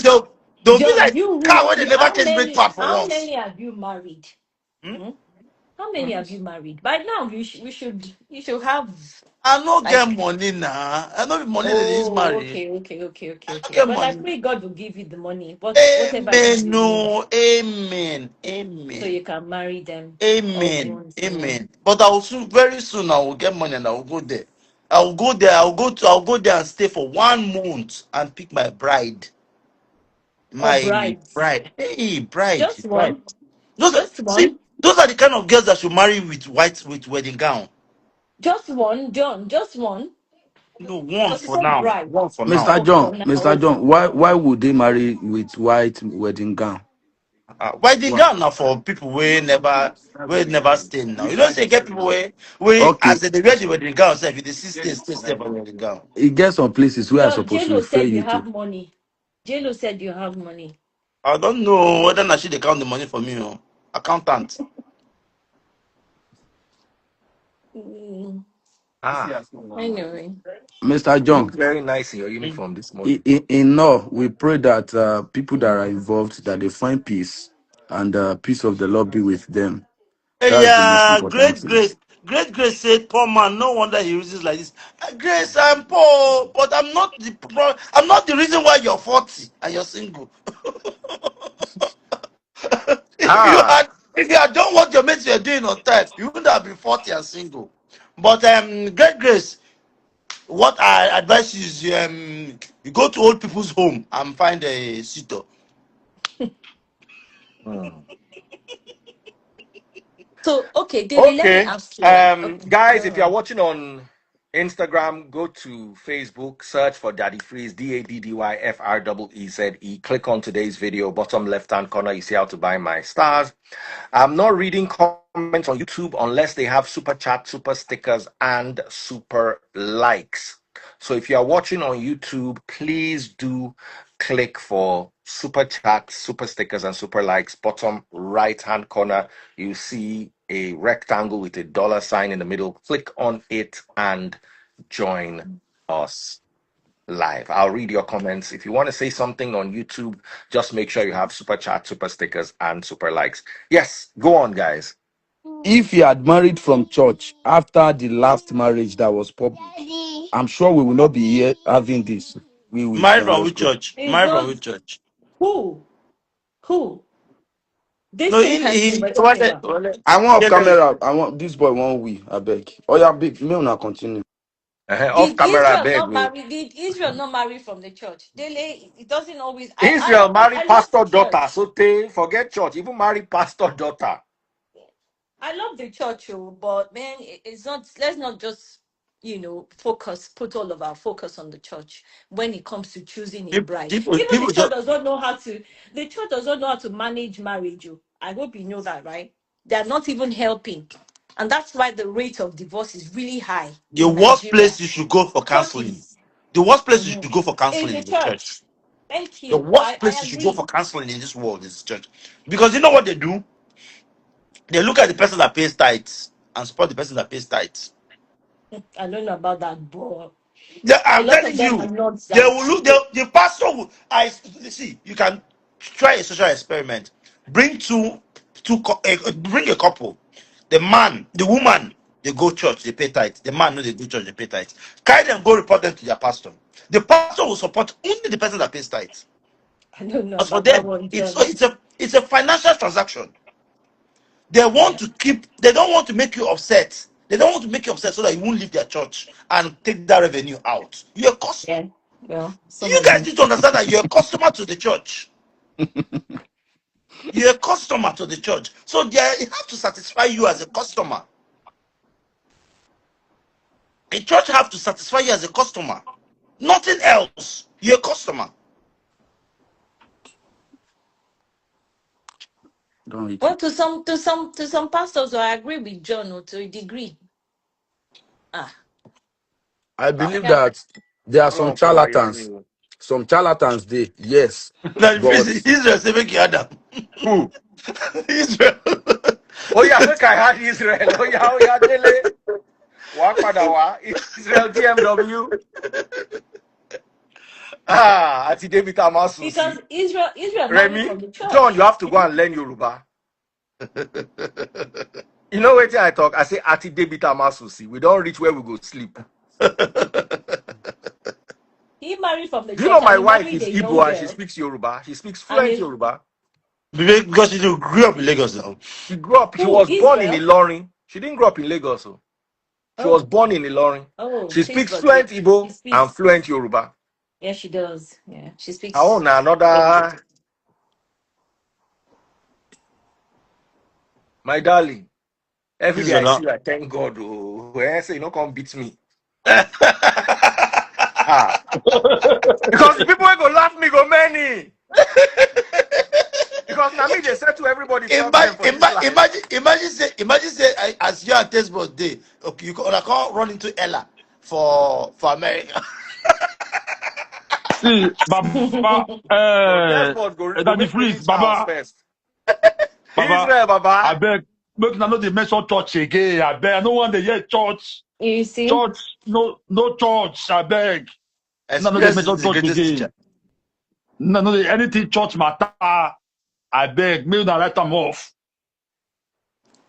John, they'll be John, like car where they never how change brake many, pad for how once. many have you married? Hmm? Hmm? How many have you married? By now, you should have I no like. get money now. I know the money they use Oh, marry. okay, okay, okay, okay, I no okay. get Well, I money. pray God will give you the money, whatever it is Amen. you need, No. Amen. so Amen. you can marry them all Amen. once. Amen. But I will soon, very soon, I will get money and I will go there. I'll go there. I'll go there and stay for 1 month and pick my bride. Or My brides. bride. Hey, bride. Just Bride. one. Those are, Just see, one. those are the kind of girls that should marry with with wedding gown. Just one, John. Just one. No, one Because you for said now. bride. One for now. Mr. Oh, for John, now. Mr. Okay. John, why would they marry with white wedding gown? Wedding Why? gown now for people we never stay now. You don't say get people where Okay, as they wear the wedding gown, say if they stay for wedding gown. it gets some places where I John, supposed to JLo refer said you you have to. money. JLo said you have money. I don't know whether or she they count the money for me. Oh. Accountant. Mm, Ah, anyway. Mr. you look John, very nice in your Mm. uniform this morning. in all, we pray that people that are involved, that they find peace and peace of the Lord be with them. That's the most Yeah, important great thing. grace. Great grace said, "Poor man, no wonder he uses like this." Grace, I'm poor, but I'm not the reason why you're 40 and you're single. Ah, If you had done what your mates were doing on time, you wouldn't have been 40 and single. But great grace, what I advise you is you go to old people's home and find a suitor. hmm. So, okay, Daily, let me Okay. ask you, right? Okay, Guys, if go you're on. watching on Instagram, go to Facebook, search for Daddy Freeze, DADDYFREEZE. Click on today's video, bottom left hand corner. You see how to buy my stars. I'm not reading comments on YouTube unless they have super chat, super stickers, and super likes. So if you are watching on YouTube, please do click for super chat, super stickers, and super likes. Bottom right hand corner, you see a rectangle with a dollar sign in the middle. Click on it and join us live. I'll read your comments. If you want to say something on YouTube, just make sure you have super chat, super stickers, and super likes. Yes, go on, guys. If he had married from church after the last marriage that was public, I'm sure we will not be here having this. We will. Married Then from let's which go. church? It's Married from not which church? who? Who? This No, same person he we're talking about. I want off Tell camera. I want this boy. One we. I beg. Oh yeah, big. May una continue. Off Did camera, Israel beg. not Go. marry? Did Israel not marry from the church? Dele, it doesn't always. Israel I married love the pastor daughter. church. So they forget church. Even married pastor daughter. I love the church, oh, but man, it's not. Let's not just focus. Put all of our focus on the church when it comes to choosing a bride. Even the people church just does not know how to. The church does not know how to manage marriage. Oh. I hope you know that, right? They are not even helping, and that's why the rate of divorce is really high the in worst Nigeria. place you should go for counseling. Churches. The worst place you Mhm. should go for Is counseling the is the church. church. Thank The you. worst I place you should go agree. for counseling in this world is church. Because you know what they do? They look at the person that pays tithes and support the person that pays tithes. I don't know about that, but a I'm lot of telling them are you, not they that. will look. The pastor will. See. You can try a social experiment. Bring bring a couple. The man, the woman, they go church, they pay tithe. The man, no, they go church, they pay tithe. Carry them, go report them to their pastor. The pastor will support only the person that pays tithe. I don't know As for about that them, one, it's John. it's a financial transaction. They want Yeah, to keep. They don't want to make you upset. They don't want to make you upset so that you won't leave their church and take that revenue out. yeah. Well, some You of guys them. need to understand that you're a customer to the church. You're a customer to the church. So they have to satisfy you as a customer. A church have to satisfy you as a customer. Nothing else. You're a customer. Don't eat Well, it. to some pastors, I agree with John to a degree. Ah, I Ah. believe yeah. that there are some Ọlọ́run kó máa yọ mí charlatans. o. Some charlatans, they yes, Now, but Israel say make you Adam. Who? Israel. Oh yeah, make I had Israel. Oh yeah, Dele. Wa padà wá. Israel DMW. Ah, àti David Because Amasusi. Israel married Remy, from the John, church. you have to go and learn Yoruba. You know what I talk? I say Ati David Amasusi. We don't reach where we go sleep. He married from the Do you church, know and my he wife married is a young Igbo and she girl, speaks Yoruba? She speaks and fluent is Yoruba. Because you grew up in Lagos now. She grew up, she who was born in Israel. Ilorin. She didn't grow up in Lagos. Oh. She was Oh, born in Ilorin. oh, She please speaks forgive. fluent She Igbo and speaks. fluent Yoruba. Yeah, she does. Yeah, she Her own speaks na very good. another, my darling. Every day I Israel, see you, I thank God. Oh, when I say you don't come beat me. no? Ah. Because the people will go laugh me go many. Because now me they settle everybody problem Imagine, for this life. imagine say, as you and Tesbot day, okay, I can't run into Ella for America. See, Baba, No, Tezbot go Daddy make me Freeze, reach house Baba, first. Baba, Israel, I Baba. beg, make una no dey mention church again. I beg, I no want to hear church. You see? Church, no church. I beg. No dey Experience is mention the church greatest again. teacher. No dey anything church matter. I beg, make una write am off.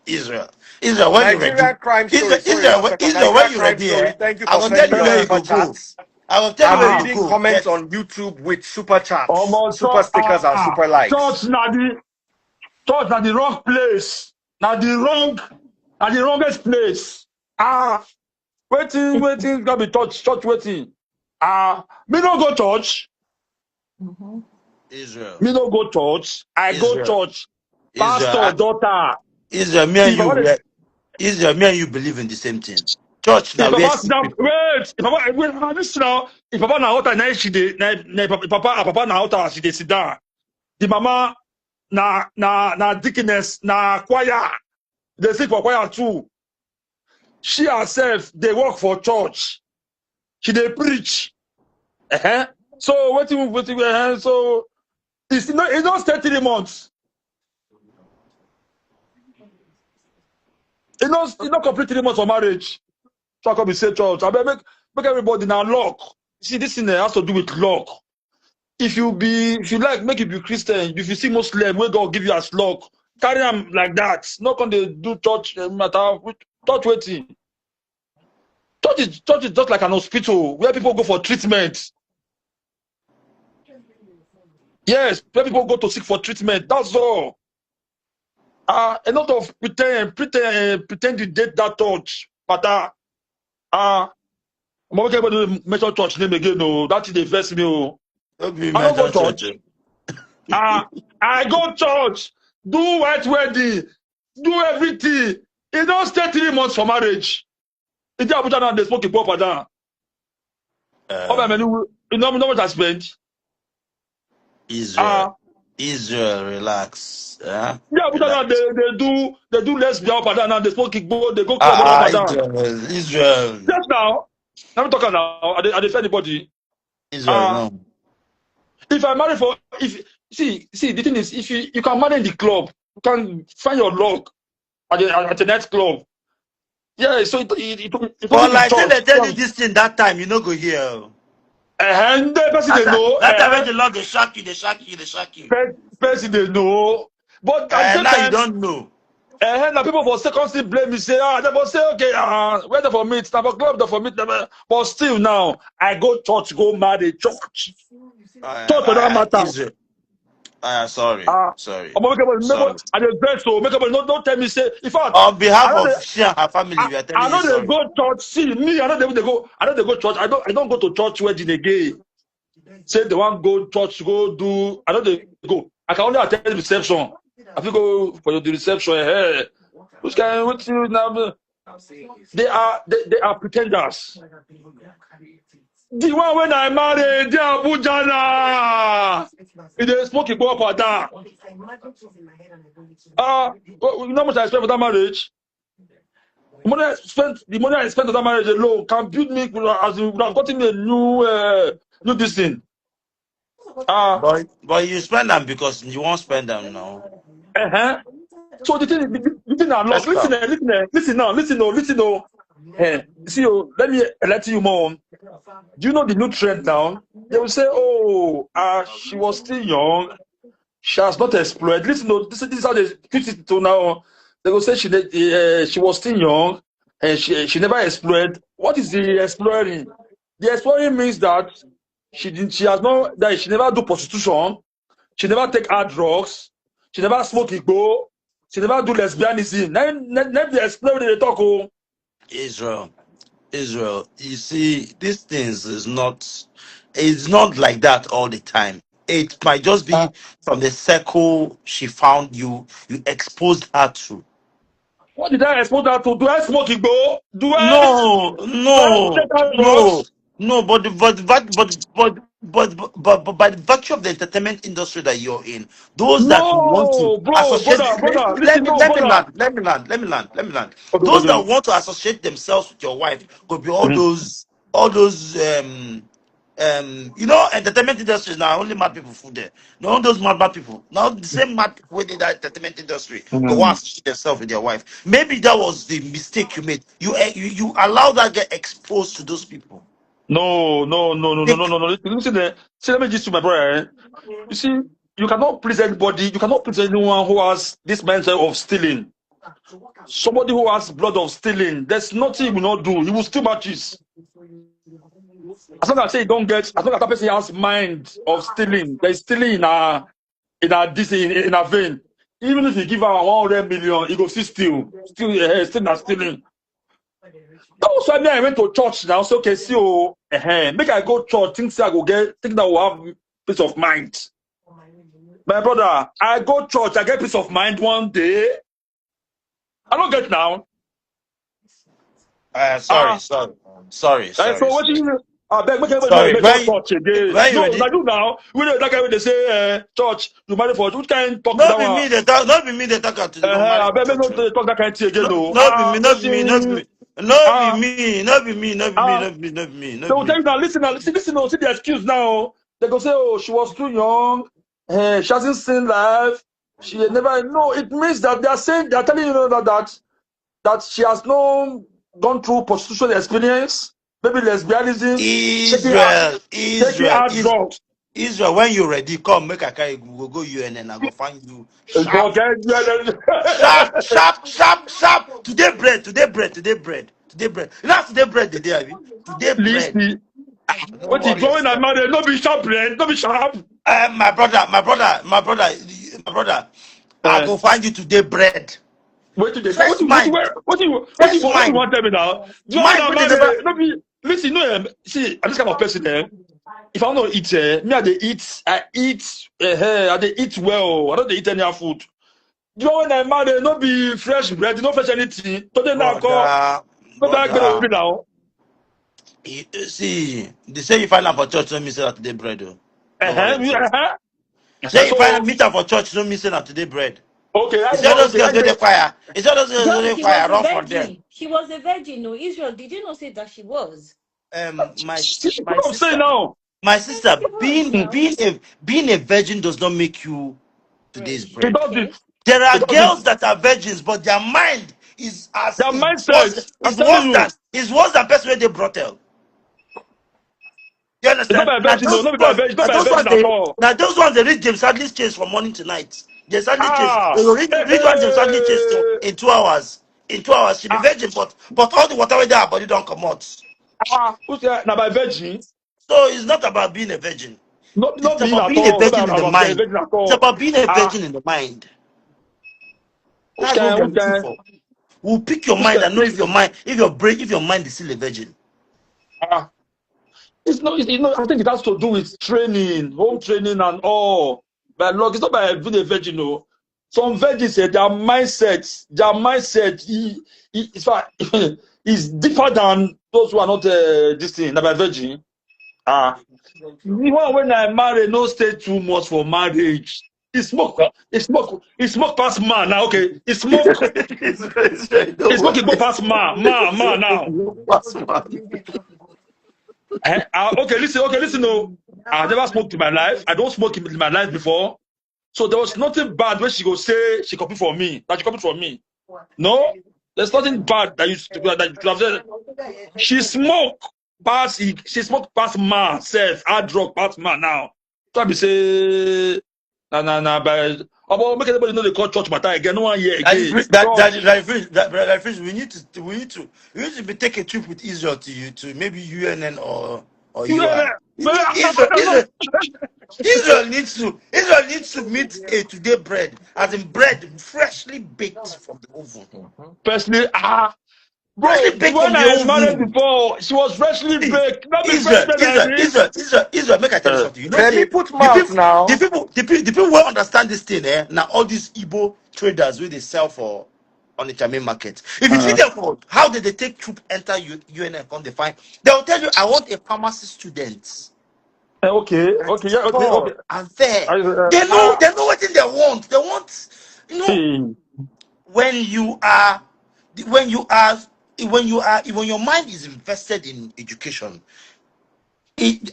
Israel, Israel, when you ready, Nigerian crime story. Sorry, one second. Israel, when Nigerian you crime ready, story. eh, Thank you I for will tell sending you your where you super go go. chats. I will tell you I'm where you Ah, reading go. comments Get on YouTube with super chats, almost super stickers, and super likes. church na the wrong place. Na the wrongest place. Ah, waiting, gonna be church waiting. Ah, me no go church. Mhm. Israel, Me no go church. I go Israel, church. Israel, Pastor, daughter. Israel. Me and If you, Baba, Israel, me and you believe in the same thing. Church now if where Baba sit sick down, people. wait. If Baba, wait, listen now. If Baba na altar, na she dey, Papa na altar, she dey sit down. The mama na deaconess, na choir. They sing for choir too. She herself, they work for church. She dey preach. Uh-huh. So waiting, so it's not stay 3 months. It's not complete 3 months for marriage. So I come be say church. I beg make everybody now lock. See, this thing has to do with luck. If you like, make it be Christian. If you see Muslim, we God give you as luck. Carry them like that. Not when they do church matter. Church waiting. Church is just like an hospital where people go for treatment. Yes, where people go to seek for treatment. That's all. A lot of pretend you date that church, but I'm not going to mention church name again. No, that is the first me. Oh. Don't be I don't go mention church. church. I go church, do white wedding, do everything. It don't stay 3 months for marriage. It's Abuja now, they smoke a pop down. Uh, You know what I spent? Israel, Uh, Israel, relax. yeah, Abuja now, Relax. they do lesbian up and down, now they smoke Igbo, they go club all up and down. Israel, Just now, let me talk now, I defend anybody. Israel, Uh, no. if I marry for, if, see, the thing is, if you can marry in the club, you can find your luck at the nightclub. Yeah, so it But only be like say church. they tell you this thing that time, you no go hear. And the person they know, That time when the Lord they shock you, they shock you, they shock you. person they know. But at the And same now you time, don't know. now people for second still blame me, say, they will say, okay, where they for meet, now for club, they for meet, but still now, I go church, go marry, church. Church for that matter. Israel. Sorry, Uh, sorry, I'm make, sorry. I dey vex so make everybody don't tell me say in fact On I behalf know of they she and her family, we are telling I you know they sorry. go church. See me, I know they go church. I don't go to church wedding again. Say they want go church, go do. I know they go. I can only attend the reception. I think go for the reception. Hey, which can what you now? They are pretenders. The one when I married, they are Abuja now. They smoke it up or down. You know how much I spent for that marriage? The money I spent on that marriage alone can build me as in would have gotten me a new this thing. Uh, But you spend them because you won't spend them now. uh-huh. So the thing I love. Let's Listen, go. listen now. See, let me let you more. Do you know the new trend now? They will say, "Oh, she was still young. She has not explored." Listen, no, this is how they put it to now. They will say she was still young and she never explored. What is the exploring? The exploring means that she has not that she never do prostitution, she never take hard drugs, she never smoke igbo, she never do lesbianism. Then the exploring they talk. Oh. Israel, Israel. You see, these things is not. It's not like that all the time. It might just be from the circle she found you. You exposed her to. What did I expose her to? Do I smoke Igbo? No, Do I take no, out no, drugs? no. But by the virtue of the entertainment industry that you're in, those that will want to No, bro, associate, brother, listen, no, brother. let me land. Okay, Those that continue. want to associate themselves with your wife could be all those entertainment industries now only mad people food there. No, all those mad people. Now the same mad people within that entertainment industry go Mhm. associate themselves with their wife. Maybe that was the mistake you made. You allow that get exposed to those people. No, no, no, no, no, They, no, no, no. Listen, see, let me just to my brother. You see, you cannot please anybody. You cannot please anyone who has this mindset of stealing. Somebody who has blood of stealing, there's nothing he will not do. He will steal matches. As long as I say he don't get, as long as that person has mind of stealing, there's stealing in a vein. Even if you give her 100 million, he go still not stealing. That's why me I went to church now. So okay, see, make I go church. Think say I go get, think that I will have peace of mind. My brother, I go church, I get peace of mind one day. I don't get now. sorry, Ah, sorry, sorry, so sorry, what sorry. you? I beg, make everybody not Sorry. mention church again. When you No, ready? like you now. We know that guy when they say church, you marry for which kind talk be that Not be one? me. They talk. Not be me. They talk to the marriage I for beg, make church. no Oh. talk that kind of thing again. No, No. not be me. Not be me. Not be Waiting. me. Not be Ah, me. Not be me. Not be me. ah. Not be me. Not be me. They Not be will tell me. you now. Listen now. Listen. See the excuse now. They go say, oh, she was too young. She hasn't seen life. She had never. No, it means that they are saying they are telling you that she has no gone through prostitution experience, maybe lesbianism, Israel, taking Israel, hard is drugs. Israel. When you ready, come make a carry. We will go UNN. I go find you sharp, Forget sharp, sharp, sharp, sharp. Today bread. Today bread. Today bread. Today bread. You know today bread. The day Abi? Today bread. listen. No What is worry going on, yourself. man? No be sharp, brain. No be sharp. My brother. I Uh, go find you today bread. what do they? Fresh mind. Fresh What you mind. want tell me now? Do you want Mind to when they marry? never. No be. Listen, no. See, I'm this kind of person. If I want to eat, me I dey eat. I eat. I dey eat well. I don't dey eat any food. Do you want to marry? No be fresh bread. No fresh anything. Today now, call. Brother, No be like brother. now. See, they say you find out for church, don't miss it out today bread. Oh. No worry yourself. Say you find So meet up for church, don't miss it out today bread. okay, It's all those okay. girls with the fire. It's all those girls with Just the she was fire. a Run from there. virgin. She was a virgin. No, Israel. Did you not say that she was? My What I'm saying sister, now. my Yes, sister, she was being now. being a being a virgin does not make you today's Bread. It bread. does it. Okay. There are It does it. girls that are virgins, but their mind is as Their is worse. mindset. I'm Is telling worse than you. is worse than person where they brought up. You It's not understand? by Now virgin, no, those not by ones, virgin, it's now not by those virgin ones at they all. now those ones they read James Hadley's chase from morning to night. James Hadley chase. Ah, They will read one James Hadley chase hey, in 2 hours. In 2 hours, she be ah, virgin, but all the water with her body don't come out. who's that? Now by virgin, So it's not about being a virgin. not It's being about at being a all, not virgin in the about being a mind. virgin at It's all. about being a Ah, virgin in the mind. That's what we are looking okay. for. We'll pick your Who's mind that? and know if your mind, if your brain, if your mind is still a virgin. Ah, I think it has to do with training, home training and all. But look, it's not by being a virgin, no. Some virgins, their mindset, is different than those who are not this thing, not by virgin. Ah, the one when I marry, no stay too much for marriage. He smoke past man now. Okay, he smoke it go past man now. Okay, listen. No, I never smoked in my life. I don't smoke in my life before. So there was nothing bad when she go say she copied from me. That she copied from me. No, there's nothing bad that you should have said. She smoke she smoke past man, self, hard drug past man now. So I be say, but make everybody know they call church matter again. No one here That again. is that that Church. that we need to take a trip with Israel to maybe UNN or You know, UI. but Israel, I'm not Israel, Israel needs to meet a today bread, as in bread freshly baked from the oven. personally. Bro, Freshly baked from when the I married oven. before, she was freshly See, baked. Not be fresh Israel, made like Israel, this. Israel, Israel, Israel. Make I tell you something. You know, Let me say put mouth the now. people, the people will understand this thing. Now all these Igbo traders where they sell for on the German market. If you see Uh, them, for how did they take troop enter UNF on the fine? They will tell you, I want a pharmacy student. okay, That okay, is yeah, okay, okay. tall and fair. I, They know what thing they want. They want, you know, see, when you are, when you are, when your mind is invested in education,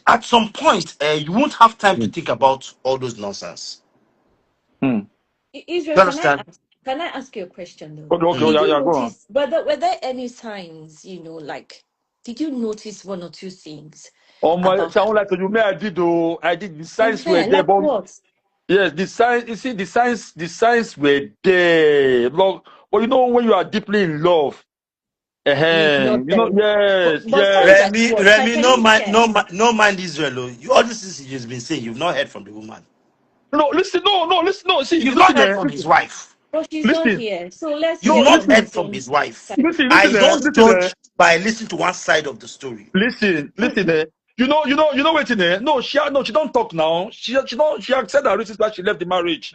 at some point, you won't have time to mm, think about all those nonsense. mm. Israel, You understand? can I ask you a question though? Okay, okay, Mm. Did yeah, you yeah, go on. notice were there any signs, you know, like did you notice one or two things Oh my, about sound like you may I did though. I did the signs were her? there, Like but what? yes, the signs. You see, the signs were there. Look, but you know when you are deeply in love, You ignore you know, them. yes, But signs yes. like what? Can No you mind, share? no mind Israel. You all this is you've been saying. You've not heard from the woman. No, listen, no, listen, no. See, You've not listen, heard from his wife. But she's not listen. here. So let's You've No, hear not from listen, heard his from own his wife. side. I don't listen, judge by listening to one side of the story. listen. You know what? No, no, she don't talk now. She don't. She accept her reasons why she left the marriage.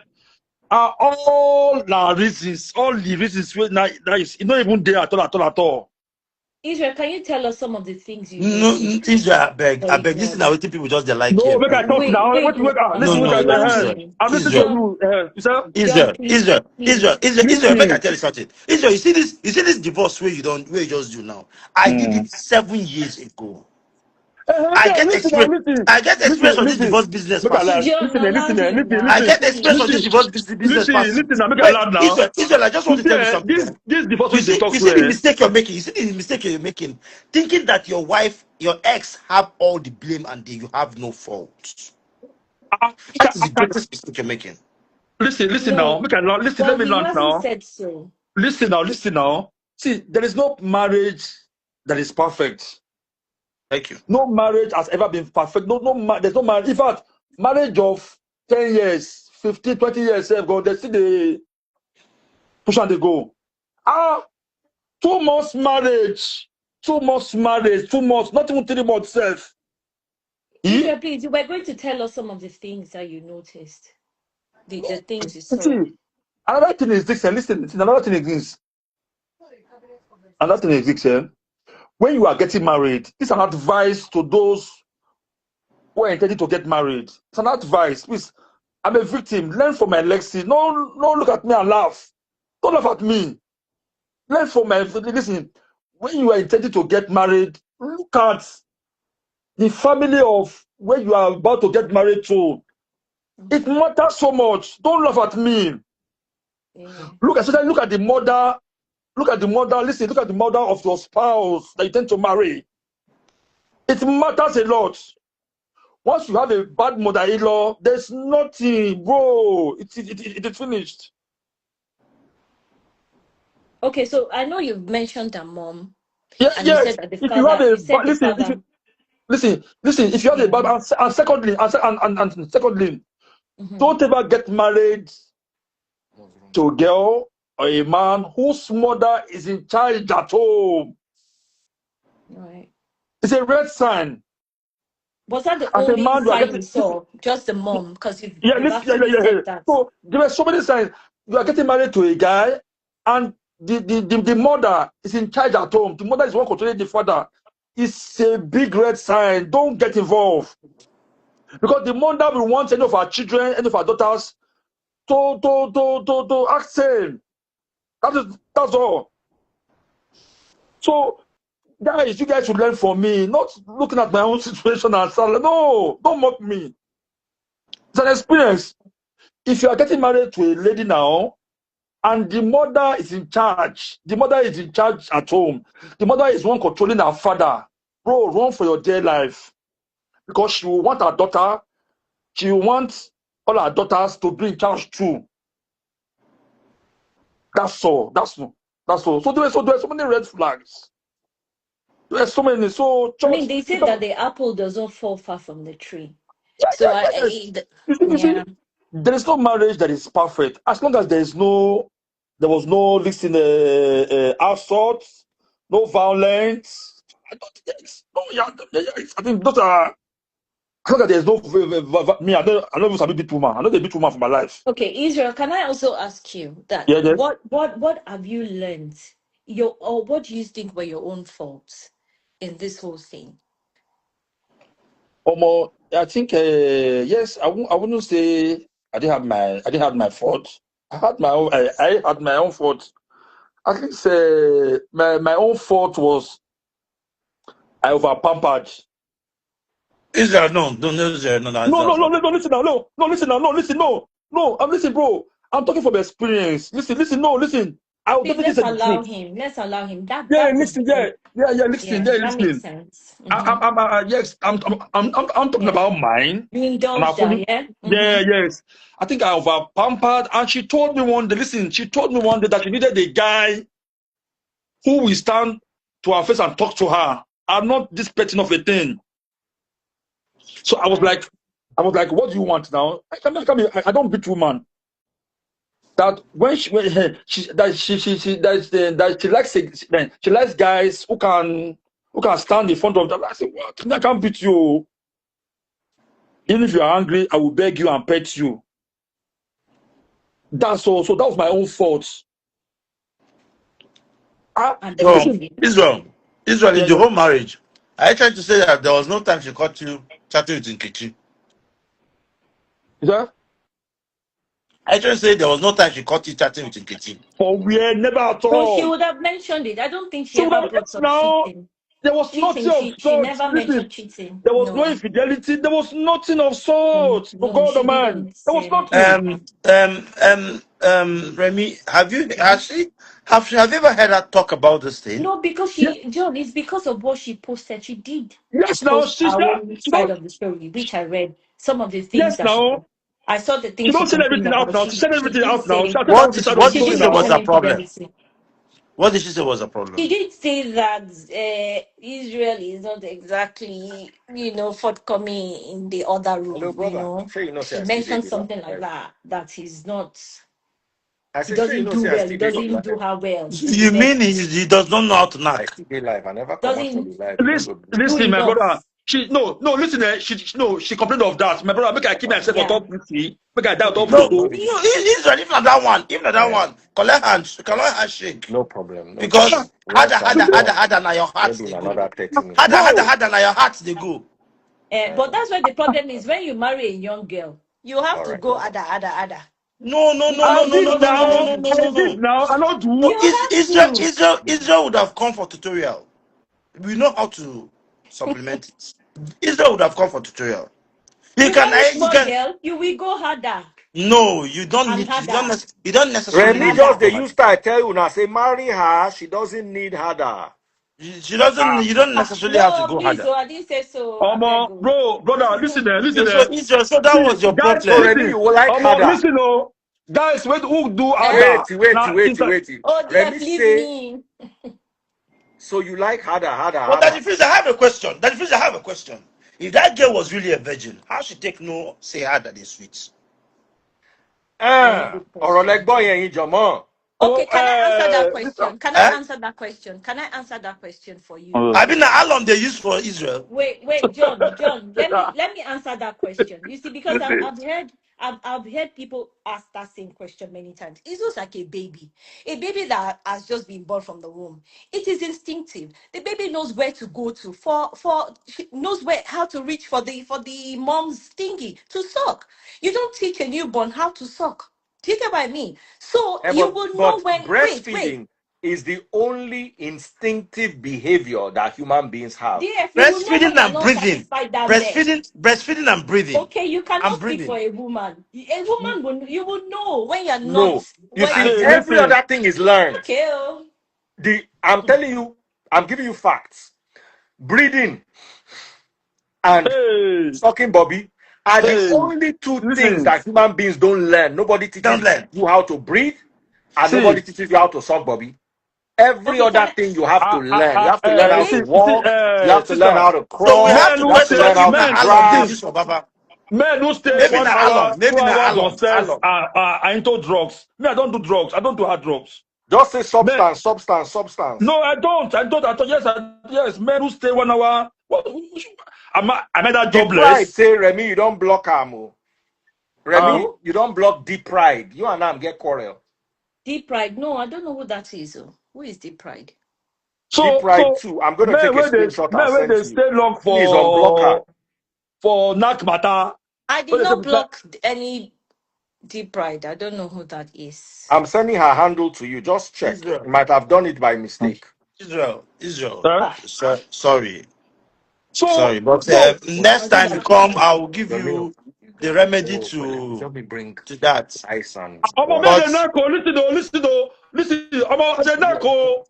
Are all the reasons, all the reasons. That is not even there at all, at all, at all. Israel, can you tell us some of the things you No, noticed Israel, or I beg. This is ignored? now what people just they like No, here, make I bro. talk now. Wait now. No, Listen, no, make no, John, I. Israel, I'm listening to Israel, John, you. You say, John, please, please. Israel. Make I listen. tell you something. Israel, you see this divorce where you don't, where you just do now. I did Mm. it 7 years ago. I Yeah, get experience. I get experience on this listen. divorce business Make I pass you. laugh. John, allow him I now, get experience on this please. Listen. divorce business pass you. Now make I Wait, laugh now. Israel, I just want You to see, tell you something. Eh. this divorce wey they talk You so, see the mistake you're making. You see the mistake you're making, thinking that your wife, your ex, have all the blame and you have no fault. That is the greatest mistake you're making. listen now. No, Make I laugh. Listen, let but me he laugh hasn't now. said so. Listen now. See, there is no marriage that is perfect. Thank you. No marriage has ever been perfect. There's no marriage. In fact, marriage of 10 years, 15, 20 years, go, they see the push and they go. Ah, 2 months marriage. 2 months marriage. 2 months, not even 3 months self. Eh? Israel, please, you were going to tell us some of the things that you noticed, the things you saw. See, another thing is this, listen, another thing is this. Another thing is this, when you are getting married, this is an advice to those who are intending to get married. It's an advice. Please, I'm a victim. Learn from my Lexi. No, look at me and laugh. Don't laugh at me. Learn from my. Listen, when you are intending to get married, look at the family of where you are about to get married to. It Okay. matters so much. Don't laugh at me. Yeah. Especially look at the mother. Look at the mother. Listen, look at the mother of your spouse that you tend to marry. It matters a lot. Once you have a bad mother-in-law, there's nothing, bro. It is finished. Okay, so I know you've mentioned the mom, Yeah, and you said yes. that the If you have father. a You said bad, the listen, father. listen. If you have a Yeah. bad, and secondly, and secondly, Mm-hmm. don't ever get married to a girl or a man whose mother is in charge at home. All right. It's a red sign. Was that the As a only man, you are sign you getting listen, saw? Just the mom? Because yeah, you've listen, actually yeah. said that. So there are so many signs. You are getting married to a guy, and the mother is in charge at home. The mother is one controlling the father. It's a big red sign. Don't get involved because the mother will want any of our children, any of our daughters to act same. That's all. So guys, you guys should learn from me, not looking at my own situation and say, no, don't mock me. It's an experience. If you are getting married to a lady now, and the mother is in charge, the mother is in charge at home, the mother is one controlling her father, bro, run for your dear life. Because she will want her daughter, she will want all her daughters to be in charge too. That's all. That's all. There were so many red flags. There were so many. So I mean, church, they say that the apple doesn't fall far from the tree. So yes. You see, yeah. there is no marriage that is perfect. As long as there was no listen, assault, no violence. I don't, yes, no, yeah, I think those are. I look at there's no me. I don't even sabi beat woman. I know they beat woman for my life. Okay, Israel, can I also ask you that Yeah, yes. what have you learned? Or what do you think were your own faults in this whole thing? I think yes. I wouldn't say I didn't have my fault. I had my own. I had my own fault. At least my own fault was I over pampered. Israel, no, Israel, no, No, no, that's no, not no, the no, listen now, no, no, listen now, no, listen, no, no, I'm listening, bro. I'm talking from experience. Listen, no, listen. I will Please definitely say the truth. let's allow him. Yeah, That is listen, yeah, listen, yeah, yeah, that makes listen. sense. Mm-hmm. Yes, I'm talking Yeah. about mine, You and I indulged her, fully, yeah? yeah, Mm-hmm. yes. I think I over pampered, and she told me one day, listen, she told me one day that she needed a guy who will stand to her face and talk to her. I'm not this petting of a thing. So I was like, what do you want now? I don't beat woman. That when she that she likes she likes guys who can stand in front of them. I said, what? I can't beat you. Even if you are angry, I will beg you and pet you. That's all. So that was my own fault. I So, believe Listen, you. Israel, in yeah, the yeah. whole marriage, I tried to say that there was no time she caught you chatting with Nkechi. Is that I tried to say there was no time she caught you chatting with Nkechi. for where never at No, she all. would have mentioned it. I don't think she She would ever have brought yes up now. cheating. There was nothing Cheating, of she sort. never Listen, mentioned cheating. there was no No. infidelity. There was nothing of sort. For No, God, the she man. didn't There say was anything nothing. like that. Remy, Mhm. have you ever heard her talk about this thing? No, because Yeah, John, it's because of what she posted. She did yes, now post she's our not. own She side don't. of the story, which I read. Some of the things Yes, that now I saw the she things she don't say complained everything out about. now. She said She everything did out now. She say has said her own side of the What she did she story did say was now. mention a problem? infidelity. What did she say was a She problem? did say that Israel is not exactly, forthcoming in the other Hello, room. brother. Sure, you know, say She I still dey mentioned live and something like direct. that. That he's not. I He say, sure, you doesn't know, do say I well. He still dey doesn't do live. her well in the You bed. mean he does not know how to I knock? still dey live. I never come out from Doesn't the live. You know, go believe. do Listen, my brother. enough. She no, listen. She complained of that. My brother, make I keep myself on Yeah. top pussy. Make I die on top No, No photo. be Israel, if not that uh, one, collect handshake. no problem, no Because problem. One time we talk. harder, now your heart Maybe in they go. another 30 minutes. Bro, Now your heart they go. But that's where the problem is when you marry a young girl. You have All to right, go brother. ada. No, no, You no, I no, have no, to did no, go no, no, no, now. no, ada. no, I no, did no. now. I don't But You do. have to. Israel would have come for tutorial. We know how to supplement it. Israel would have come for tutorial. You You can, marry you small can. girl, you will go harder No, you don't and need. harder You don't and necessarily Remy need to just harder. the go hard. use style tell you now say marry her. She doesn't need her. She doesn't. You don't necessarily have to No, go please. harder. So I didn't say so. I beg you. Bro, brother, listen there, listen So there. Israel, so that See, was your guys, So problem. Remy, listen. you will like harder. Listen, oh, guys, wait, who do Eh? other? Wait, wait, Now, wait, inside. wait. Oh dear, Remy please say, me. so you like But harder. Daddy Freeze, I have a question. Daddy Freeze, I have a question. If that girl was really a virgin, how she take no say her that is sweet? Very Ah, good ọ̀rọ̀ question. lẹ́gbọ́n yẹn yín jọmọ́. Oh, Okay, can I answer that this, question? Can I Eh? answer that question? Can I answer that question for you, uh, I mean, Israel? how long they use for Israel? Wait, John. Let me answer that question. You see, because listen. I've heard people ask that same question many times. It's just like a baby that has just been born from the womb. It is instinctive. The baby knows where to go to she knows where how to reach for the mom's thingy to suck. You don't teach a newborn how to suck. Do you get what I mean? So Eh, you but will know but when. Wait. breastfeeding is the only instinctive behavior that human beings have. DF, you will know when Breastfeeding you're and not breathing. satisfied down there. Breastfeeding and breathing. Okay, you And cannot speak for breathing. a woman. A woman will you will know when you're not No, you when see, you See, every listen. other thing is learned. okay. Oh. I'm telling you, I'm giving you facts. Breathing and Hey, sucking Bobby are the hey, only two things listen. that human beings don't learn. Nobody Don't teaches learn. you how to breathe, and nobody See, teaches you how to suck Bobby. Every Okay, other thing you have to learn. You have to learn how to okay. walk. You have to learn sister. how to So we have crawl. to You have to question learn how if to na Men, how long they grab. see, use for Baba. men who stay Maybe na 1 hour, Alon, maybe 2 na hours on Alon, stairs Alon. are into drugs. Me, I don't do drugs. I don't do hard drugs. Just say Men, substance. no, I don't. Yes, men who stay 1 hour. What? Am I that Deep pride, jobless? say Remy, you don't block Amo. Remy, Who? you don't block deep pride. You and Am get quarrel. Deep Pride. No, I don't know who that is. Oh. Who is Deep Pride? Deep pride So too. I'm gonna take a screenshot and men where send they to you. stay long Please unblock her. for knack matter. I did When they not say, block any Deep Pride. I don't know who that is. I'm sending her handle to you. Just check. Israel, You might have done it by mistake. Israel. eh? Ah, Sorry, So sorry, but so Wait, next time you come, I will give Remy. you the remedy Oh, but to help me bring that. ice and Omo me I water. dey But knack oh, listen to Omo I dey knack oh,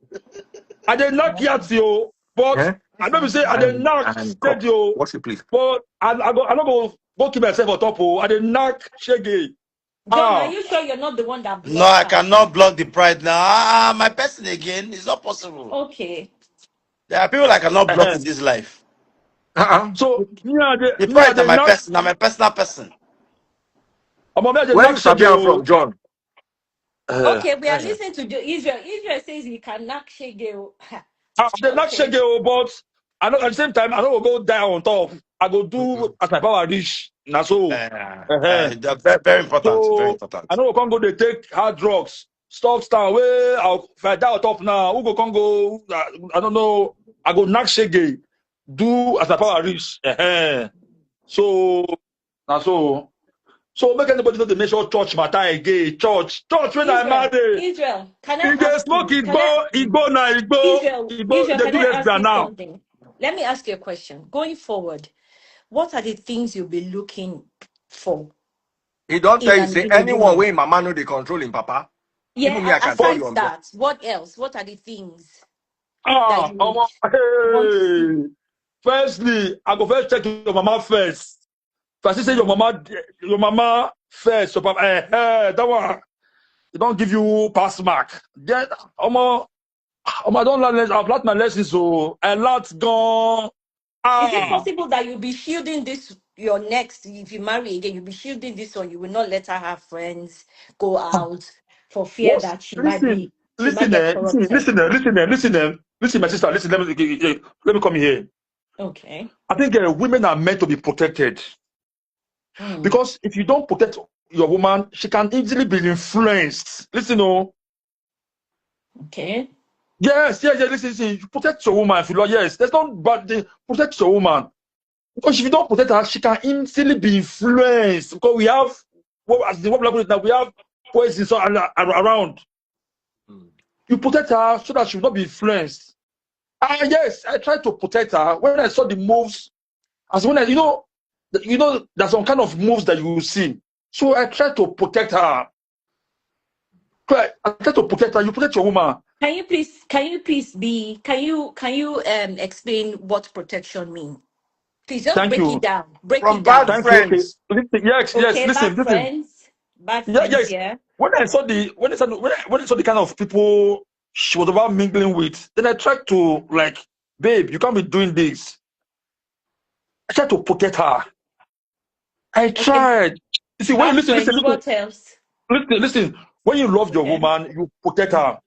I dey knack yat yo, but Eh? I know be say I dey knack And cup. steady oh, Wash it, please. but I no go keep myself on top oh, I dey knack shege. John, are Ah, you sure you're not the one that no, blocked I her? cannot block the pride now. My person again. It's not possible. Okay. There are people I cannot block uh-huh. in this life. Uh-uh. So The me I pride are dey my knack, person, I'm my personal person. Omo me I dey Where knack you sabi shege am from, oh. John? Okay, we are Uh-huh. listening to Israel. Israel says he can knock Shege. Oh. I dey knack Okay. shege oh, but I know at the same time I no go die on top. I go do as my power reach. Na so. Uh-huh. They're very, very important. Very So I important. know we can't go they take hard drugs. Stop stand where if I die on top now, who go can go I don't know. I go knock shege. Do as my power reach. So now so make anybody know the mention church matter again. Church when I Israel, marry. Israel, can I If they ask smoke you? it Can I go, Israel, they can do I ask lesbian you now. something? Let me ask you a question. Going forward, what are the things you'll be looking for He don't tell you, say, in a anyone woman? way mama no they control him, papa. Yeah, Even me, I can tell aside you on block. that, what else? What are the things that Ah, you would want to see? hey. Firstly, I go first check your mama first. If I see say Mm. your mama first, so papa, that one, they don't give you pass mark. Then, I don't learn, I've learned my lessons, so I learned gone. Is it Ah, possible that you'll be shielding this your next if you marry again, you'll be shielding this one, you will not let her have friends, go out for fear what? that she might get corrupted. Listen, my sister, listen, let me come here. Okay. I think women are meant to be protected Mm. because if you don't protect your woman, she can easily be influenced. Listen, oh, Okay. yes, listen, you protect your woman if you love, yes, there's no bad thing, protect your woman. Because if you don't protect her, she can easily be influenced. Because we have, well, as the what we now, we have poisons around. Mm. You protect her so that she will not be influenced. Ah, yes, I tried to protect her when I saw the moves. As when there's some kind of moves that you will see. So I tried to protect her. I tried to protect her. You protect your woman. Can you explain what protection means? Please just Thank break it you. down. Break From it bad down. Thank you. Okay. friends. Listen, yes. Okay, Listen. bad Yeah, friends, yes. yeah. When I saw the kind of people she was about mingling with, then I tried to like, babe, you can't be doing this. I tried to protect her. I Okay, tried. You see, when you bad friends, what else? listen. When you love your Okay. woman, you protect her.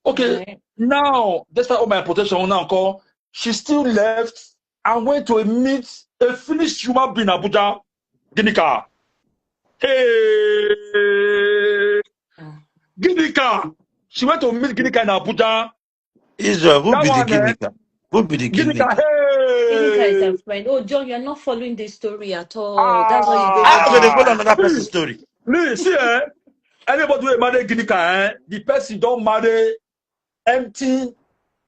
All Okay, right. now despite all my protection now, call she still left and went to meet a finished human being in Abuja, Ginika. Hey, Mm. Ginika. She went to meet Ginika in Abuja. Israel, who That be the one, guinea? Who be the guinea? Ginika. Inika is a Hey, friend. Oh, John, you're not following this story at all. That's why you don't I even go to know. follow ah. another person's Please, story. please, see, anybody who marry Ginika, the person don't marry empty,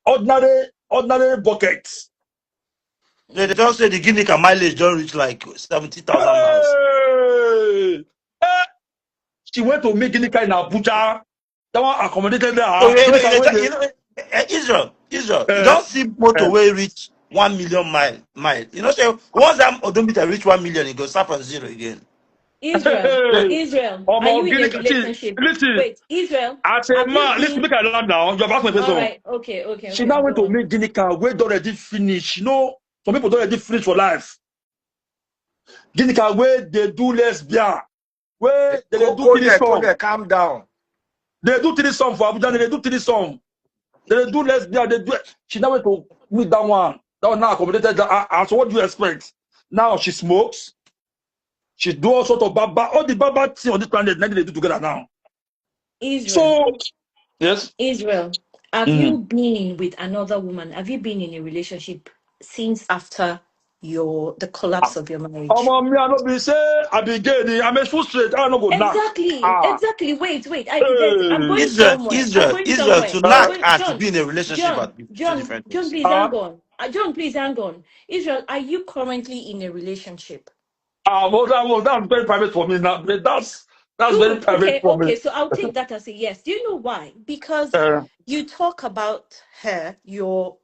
ordinary buckets. They don't say the guinea mileage don't reach like 70,000 miles. Hey, eh, she went to meet Ginika in Abuja. That one accommodated So her. wait, Ginika went there. Israel, you Uh, don't see motor uh, way reach 1 million mile. You know, say once that odometer reach 1 million, it goes start from zero again. Israel, Yeah. hey, Israel, are you Omo in a Ginika, see, relationship? listen, Wait, Israel, as a have you man, listen, been? make I land down. You have asked my All question. right. Okay, She now go went to on. meet Ginika, where don't already finish. You know, some people don't already finish for life. Ginika, where they do lesbian, where they do Code finish there, strong. calm down. They do threesome for Abuja. They do threesome. They do lesbian. They do. She never went to meet that one. That one now accommodated. So what do you expect? Now she smokes. She do all sort of baba. All the baba thing on this planet. Now they do together now. Israel. So yes. Israel, have Mm. you been with another woman? Have you been in a relationship since after the collapse of your marriage? Me, I no be say I be gay. I'm a full straight. I no go knock. Exactly, Ah, exactly. Wait. I'm hey. going Israel, somewhere. I'm Israel, going Israel somewhere. to I'm Uh, knock going, and to John, be in a relationship are John, two different John, things. please uh, hang on. John, please hang on. Israel, are you currently in a relationship? that's very private for me now. That's very Good. private Okay. for me. Okay. So I'll take that as a yes. Do you know why? Because Uh, you talk about her, your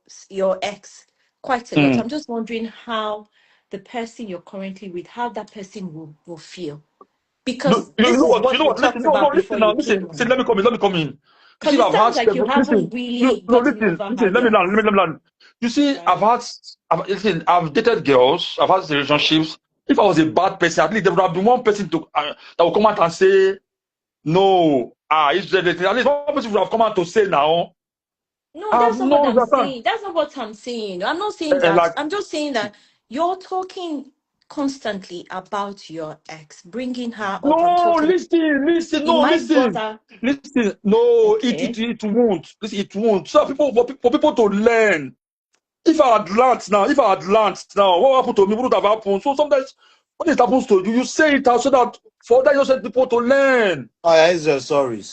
ex, quite a lot. mm. I'm just wondering how the person you're currently with, how that person will feel. No, Because you this know is what? You what know we what? talked Listen, no, about listen before now. you Listen, came listen. on. Let me come in. Let me come in. You Because see, it I've had sounds like you several. haven't Listen, no, really no, gotten listen, over her listen. Let me yet, learn. Let me learn. You see, right? listen. I've dated girls. I've had relationships. If I was a bad person, at least there would have been one person that would come out and say no. It's the at least one person would have come out to say now. No, I've that's not what no I'm understand. saying. That's not what I'm saying. I'm not saying that. Like I'm just saying that you're talking constantly about your ex, bringing her up and no, talking. listen, It no, might bother. listen. No, Okay. it won't. Listen, it won't. So for people to learn. If I had learned now, what happened to me wouldn't have happened. So sometimes when it happens to you, you say it out so that for that you said people to learn. Oh, yeah, Israel, sorry.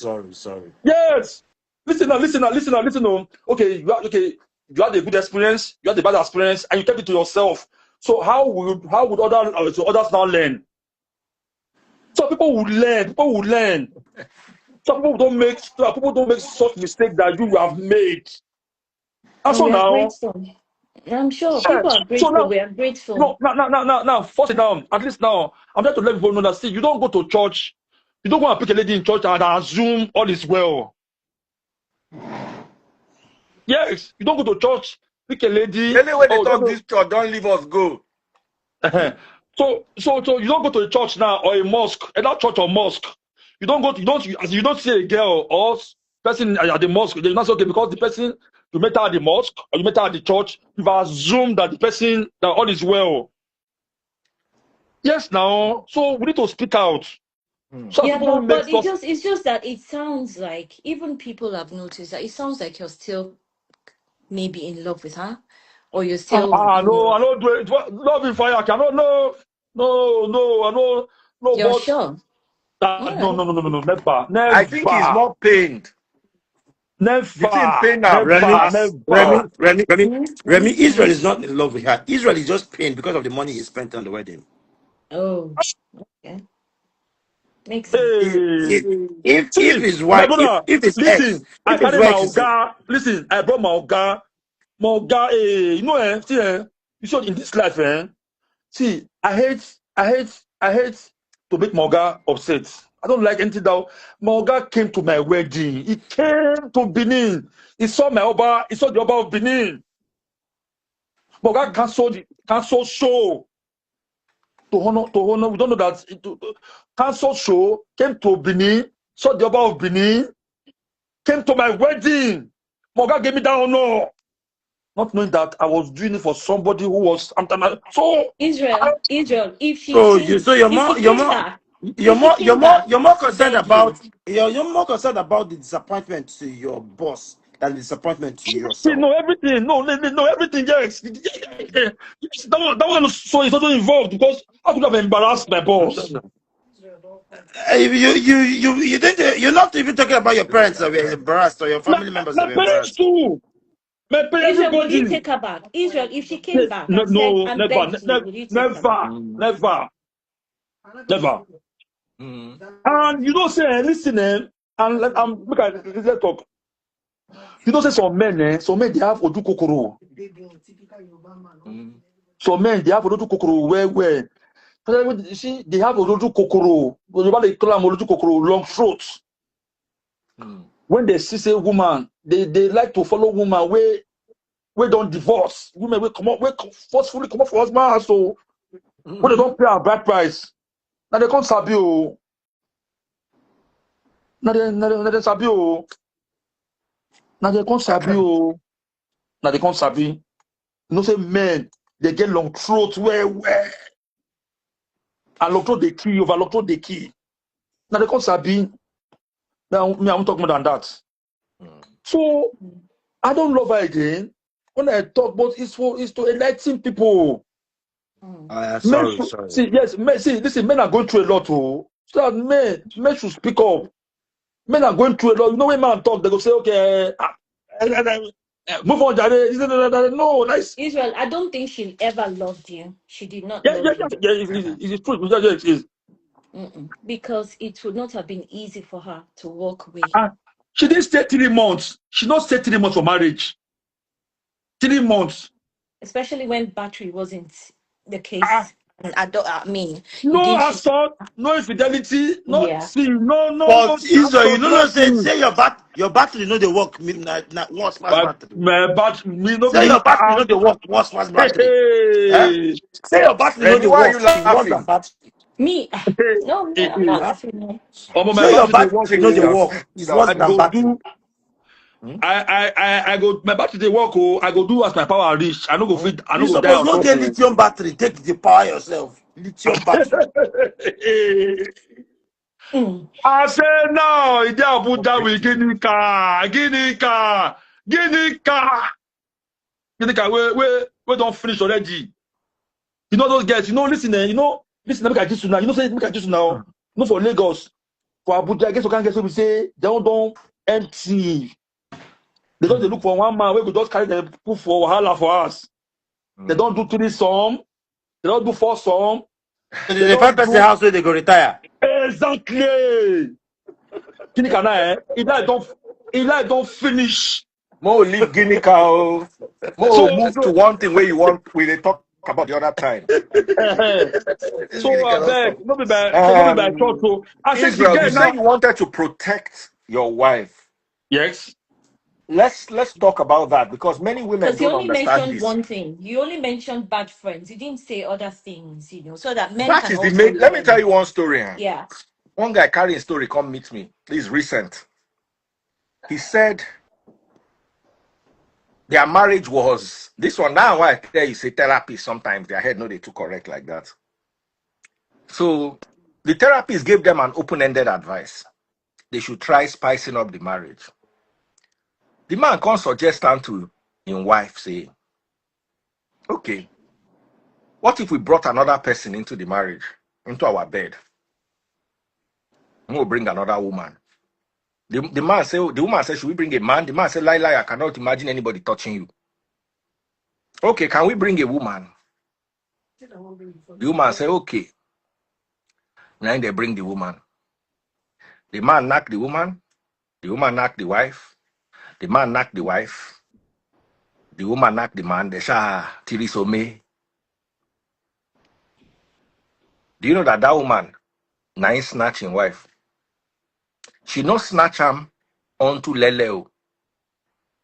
Yes. Listen now. Okay, you had a good experience, you had a bad experience, and you kept it to yourself. So how would others now learn? So people would learn. People don't make such mistake that you have made. And And so we are now, grateful. I'm sure people yes. are So grateful. now We are grateful. no, now, force it down. At least now, I'm trying to let people know that see, you don't go to church, you don't go and pick a lady in church and assume all is well. Yes, you don't go to church, pick a lady. Any way they Oh, talk this church, don't leave us go. so you don't go to a church now or a mosque, either church or mosque. You don't go, you don't see a girl or person at the mosque. They're not okay because the person you met her at the mosque or you met her at the church, you've assumed that the person that all is well. Yes, now, so we need to speak out. Hmm. So that Yeah, people don't make but such. it's just that it sounds like even people have noticed that it sounds like you're still maybe in love with her, or you're still, No, I don't do it. Love in fire. I cannot. No. I know. No, you're but sure. All no, right. no, no, no, no, no. Never, I think he's never, more pained. The thing never, pain am Remy, never, pass. never. Remy, Israel Mhm. is not in love with her. Israel is just pained because of the money he spent on the wedding. Oh, yeah, makes sense. If Hey, if see, his my wife, brother, if his ex, listen. I if his carry my wife is oga. Listen, I brought my oga. My oga. You know, see, you saw in this life, See, I hate to make Morga upset. I don't like anything that Morga came to my wedding. He came to Benin. He saw my Oba, he saw the Oba of Benin. Morga cancelled show to honor. We don't know that cancelled show, came to Benin, saw the Oba of Benin, came to my wedding. Morga gave me that honor. Not knowing that I was doing it for somebody who was so Israel, so if she came back, if she came back you're more to concerned beg you, about you're more concerned about the disappointment to your boss than the disappointment to you yourself. know everything. No, everything. Yes, yes. That one so is also involved because I could have embarrassed my boss. You didn't, you're not even talking about your parents that were embarrassed or your My, family members that my were parents embarrassed. too. My parents, Israel, will you everybody. take her back? Israel, if she came back No, and said no, and never, begged you, will you take her back? never, never, never. Hmm. And you don't say, listen, and let's talk. You don't say some men they have odu kokoro. Hmm. Some men they have odu kokoro where. You see, they have odu kokoro. They call them odu kokoro, long throats. Hmm. When they see a woman, they like to follow woman where don't divorce. Women will come up, forcefully come up for husband house. So when they don't pay a bride price, now they can't sabi. Oh. na they sabi o. Na they come sabi o. Na they come sabi. You know say men they get long throat well. And long throat they key over long throat they key. Na they come sabi. Now me I won't talk more than that. So I don't love her again. When I talk, but it's to enlighten people. Men Sorry, should sorry. see, yes, men see, listen, men are going through a lot, oh. So that men should speak up. Men are going through a lot. You know when man talk, they go say, okay, move on, Jare. No, nice. Israel, I don't think she ever loved you. She did not Yeah, love you. it's true. Yeah, it is. Because it would not have been easy for her to walk away. And she didn't stay 3 months. She not stay 3 months for marriage. 3 months. Especially when battery wasn't the Ah, case. And I mean, you no didn't. assault, no infidelity, no Yeah. see, no But Israel, you assault, know, no say nothing. say your battery no dey work. Na once pass But battery. me no Say be your battery no dey work. Once pass hey, battery. Eh? hey, Say your battery no Remy, dey why are work. you It's worse than laughing? battery. Me, hey, no, me, hey, I'm hey. not Huh? laughing. No. My Say your battery dey work battery no dey oh. work. It's Down. worse I than go battery. do I go my battery dey work oh. I go do as my power reach. I no go fit. I You no go die suppose on go top get oh. lithium battery. Take the power yourself. Lithium battery. Mm. I say no. Ìdí Abuja with Ginika. We don finish already. You know those guys. You know listen. Listen. Make I gist you now. You know say make I gist you now. No for Lagos. For Abuja, I guess you can't get so we say they don't empty. They just dey look for one man wey go just carry them put for wahala for us. They don't do 3 some. They don't do 4 some. So They the don't first person do house where they go retire. exactly. Kini kana eh? Eli don't finish. Mo leave Guinea cow. Mo So move to one thing where you want. We dey talk about the other time. eh, This guy I cannot beg stop. no be by church. So I said the Israel, girl you say now. you wanted to protect your wife. Yes. Let's talk about that because many women Because you don't only understand mentioned this. one thing. You only mentioned bad friends. You didn't say other things, so that men That can is the also main. Let me tell learn. you one story. Yeah. One guy carrying a story come meet me. This is recent. He said their marriage was this one. Now why I tell you say therapy sometimes their head no they too correct like that. So the therapist gave them an open-ended advice. They should try spicing up the marriage. The man can't suggest time to his wife, say, okay, what if we brought another person into the marriage, into our bed? And we'll bring another woman. The man say, the woman said, should we bring a man? The man said, lie, I cannot imagine anybody touching you. Okay, can we bring a woman? The woman said, okay. Then they bring the woman. The man knocked the woman knocked the wife, the man knocked the wife, the woman knocked the man, the sha tirisome. Do you know that that woman, nice snatching wife, she not snatch him onto Leleo.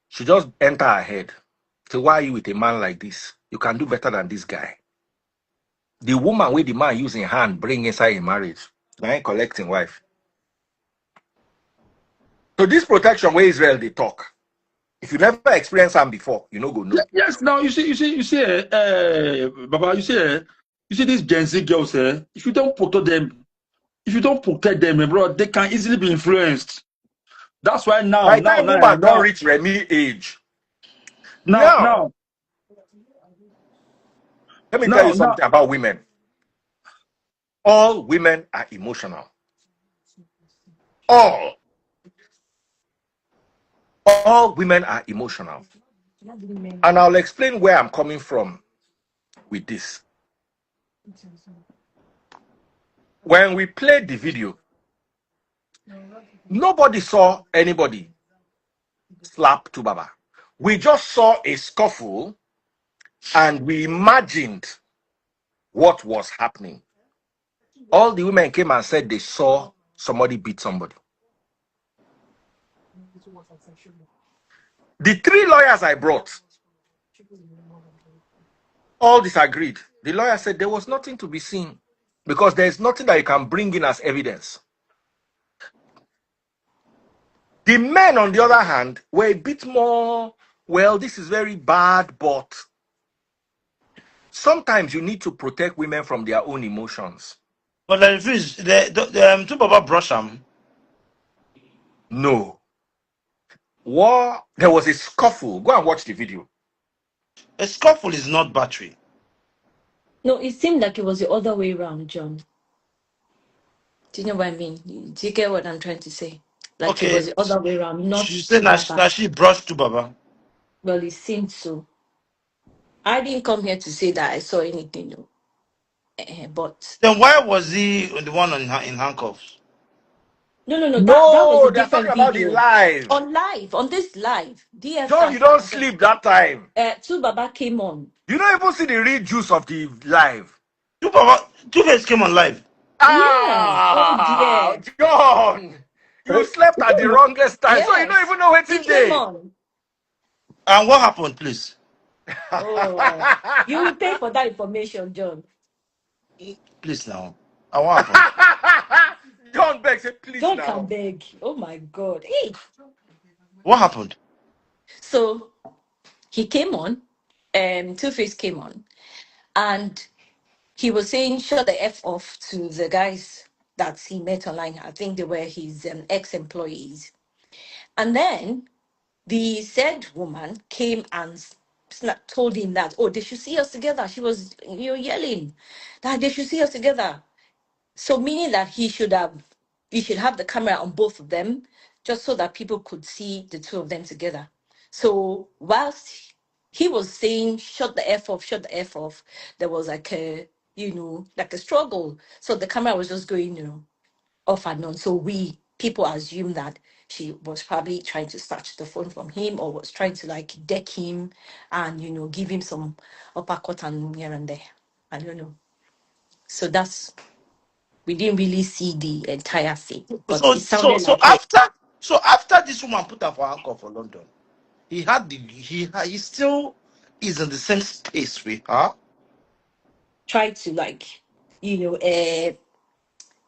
She just enter her head. So why are you with a man like this? You can do better than this guy. The woman with the man using hand bring inside a marriage. Now ain't collecting wife. So this protection where Israel they talk. If you never experienced them before, you know go know. Yes. Now Baba. You see these Gen Z girls. If you don't protect them, bro, they can easily be influenced. That's why now, By the now, time now, woman don't now, reach Remy age. now, Now, now, let me tell you now, now. something about women. All women are emotional. All. All women are emotional. And I'll explain where I'm coming from with this. When we played the video, nobody saw anybody slap 2Baba. We just saw a scuffle and we imagined what was happening. All the women came and said they saw somebody beat somebody. The three lawyers I brought all disagreed. The lawyer said there was nothing to be seen because there is nothing that you can bring in as evidence. The men, on the other hand, were a bit more, well, this is very bad, but sometimes you need to protect women from their own emotions. But like freeze, the 2Baba brush him. No. War, there was a scuffle. Go and watch the video. A scuffle is not battery. No, it seemed like it was the other way around, John. Do you know what I mean? Do you get what I'm trying to say? Like it was Okay. the other way around, not She said Tubaba. that she brushed 2Baba. Well, it seemed so. I didn't come here to say that I saw anything, no. But Then why was he the one in handcuffs? no. That was a No, they're talking different about the video. live. On this live, DF John, you and don't sleep that time. Tubaba came on. You don't even see the real juice of the live. 2Baba, Two-Face came on live. Yeah. Oh Ah, dear. John, you slept at the wrongest time, so you don't Yes. even know what's He in came there. on. And what happened, please? Oh, you will pay for that information, John. Please now. And what happened? John Beck said, please John can now. beg. Oh my God. Hey. What happened? So he came on, Two Face came on, and he was saying, shut the F off to the guys that he met online. I think they were his ex employees. And then the said woman came and told him that, oh, they should see us together. She was, yelling that they should see us together. So meaning that he should have the camera on both of them, just so that people could see the two of them together. So whilst he was saying shut the F off, there was like a, like a struggle. So the camera was just going, off and on. So people assume that she was probably trying to snatch the phone from him, or was trying to like deck him and give him some uppercut and here and there. I don't know. So we didn't really see the entire thing, but So it so sounded so like it after so after this woman put her for handcuff for London, he still is in the same space with her. tried to like,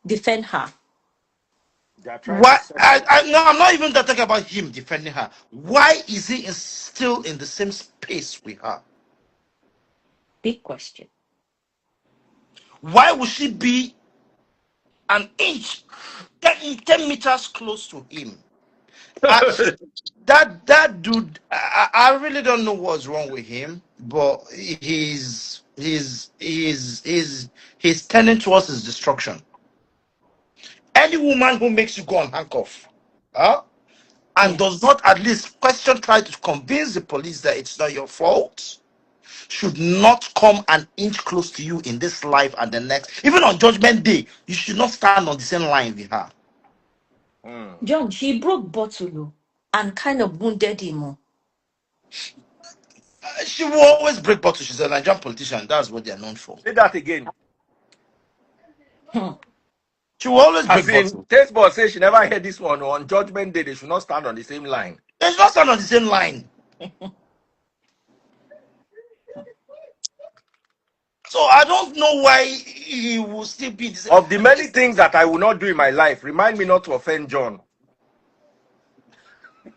defend her. They are trying to Why? settle. No, I'm not even talking about him defending her. Why is he still in the same space with her? Big question. Why would she be an inch, 10 meters close to him? I, that dude, I really don't know what's wrong with him, but he's tending towards his destruction. Any woman who makes you go on handcuff, huh, and does Yes. not at least try to convince the police that it's not your fault, should not come an inch close to you in this life and the next. Even on Judgment Day, you should not stand on the same line with her. Hmm. John, she broke bottle and kind of wounded him. She will always break bottles. She's a Nigerian politician. That's what they're known for. Say that again. Hmm. She will always As break in, bottles. Taste Boss says she never heard this one. On Judgment Day, they should not stand on the same line. They should not stand on the same line. So I don't know why he will still be the same. Of the many things that I will not do in my life, remind me not to offend John.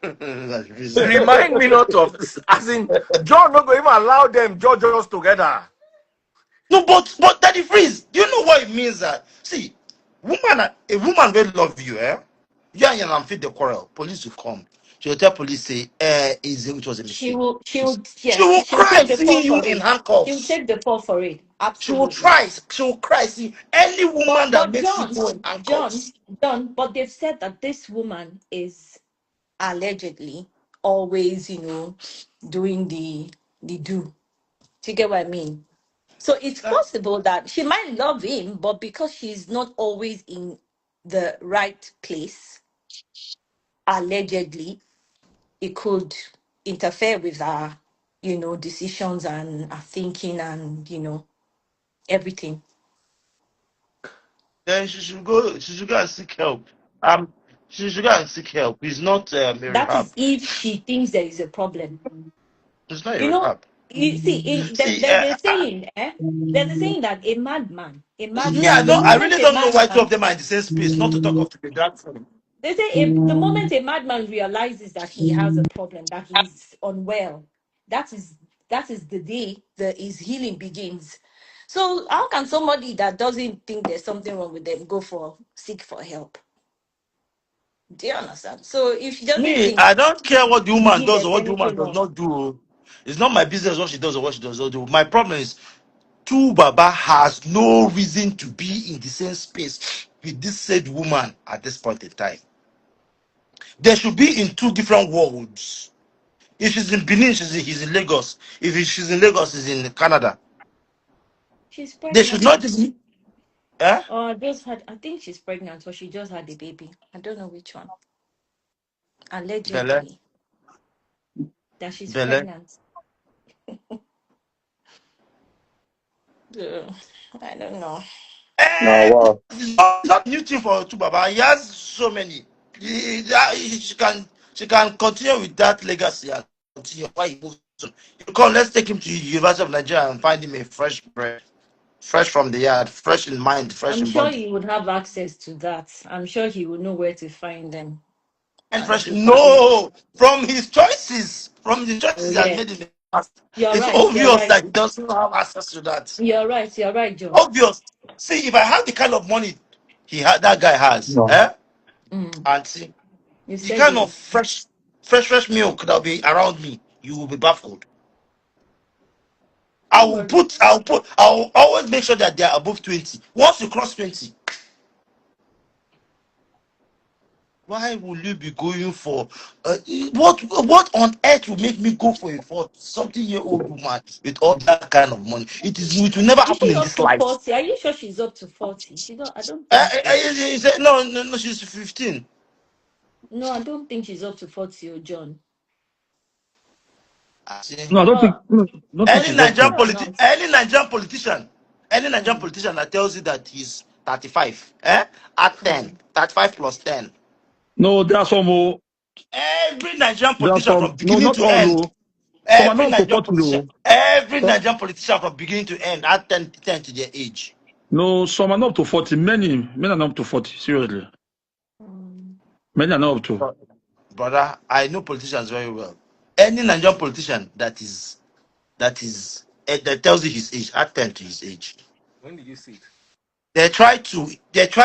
That's reason. Remind me not of, as in, John not going to even allow them judge us together. No, but Daddy Freeze, do you know what it means? That see, a woman will love you, eh? You and your fit the quarrel. Police will come. She will tell police say, it was a mistake. She will She'll cry take the seeing fall you for in it. She'll handcuffs. take the fall for it. She will Absolutely. try. She will cry. See, any woman that But makes you John, go in John, handcuffs. John, but they've said that this woman is allegedly always, doing the do. Do you get what I mean? So it's Uh, possible that she might love him, but because she's not always in the right place, allegedly, it could interfere with her, decisions and her thinking and, everything. then she should go. She should go and seek help. Um, she should go and seek help. It's not a That rehab. is if she thinks there is a problem. It's not a You know, rehab. you see, in See, there's a saying, there's a saying that a me, I the don't. I moment really a don't know why two of madman, them are in the same space. Not to talk of the drag phone. They say the moment a madman realizes that he has a problem, that he's unwell, that is that is the day his healing begins. So how can somebody that doesn't think there's something wrong with them go for seek for help? Do you understand? So if she doesn't Me, think I don't care what the woman maybe does or there's what the woman anything does wrong, not do. It's not my business what she does or what she does not do. My problem is 2Baba has no reason to be in the same space with this said woman at this point in time. They should be in two different worlds. If she's in Benin, he's in Lagos. If she's in Lagos, he's in Canada. she's They should not pregnant. just. Eh? Or just had, I think she's pregnant, or she just had a baby. I don't know which one. Bele. Allegedly, that she's Bele. pregnant. So, I don't know. Now, Eh, wow. it's not new thing for 2Baba. He has so many. She can continue with that legacy and continue. Why he moves on? You come, let's take him to University of Nigeria and find him a fresh bread, fresh from the yard, fresh in mind, fresh I'm in sure body. he would have access to that. I'm sure he would know where to find them. And And fresh, they can. no, from the Oh choices he has yeah, made in the past, you're it's right. You're obvious right. that he doesn't have access to that. You're right. You're right, John. Obvious. See, if I have the kind of money that guy has, No. Mm. and see You the said kind of it. fresh milk that'll be around me, you will be baffled. Don't worry. I'll always make sure that they are above 20. Once you cross 20, why will you be going for what on earth will make me go for something year old woman with all that kind of money? It will never Is happen she in up this to life. 40? Are you sure she's up to 40? She don't. I don't think so. He said, no, she's 15. No, I don't think she's up to 40, oh, John. I say, No, I don't think. Well, No, I don't think Any she's up hospital Nigerian to. or politi- not. any Nigerian politician, any Nigerian Mm. politician that tells you that he's 35, at Mm. 10, 35 plus 10. No, there are some. Oh, Every Nigerian there are politician some. from No, beginning not to all. end, Oh, some are every not up to Nigerian 40. politician, Oh. every So, Nigerian politician from beginning to end at 10 to their age. no, some are not up to 40. Many are not up to 40. Seriously. Mm. Many are not up to. But, brother, I know politicians very well. Any Nigerian politician that tells you his age, at 10 to his age. When did you see it? They try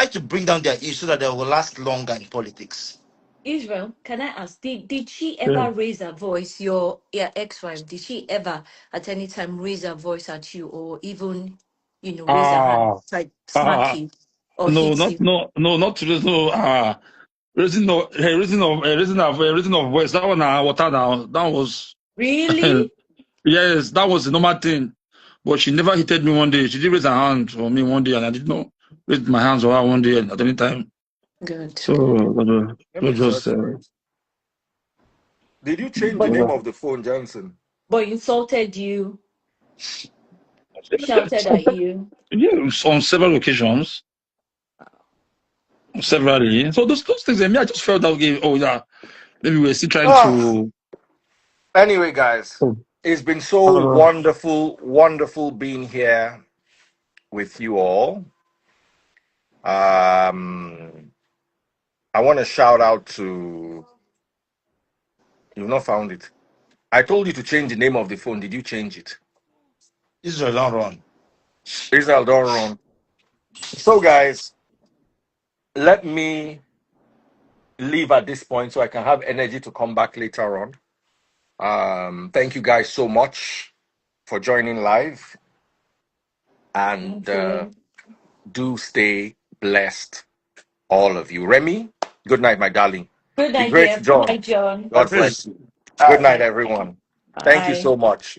to bring down their age so that they will last longer in politics. Israel, can I ask, did she Yeah. ever raise her voice, your ex-wife, did she ever at any time raise her voice at you or even, raise her hand, Ah, like smack ah, you or no, hit not you? no, no, not raise no. Raising of voice. That one, water now. That was Really? yes, that was the normal thing. But she never hit me one day. She did raise her hand for me one day, and I did not raise my hands for her one day at any time. Good, So good. Let it me was just search for it. Did you change the But name uh, of the phone, Johnson? but insulted you, shouted at you. yeah, on several occasions, severally. So those things, me, I just felt that okay. Oh yeah, maybe we're still trying Ah, to. anyway, guys, Oh, it's been so uh, wonderful, wonderful being here with you all. I want to shout out to you've not found it. I told you to change the name of the phone. Did you change it? Israel don't run. Israel, don't run. So, guys, let me leave at this point so I can have energy to come back later on. Thank you guys so much for joining live, and Thank you. do stay blessed, all of you. Remy, good night, my darling. Good The great idea. Good John, night, John. God God bless. bless you. All Good right. night, everyone. Thank you Bye. so much.